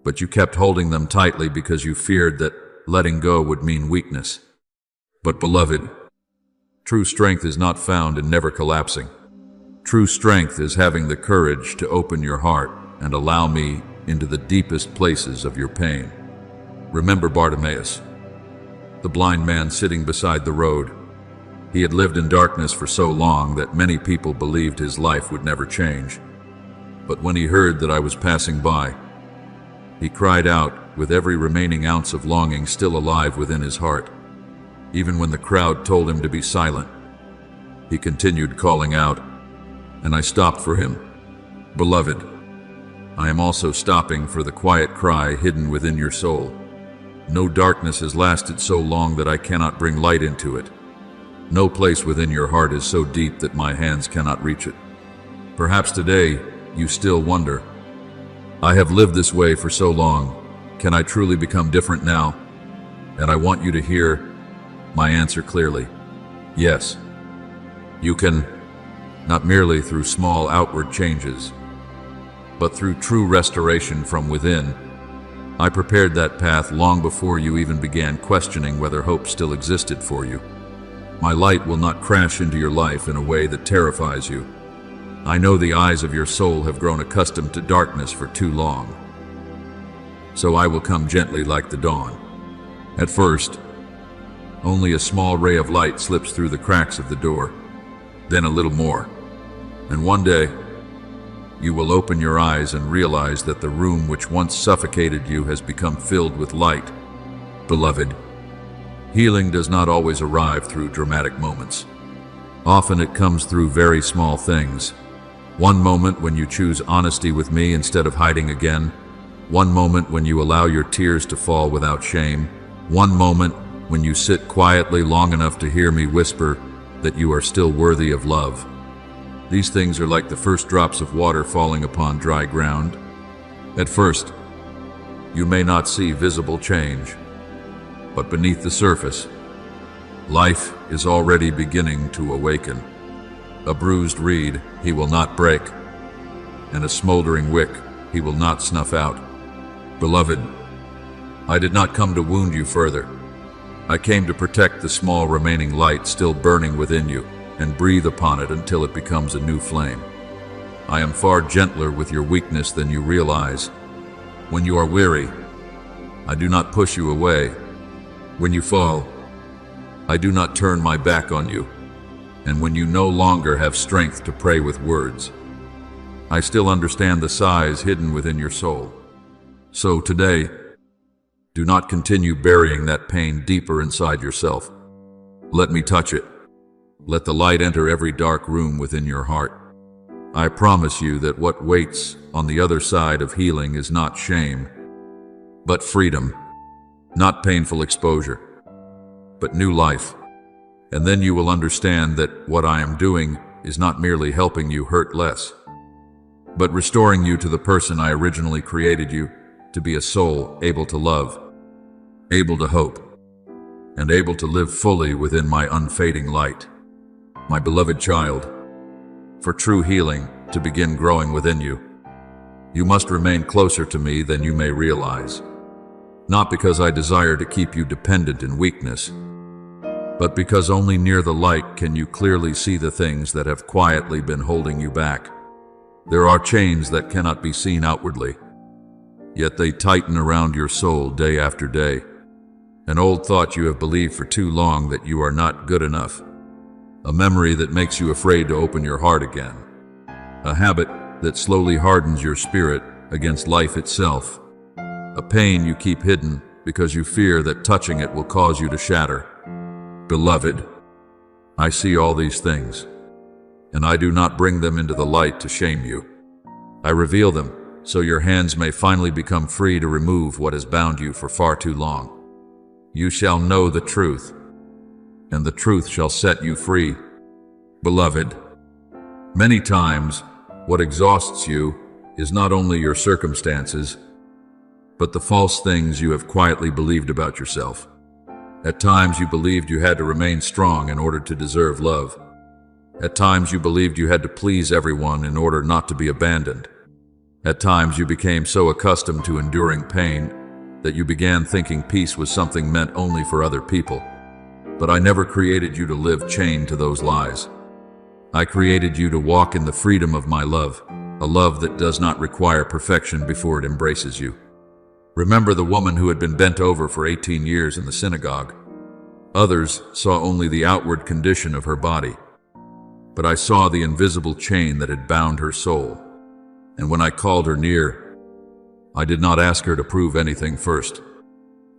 but you kept holding them tightly because you feared that letting go would mean weakness. But beloved, true strength is not found in never collapsing. True strength is having the courage to open your heart and allow me into the deepest places of your pain. Remember Bartimaeus, the blind man sitting beside the road. He had lived in darkness for so long that many people believed his life would never change. But when he heard that I was passing by, he cried out with every remaining ounce of longing still alive within his heart. Even when the crowd told him to be silent, he continued calling out, and I stopped for him. Beloved, I am also stopping for the quiet cry hidden within your soul. No darkness has lasted so long that I cannot bring light into it. No place within your heart is so deep that my hands cannot reach it. Perhaps today you still wonder, I have lived this way for so long. Can I truly become different now? And I want you to hear my answer clearly. Yes, you can, not merely through small outward changes, but through true restoration from within. I prepared that path long before you even began questioning whether hope still existed for you. My light will not crash into your life in a way that terrifies you. I know the eyes of your soul have grown accustomed to darkness for too long. So I will come gently like the dawn. At first, only a small ray of light slips through the cracks of the door, then a little more. And one day, you will open your eyes and realize that the room which once suffocated you has become filled with light. Beloved, Healing does not always arrive through dramatic moments. Often it comes through very small things. One moment when you choose honesty with me instead of hiding again. One moment when you allow your tears to fall without shame. One moment when you sit quietly long enough to hear me whisper that you are still worthy of love. These things are like the first drops of water falling upon dry ground. At first, you may not see visible change, but beneath the surface, life is already beginning to awaken. A bruised reed he will not break, and a smoldering wick he will not snuff out. Beloved, I did not come to wound you further. I came to protect the small remaining light still burning within you and breathe upon it until it becomes a new flame. I am far gentler with your weakness than you realize. When you are weary, I do not push you away. When you fall, I do not turn my back on you. And when you no longer have strength to pray with words, I still understand the sighs hidden within your soul. So today, do not continue burying that pain deeper inside yourself. Let me touch it. Let the light enter every dark room within your heart. I promise you that what waits on the other side of healing is not shame, but freedom, not painful exposure, but new life. And then you will understand that what I am doing is not merely helping you hurt less, but restoring you to the person I originally created you to be, a soul able to love, able to hope, and able to live fully within my unfading light. My beloved child, for true healing to begin growing within you, you must remain closer to me than you may realize. Not because I desire to keep you dependent in weakness, but because only near the light can you clearly see the things that have quietly been holding you back. There are chains that cannot be seen outwardly, yet they tighten around your soul day after day. An old thought you have believed for too long that you are not good enough. A memory that makes you afraid to open your heart again. A habit that slowly hardens your spirit against life itself. A pain you keep hidden because you fear that touching it will cause you to shatter. Beloved, I see all these things, and I do not bring them into the light to shame you. I reveal them so your hands may finally become free to remove what has bound you for far too long. You shall know the truth, and the truth shall set you free. Beloved, many times what exhausts you is not only your circumstances, but the false things you have quietly believed about yourself. At times you believed you had to remain strong in order to deserve love. At times you believed you had to please everyone in order not to be abandoned. At times you became so accustomed to enduring pain that you began thinking peace was something meant only for other people. But I never created you to live chained to those lies. I created you to walk in the freedom of my love, a love that does not require perfection before it embraces you. Remember the woman who had been bent over for 18 years in the synagogue. Others saw only the outward condition of her body, but I saw the invisible chain that had bound her soul. And when I called her near, I did not ask her to prove anything first.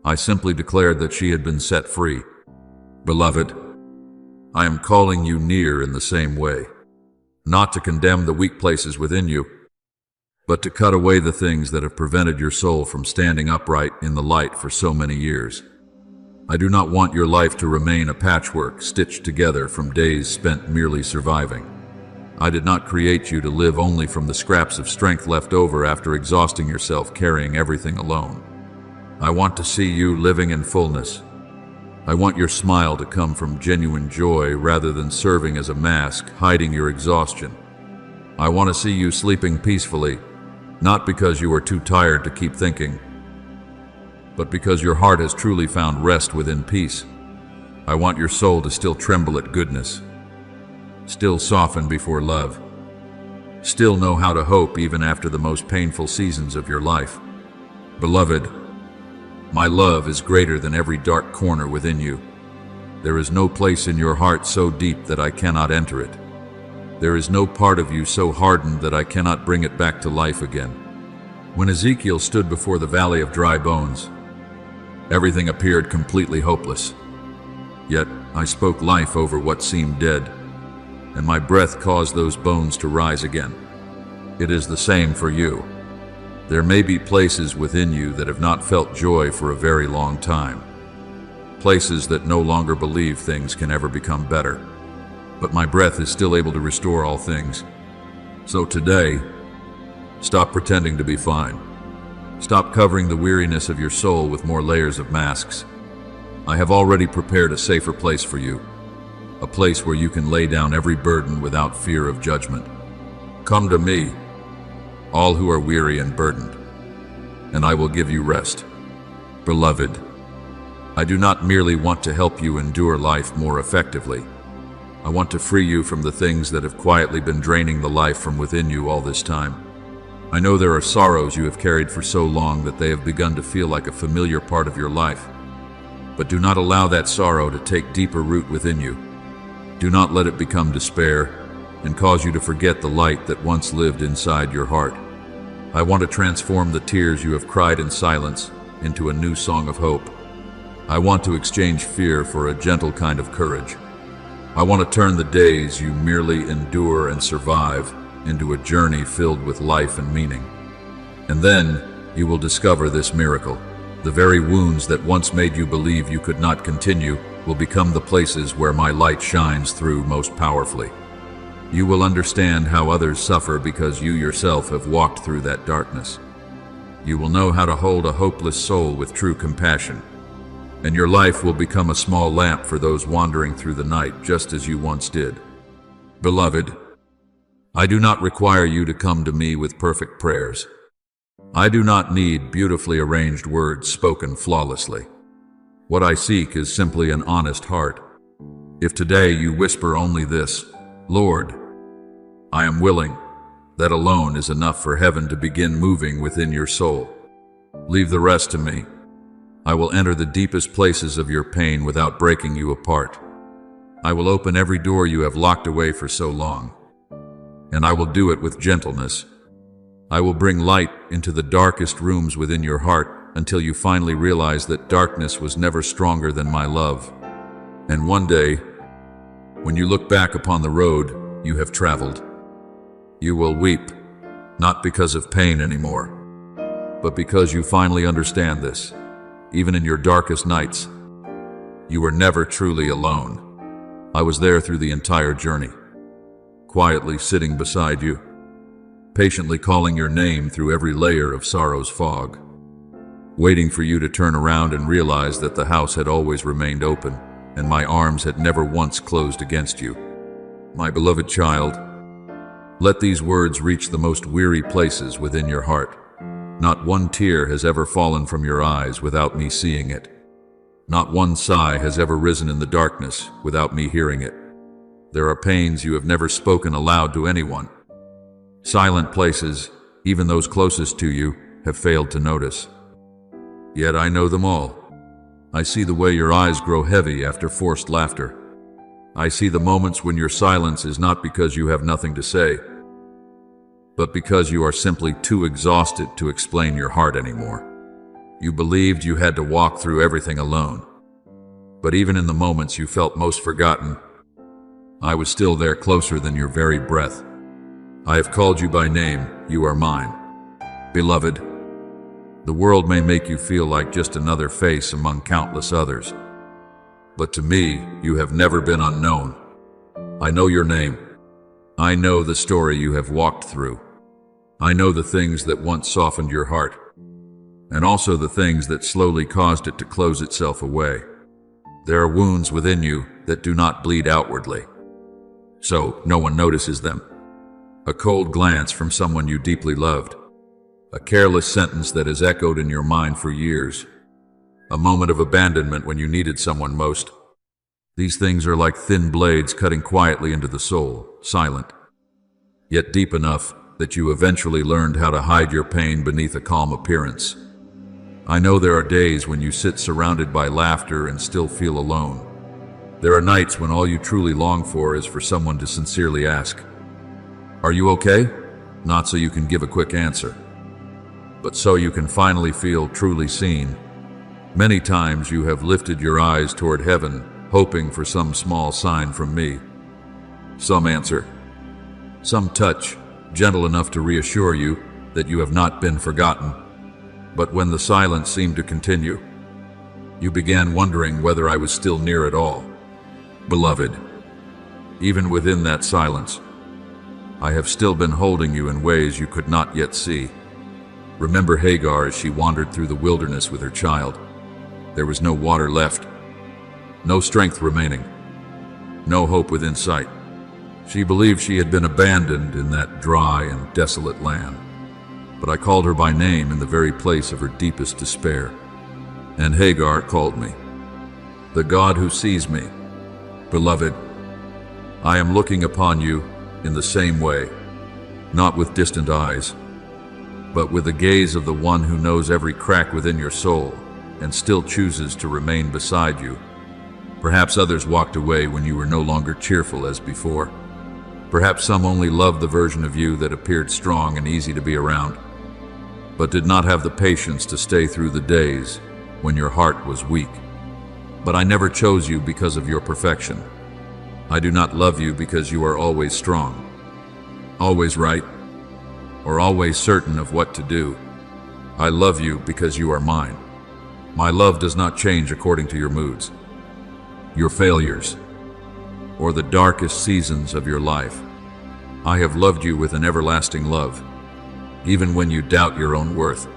I simply declared that she had been set free. Beloved, I am calling you near in the same way, not to condemn the weak places within you, but to cut away the things that have prevented your soul from standing upright in the light for so many years. I do not want your life to remain a patchwork stitched together from days spent merely surviving. I did not create you to live only from the scraps of strength left over after exhausting yourself carrying everything alone. I want to see you living in fullness. I want your smile to come from genuine joy rather than serving as a mask hiding your exhaustion. I want to see you sleeping peacefully, not because you are too tired to keep thinking, but because your heart has truly found rest within peace. I want your soul to still tremble at goodness, still soften before love, still know how to hope even after the most painful seasons of your life. Beloved, my love is greater than every dark corner within you. There is no place in your heart so deep that I cannot enter it. There is no part of you so hardened that I cannot bring it back to life again. When Ezekiel stood before the valley of dry bones, everything appeared completely hopeless. Yet I spoke life over what seemed dead, and my breath caused those bones to rise again. It is the same for you. There may be places within you that have not felt joy for a very long time, places that no longer believe things can ever become better. But my breath is still able to restore all things. So today, stop pretending to be fine. Stop covering the weariness of your soul with more layers of masks. I have already prepared a safer place for you, a place where you can lay down every burden without fear of judgment. Come to me, all who are weary and burdened, and I will give you rest. Beloved, I do not merely want to help you endure life more effectively. I want to free you from the things that have quietly been draining the life from within you all this time. I know there are sorrows you have carried for so long that they have begun to feel like a familiar part of your life. But do not allow that sorrow to take deeper root within you. Do not let it become despair and cause you to forget the light that once lived inside your heart. I want to transform the tears you have cried in silence into a new song of hope. I want to exchange fear for a gentle kind of courage. I want to turn the days you merely endure and survive into a journey filled with life and meaning. And then you will discover this miracle. The very wounds that once made you believe you could not continue will become the places where my light shines through most powerfully. You will understand how others suffer because you yourself have walked through that darkness. You will know how to hold a hopeless soul with true compassion, and your life will become a small lamp for those wandering through the night just as you once did. Beloved, I do not require you to come to me with perfect prayers. I do not need beautifully arranged words spoken flawlessly. What I seek is simply an honest heart. If today you whisper only this, Lord, I am willing, that alone is enough for heaven to begin moving within your soul. Leave the rest to me. I will enter the deepest places of your pain without breaking you apart. I will open every door you have locked away for so long, and I will do it with gentleness. I will bring light into the darkest rooms within your heart until you finally realize that darkness was never stronger than my love. And one day, when you look back upon the road you have traveled, you will weep, not because of pain anymore, but because you finally understand this. Even in your darkest nights, you were never truly alone. I was there through the entire journey, quietly sitting beside you, patiently calling your name through every layer of sorrow's fog, waiting for you to turn around and realize that the house had always remained open and my arms had never once closed against you. My beloved child, let these words reach the most weary places within your heart. Not one tear has ever fallen from your eyes without me seeing it. Not one sigh has ever risen in the darkness without me hearing it. There are pains you have never spoken aloud to anyone. Silent places, even those closest to you, have failed to notice. Yet I know them all. I see the way your eyes grow heavy after forced laughter. I see the moments when your silence is not because you have nothing to say, but because you are simply too exhausted to explain your heart anymore. You believed you had to walk through everything alone. But even in the moments you felt most forgotten, I was still there, closer than your very breath. I have called you by name. You are mine. Beloved, the world may make you feel like just another face among countless others, but to me, you have never been unknown. I know your name. I know the story you have walked through. I know the things that once softened your heart, and also the things that slowly caused it to close itself away. There are wounds within you that do not bleed outwardly, so no one notices them. A cold glance from someone you deeply loved, a careless sentence that has echoed in your mind for years, a moment of abandonment when you needed someone most. These things are like thin blades cutting quietly into the soul, silent, yet deep enough that you eventually learned how to hide your pain beneath a calm appearance. I know there are days when you sit surrounded by laughter and still feel alone. There are nights when all you truly long for is for someone to sincerely ask, "Are you okay?" Not so you can give a quick answer, but so you can finally feel truly seen. Many times you have lifted your eyes toward heaven hoping for some small sign from me. Some answer, some touch, gentle enough to reassure you that you have not been forgotten. But when the silence seemed to continue, you began wondering whether I was still near at all. Beloved, even within that silence, I have still been holding you in ways you could not yet see. Remember Hagar as she wandered through the wilderness with her child. There was no water left, no strength remaining, no hope within sight. She believed she had been abandoned in that dry and desolate land. But I called her by name in the very place of her deepest despair. And Hagar called me, the God who sees me. Beloved, I am looking upon you in the same way, not with distant eyes, but with the gaze of the one who knows every crack within your soul and still chooses to remain beside you. Perhaps others walked away when you were no longer cheerful as before. Perhaps some only loved the version of you that appeared strong and easy to be around, but did not have the patience to stay through the days when your heart was weak. But I never chose you because of your perfection. I do not love you because you are always strong, always right, or always certain of what to do. I love you because you are mine. My love does not change according to your moods, your failures, or the darkest seasons of your life. I have loved you with an everlasting love, even when you doubt your own worth.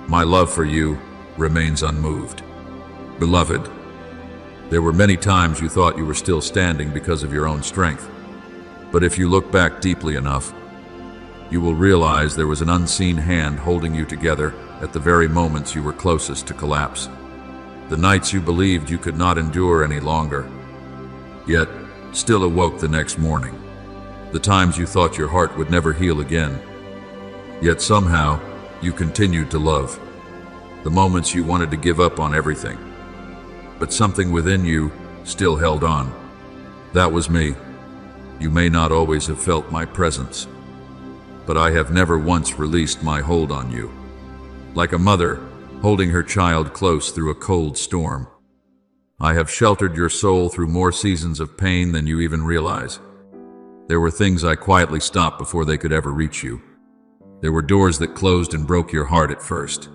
My love for you remains unmoved. Beloved, there were many times you thought you were still standing because of your own strength. But if you look back deeply enough, you will realize there was an unseen hand holding you together at the very moments you were closest to collapse. The nights you believed you could not endure any longer, yet still awoke the next morning. The times you thought your heart would never heal again, yet somehow you continued to love. The moments you wanted to give up on everything, but something within you still held on. That was me. You may not always have felt my presence, but I have never once released my hold on you. Like a mother holding her child close through a cold storm, I have sheltered your soul through more seasons of pain than you even realize. There were things I quietly stopped before they could ever reach you. There were doors that closed and broke your heart at first.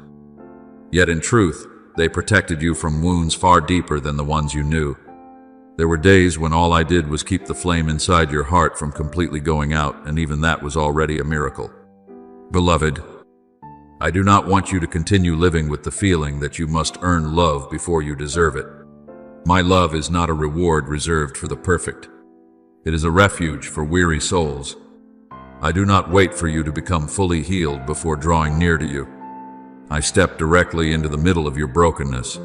Yet in truth, they protected you from wounds far deeper than the ones you knew. There were days when all I did was keep the flame inside your heart from completely going out, and even that was already a miracle. Beloved, I do not want you to continue living with the feeling that you must earn love before you deserve it. My love is not a reward reserved for the perfect. It is a refuge for weary souls. I do not wait for you to become fully healed before drawing near to you. I step directly into the middle of your brokenness.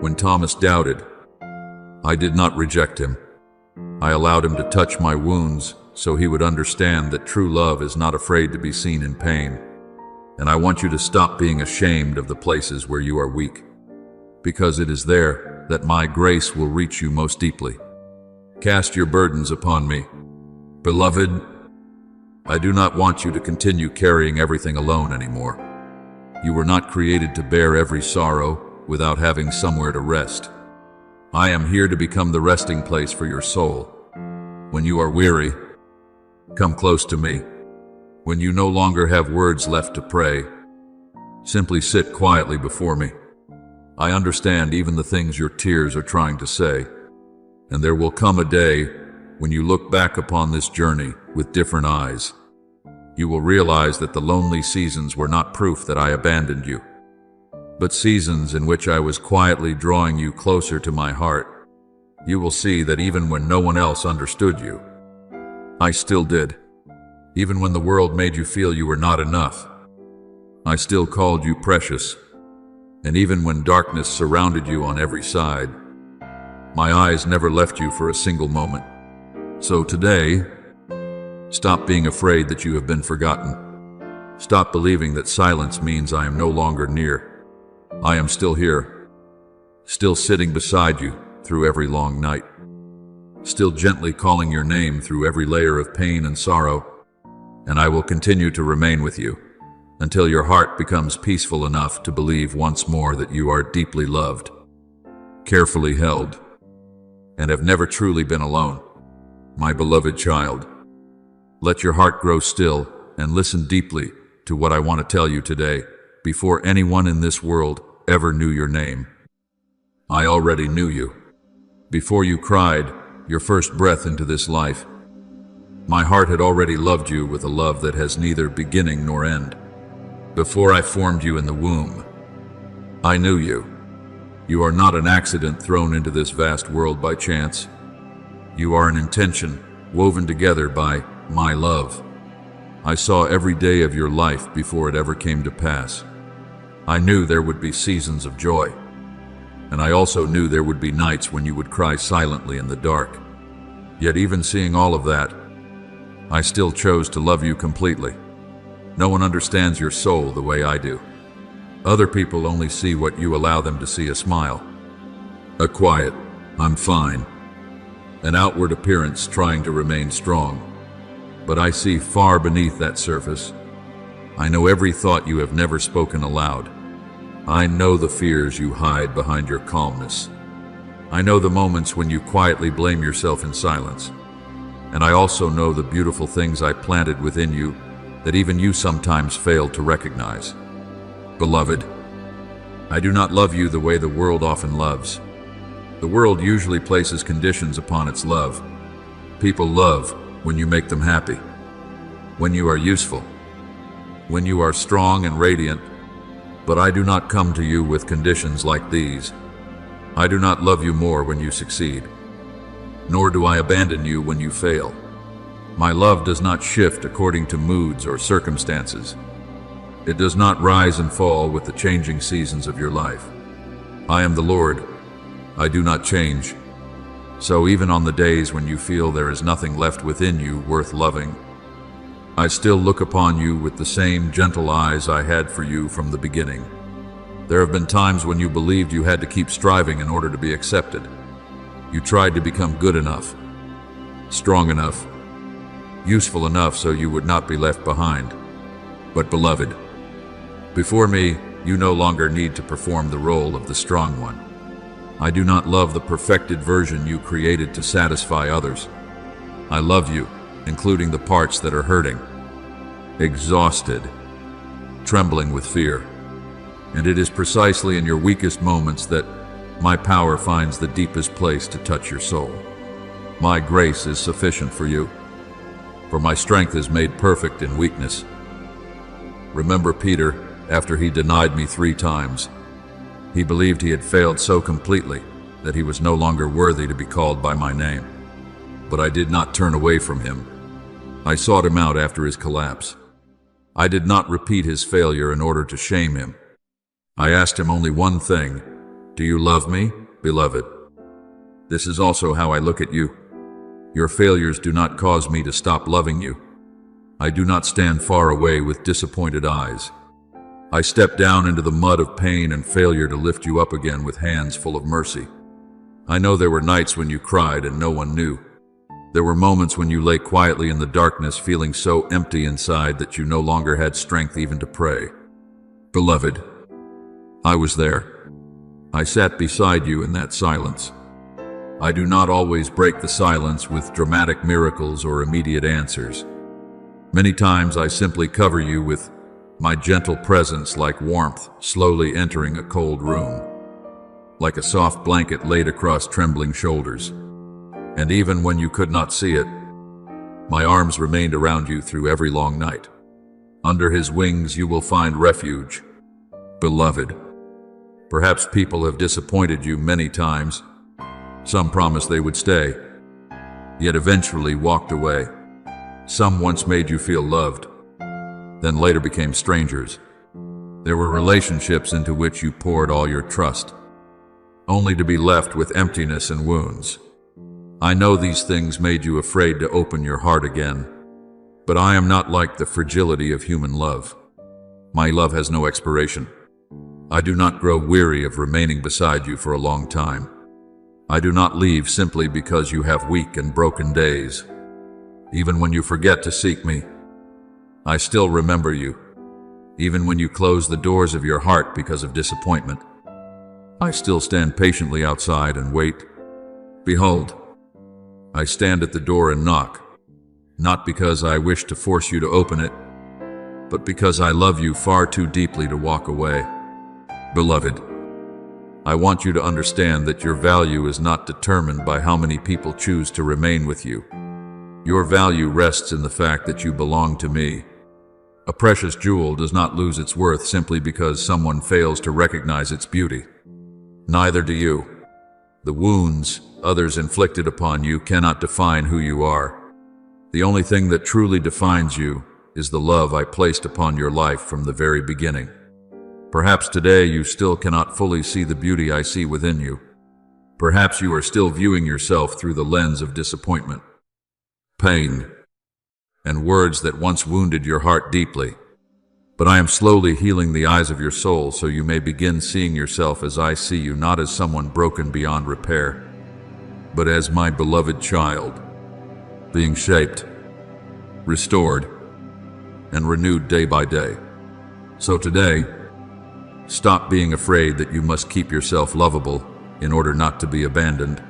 When Thomas doubted, I did not reject him. I allowed him to touch my wounds so he would understand that true love is not afraid to be seen in pain. And I want you to stop being ashamed of the places where you are weak, because it is there that my grace will reach you most deeply. Cast your burdens upon me. Beloved, I do not want you to continue carrying everything alone anymore. You were not created to bear every sorrow without having somewhere to rest. I am here to become the resting place for your soul. When you are weary, come close to me. When you no longer have words left to pray, simply sit quietly before me. I understand even the things your tears are trying to say, and there will come a day when you look back upon this journey with different eyes. You will realize that the lonely seasons were not proof that I abandoned you, but seasons in which I was quietly drawing you closer to my heart. You will see that even when no one else understood you, I still did. Even when the world made you feel you were not enough, I still called you precious. And even when darkness surrounded you on every side, my eyes never left you for a single moment. So today, stop being afraid that you have been forgotten. Stop believing that silence means I am no longer near. I am still here, still sitting beside you through every long night, still gently calling your name through every layer of pain and sorrow, and I will continue to remain with you until your heart becomes peaceful enough to believe once more that you are deeply loved, carefully held, and have never truly been alone. My beloved child, let your heart grow still and listen deeply to what I want to tell you today, before anyone in this world ever knew your name. I already knew you. Before you cried your first breath into this life, my heart had already loved you with a love that has neither beginning nor end. Before I formed you in the womb, I knew you. You are not an accident thrown into this vast world by chance. You are an intention woven together by my love. I saw every day of your life before it ever came to pass. I knew there would be seasons of joy, and I also knew there would be nights when you would cry silently in the dark. Yet even seeing all of that, I still chose to love you completely. No one understands your soul the way I do. Other people only see what you allow them to see: a smile, a quiet, "I'm fine," an outward appearance trying to remain strong. But I see far beneath that surface. I know every thought you have never spoken aloud. I know the fears you hide behind your calmness. I know the moments when you quietly blame yourself in silence. And I also know the beautiful things I planted within you that even you sometimes fail to recognize. Beloved, I do not love you the way the world often loves. The world usually places conditions upon its love. People love when you make them happy, when you are useful, when you are strong and radiant. But I do not come to you with conditions like these. I do not love you more when you succeed, nor do I abandon you when you fail. My love does not shift according to moods or circumstances. It does not rise and fall with the changing seasons of your life. I am the Lord. I do not change. So even on the days when you feel there is nothing left within you worth loving, I still look upon you with the same gentle eyes I had for you from the beginning. There have been times when you believed you had to keep striving in order to be accepted. You tried to become good enough, strong enough, useful enough so you would not be left behind. But beloved, before me, you no longer need to perform the role of the strong one. I do not love the perfected version you created to satisfy others. I love you, including the parts that are hurting, exhausted, trembling with fear. And it is precisely in your weakest moments that my power finds the deepest place to touch your soul. My grace is sufficient for you, for my strength is made perfect in weakness. Remember Peter, after he denied me 3 times. He believed he had failed so completely that he was no longer worthy to be called by my name. But I did not turn away from him. I sought him out after his collapse. I did not repeat his failure in order to shame him. I asked him only one thing: do you love me, beloved? This is also how I look at you. Your failures do not cause me to stop loving you. I do not stand far away with disappointed eyes. I step down into the mud of pain and failure to lift you up again with hands full of mercy. I know there were nights when you cried and no one knew. There were moments when you lay quietly in the darkness, feeling so empty inside that you no longer had strength even to pray. Beloved, I was there. I sat beside you in that silence. I do not always break the silence with dramatic miracles or immediate answers. Many times I simply cover you with my gentle presence, like warmth slowly entering a cold room, like a soft blanket laid across trembling shoulders. And even when you could not see it, my arms remained around you through every long night. Under his wings you will find refuge. Beloved, perhaps people have disappointed you many times. Some promised they would stay, yet eventually walked away. Some once made you feel loved, then later became strangers. There were relationships into which you poured all your trust, only to be left with emptiness and wounds. I know these things made you afraid to open your heart again, but I am not like the fragility of human love. My love has no expiration. I do not grow weary of remaining beside you for a long time. I do not leave simply because you have weak and broken days. Even when you forget to seek me, I still remember you. Even when you close the doors of your heart because of disappointment, I still stand patiently outside and wait. Behold, I stand at the door and knock, not because I wish to force you to open it, but because I love you far too deeply to walk away. Beloved, I want you to understand that your value is not determined by how many people choose to remain with you. Your value rests in the fact that you belong to me. A precious jewel does not lose its worth simply because someone fails to recognize its beauty. Neither do you. The wounds others inflicted upon you cannot define who you are. The only thing that truly defines you is the love I placed upon your life from the very beginning. Perhaps today you still cannot fully see the beauty I see within you. Perhaps you are still viewing yourself through the lens of disappointment, pain, and words that once wounded your heart deeply. But I am slowly healing the eyes of your soul so you may begin seeing yourself as I see you, not as someone broken beyond repair, but as my beloved child, being shaped, restored, and renewed day by day. So today, stop being afraid that you must keep yourself lovable in order not to be abandoned.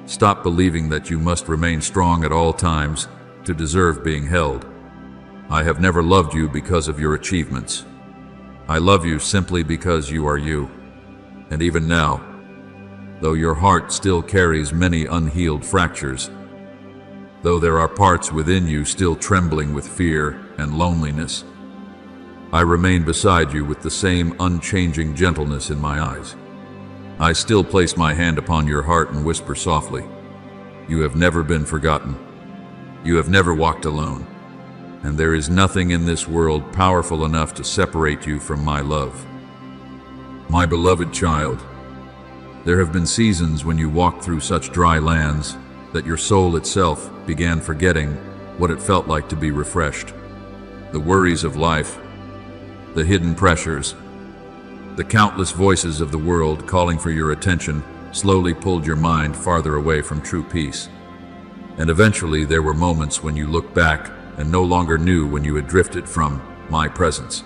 Stop believing that you must remain strong at all times to deserve being held. I have never loved you because of your achievements. I love you simply because you are you. And even now, though your heart still carries many unhealed fractures, though there are parts within you still trembling with fear and loneliness, I remain beside you with the same unchanging gentleness in my eyes. I still place my hand upon your heart and whisper softly, "You have never been forgotten. You have never walked alone. And there is nothing in this world powerful enough to separate you from my love." My beloved child, there have been seasons when you walked through such dry lands that your soul itself began forgetting what it felt like to be refreshed. The worries of life, the hidden pressures, the countless voices of the world calling for your attention slowly pulled your mind farther away from true peace. And eventually there were moments when you looked back and no longer knew when you had drifted from my presence.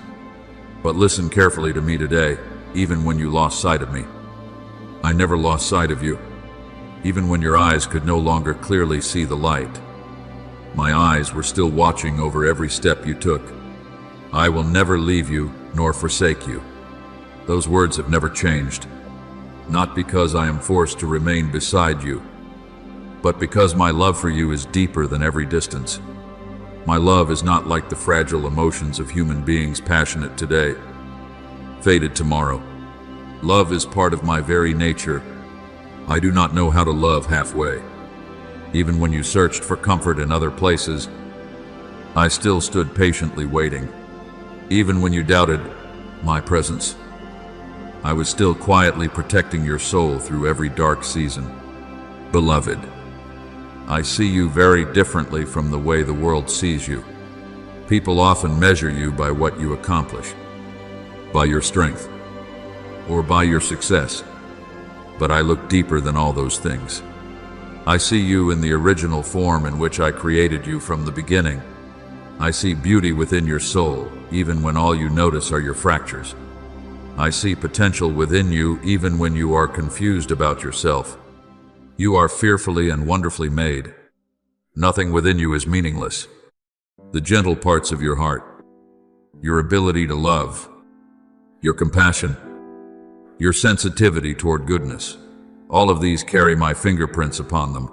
But listen carefully to me today, even when you lost sight of me. I never lost sight of you, even when your eyes could no longer clearly see the light. My eyes were still watching over every step you took. I will never leave you nor forsake you. Those words have never changed, not because I am forced to remain beside you, but because my love for you is deeper than every distance. My love is not like the fragile emotions of human beings, passionate today, faded tomorrow. Love is part of my very nature. I do not know how to love halfway. Even when you searched for comfort in other places, I still stood patiently waiting. Even when you doubted my presence, I was still quietly protecting your soul through every dark season. Beloved, I see you very differently from the way the world sees you. People often measure you by what you accomplish, by your strength, or by your success. But I look deeper than all those things. I see you in the original form in which I created you from the beginning. I see beauty within your soul, even when all you notice are your fractures. I see potential within you, even when you are confused about yourself. You are fearfully and wonderfully made. Nothing within you is meaningless. The gentle parts of your heart, your ability to love, your compassion, your sensitivity toward goodness, all of these carry my fingerprints upon them.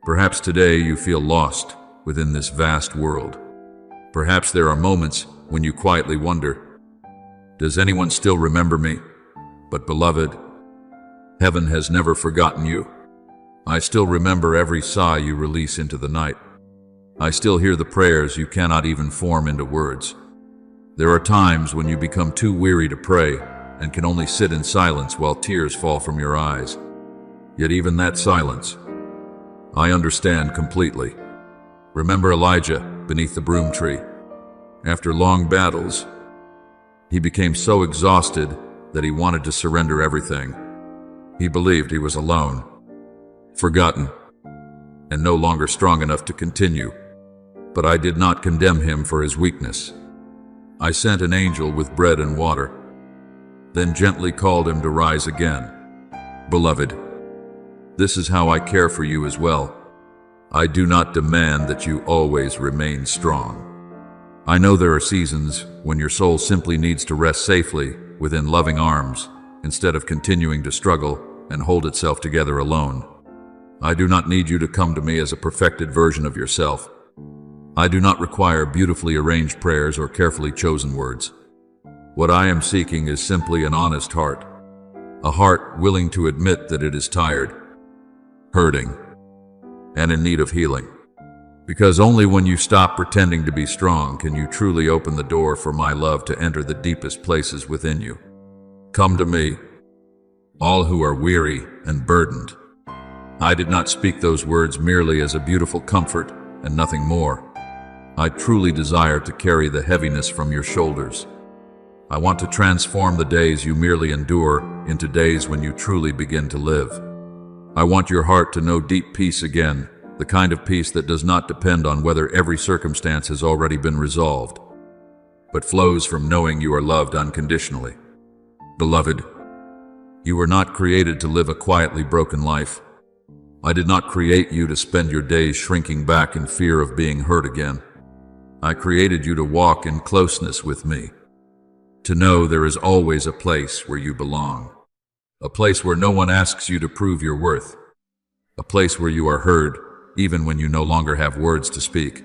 Perhaps today you feel lost within this vast world. Perhaps there are moments when you quietly wonder, does anyone still remember me? But beloved, heaven has never forgotten you. I still remember every sigh you release into the night. I still hear the prayers you cannot even form into words. There are times when you become too weary to pray and can only sit in silence while tears fall from your eyes. Yet even that silence, I understand completely. Remember Elijah beneath the broom tree. After long battles, he became so exhausted that he wanted to surrender everything. He believed he was alone, forgotten, and no longer strong enough to continue. But I did not condemn him for his weakness. I sent an angel with bread and water, then gently called him to rise again. Beloved, This is how I care for you as well. I do not demand that you always remain strong. I know there are seasons when your soul simply needs to rest safely within loving arms instead of continuing to struggle and hold itself together alone. I do not need you to come to me as a perfected version of yourself. I do not require beautifully arranged prayers or carefully chosen words. What I am seeking is simply an honest heart, a heart willing to admit that it is tired, hurting, and in need of healing. Because only when you stop pretending to be strong can you truly open the door for my love to enter the deepest places within you. Come to me, all who are weary and burdened. I did not speak those words merely as a beautiful comfort and nothing more. I truly desire to carry the heaviness from your shoulders. I want to transform the days you merely endure into days when you truly begin to live. I want your heart to know deep peace again, the kind of peace that does not depend on whether every circumstance has already been resolved, but flows from knowing you are loved unconditionally. Beloved, you were not created to live a quietly broken life. I did not create you to spend your days shrinking back in fear of being hurt again. I created you to walk in closeness with me, to know there is always a place where you belong, a place where no one asks you to prove your worth, a place where you are heard even when you no longer have words to speak,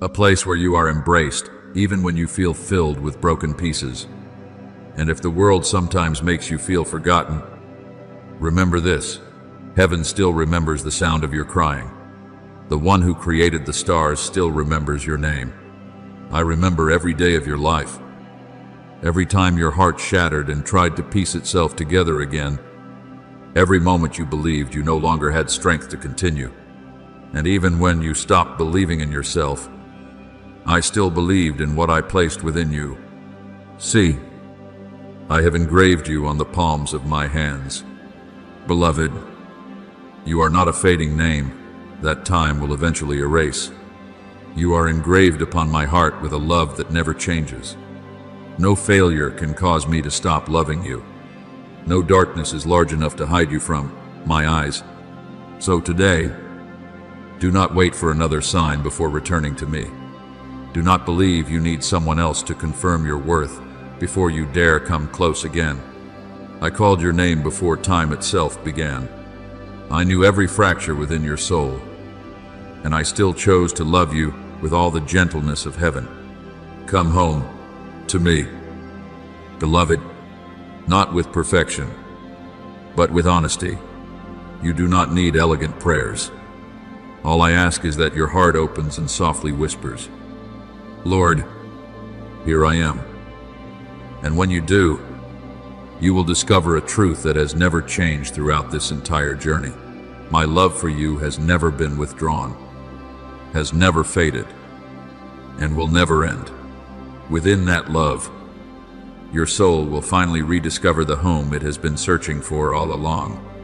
a place where you are embraced even when you feel filled with broken pieces. And if the world sometimes makes you feel forgotten, remember this: heaven still remembers the sound of your crying. The one who created the stars still remembers your name. I remember every day of your life. Every time your heart shattered and tried to piece itself together again. Every moment you believed you no longer had strength to continue. And even when you stopped believing in yourself, I still believed in what I placed within you. See, I have engraved you on the palms of my hands. Beloved, you are not a fading name that time will eventually erase. You are engraved upon my heart with a love that never changes. No failure can cause me to stop loving you. No darkness is large enough to hide you from my eyes. So today, do not wait for another sign before returning to me. Do not believe you need someone else to confirm your worth before you dare come close again. I called your name before time itself began. I knew every fracture within your soul, and I still chose to love you with all the gentleness of heaven. Come home to me, beloved, not with perfection, but with honesty. You do not need elegant prayers. All I ask is that your heart opens and softly whispers, Lord, here I am. And when you do, you will discover a truth that has never changed throughout this entire journey. My love for you has never been withdrawn, has never faded, and will never end. Within that love, your soul will finally rediscover the home it has been searching for all along.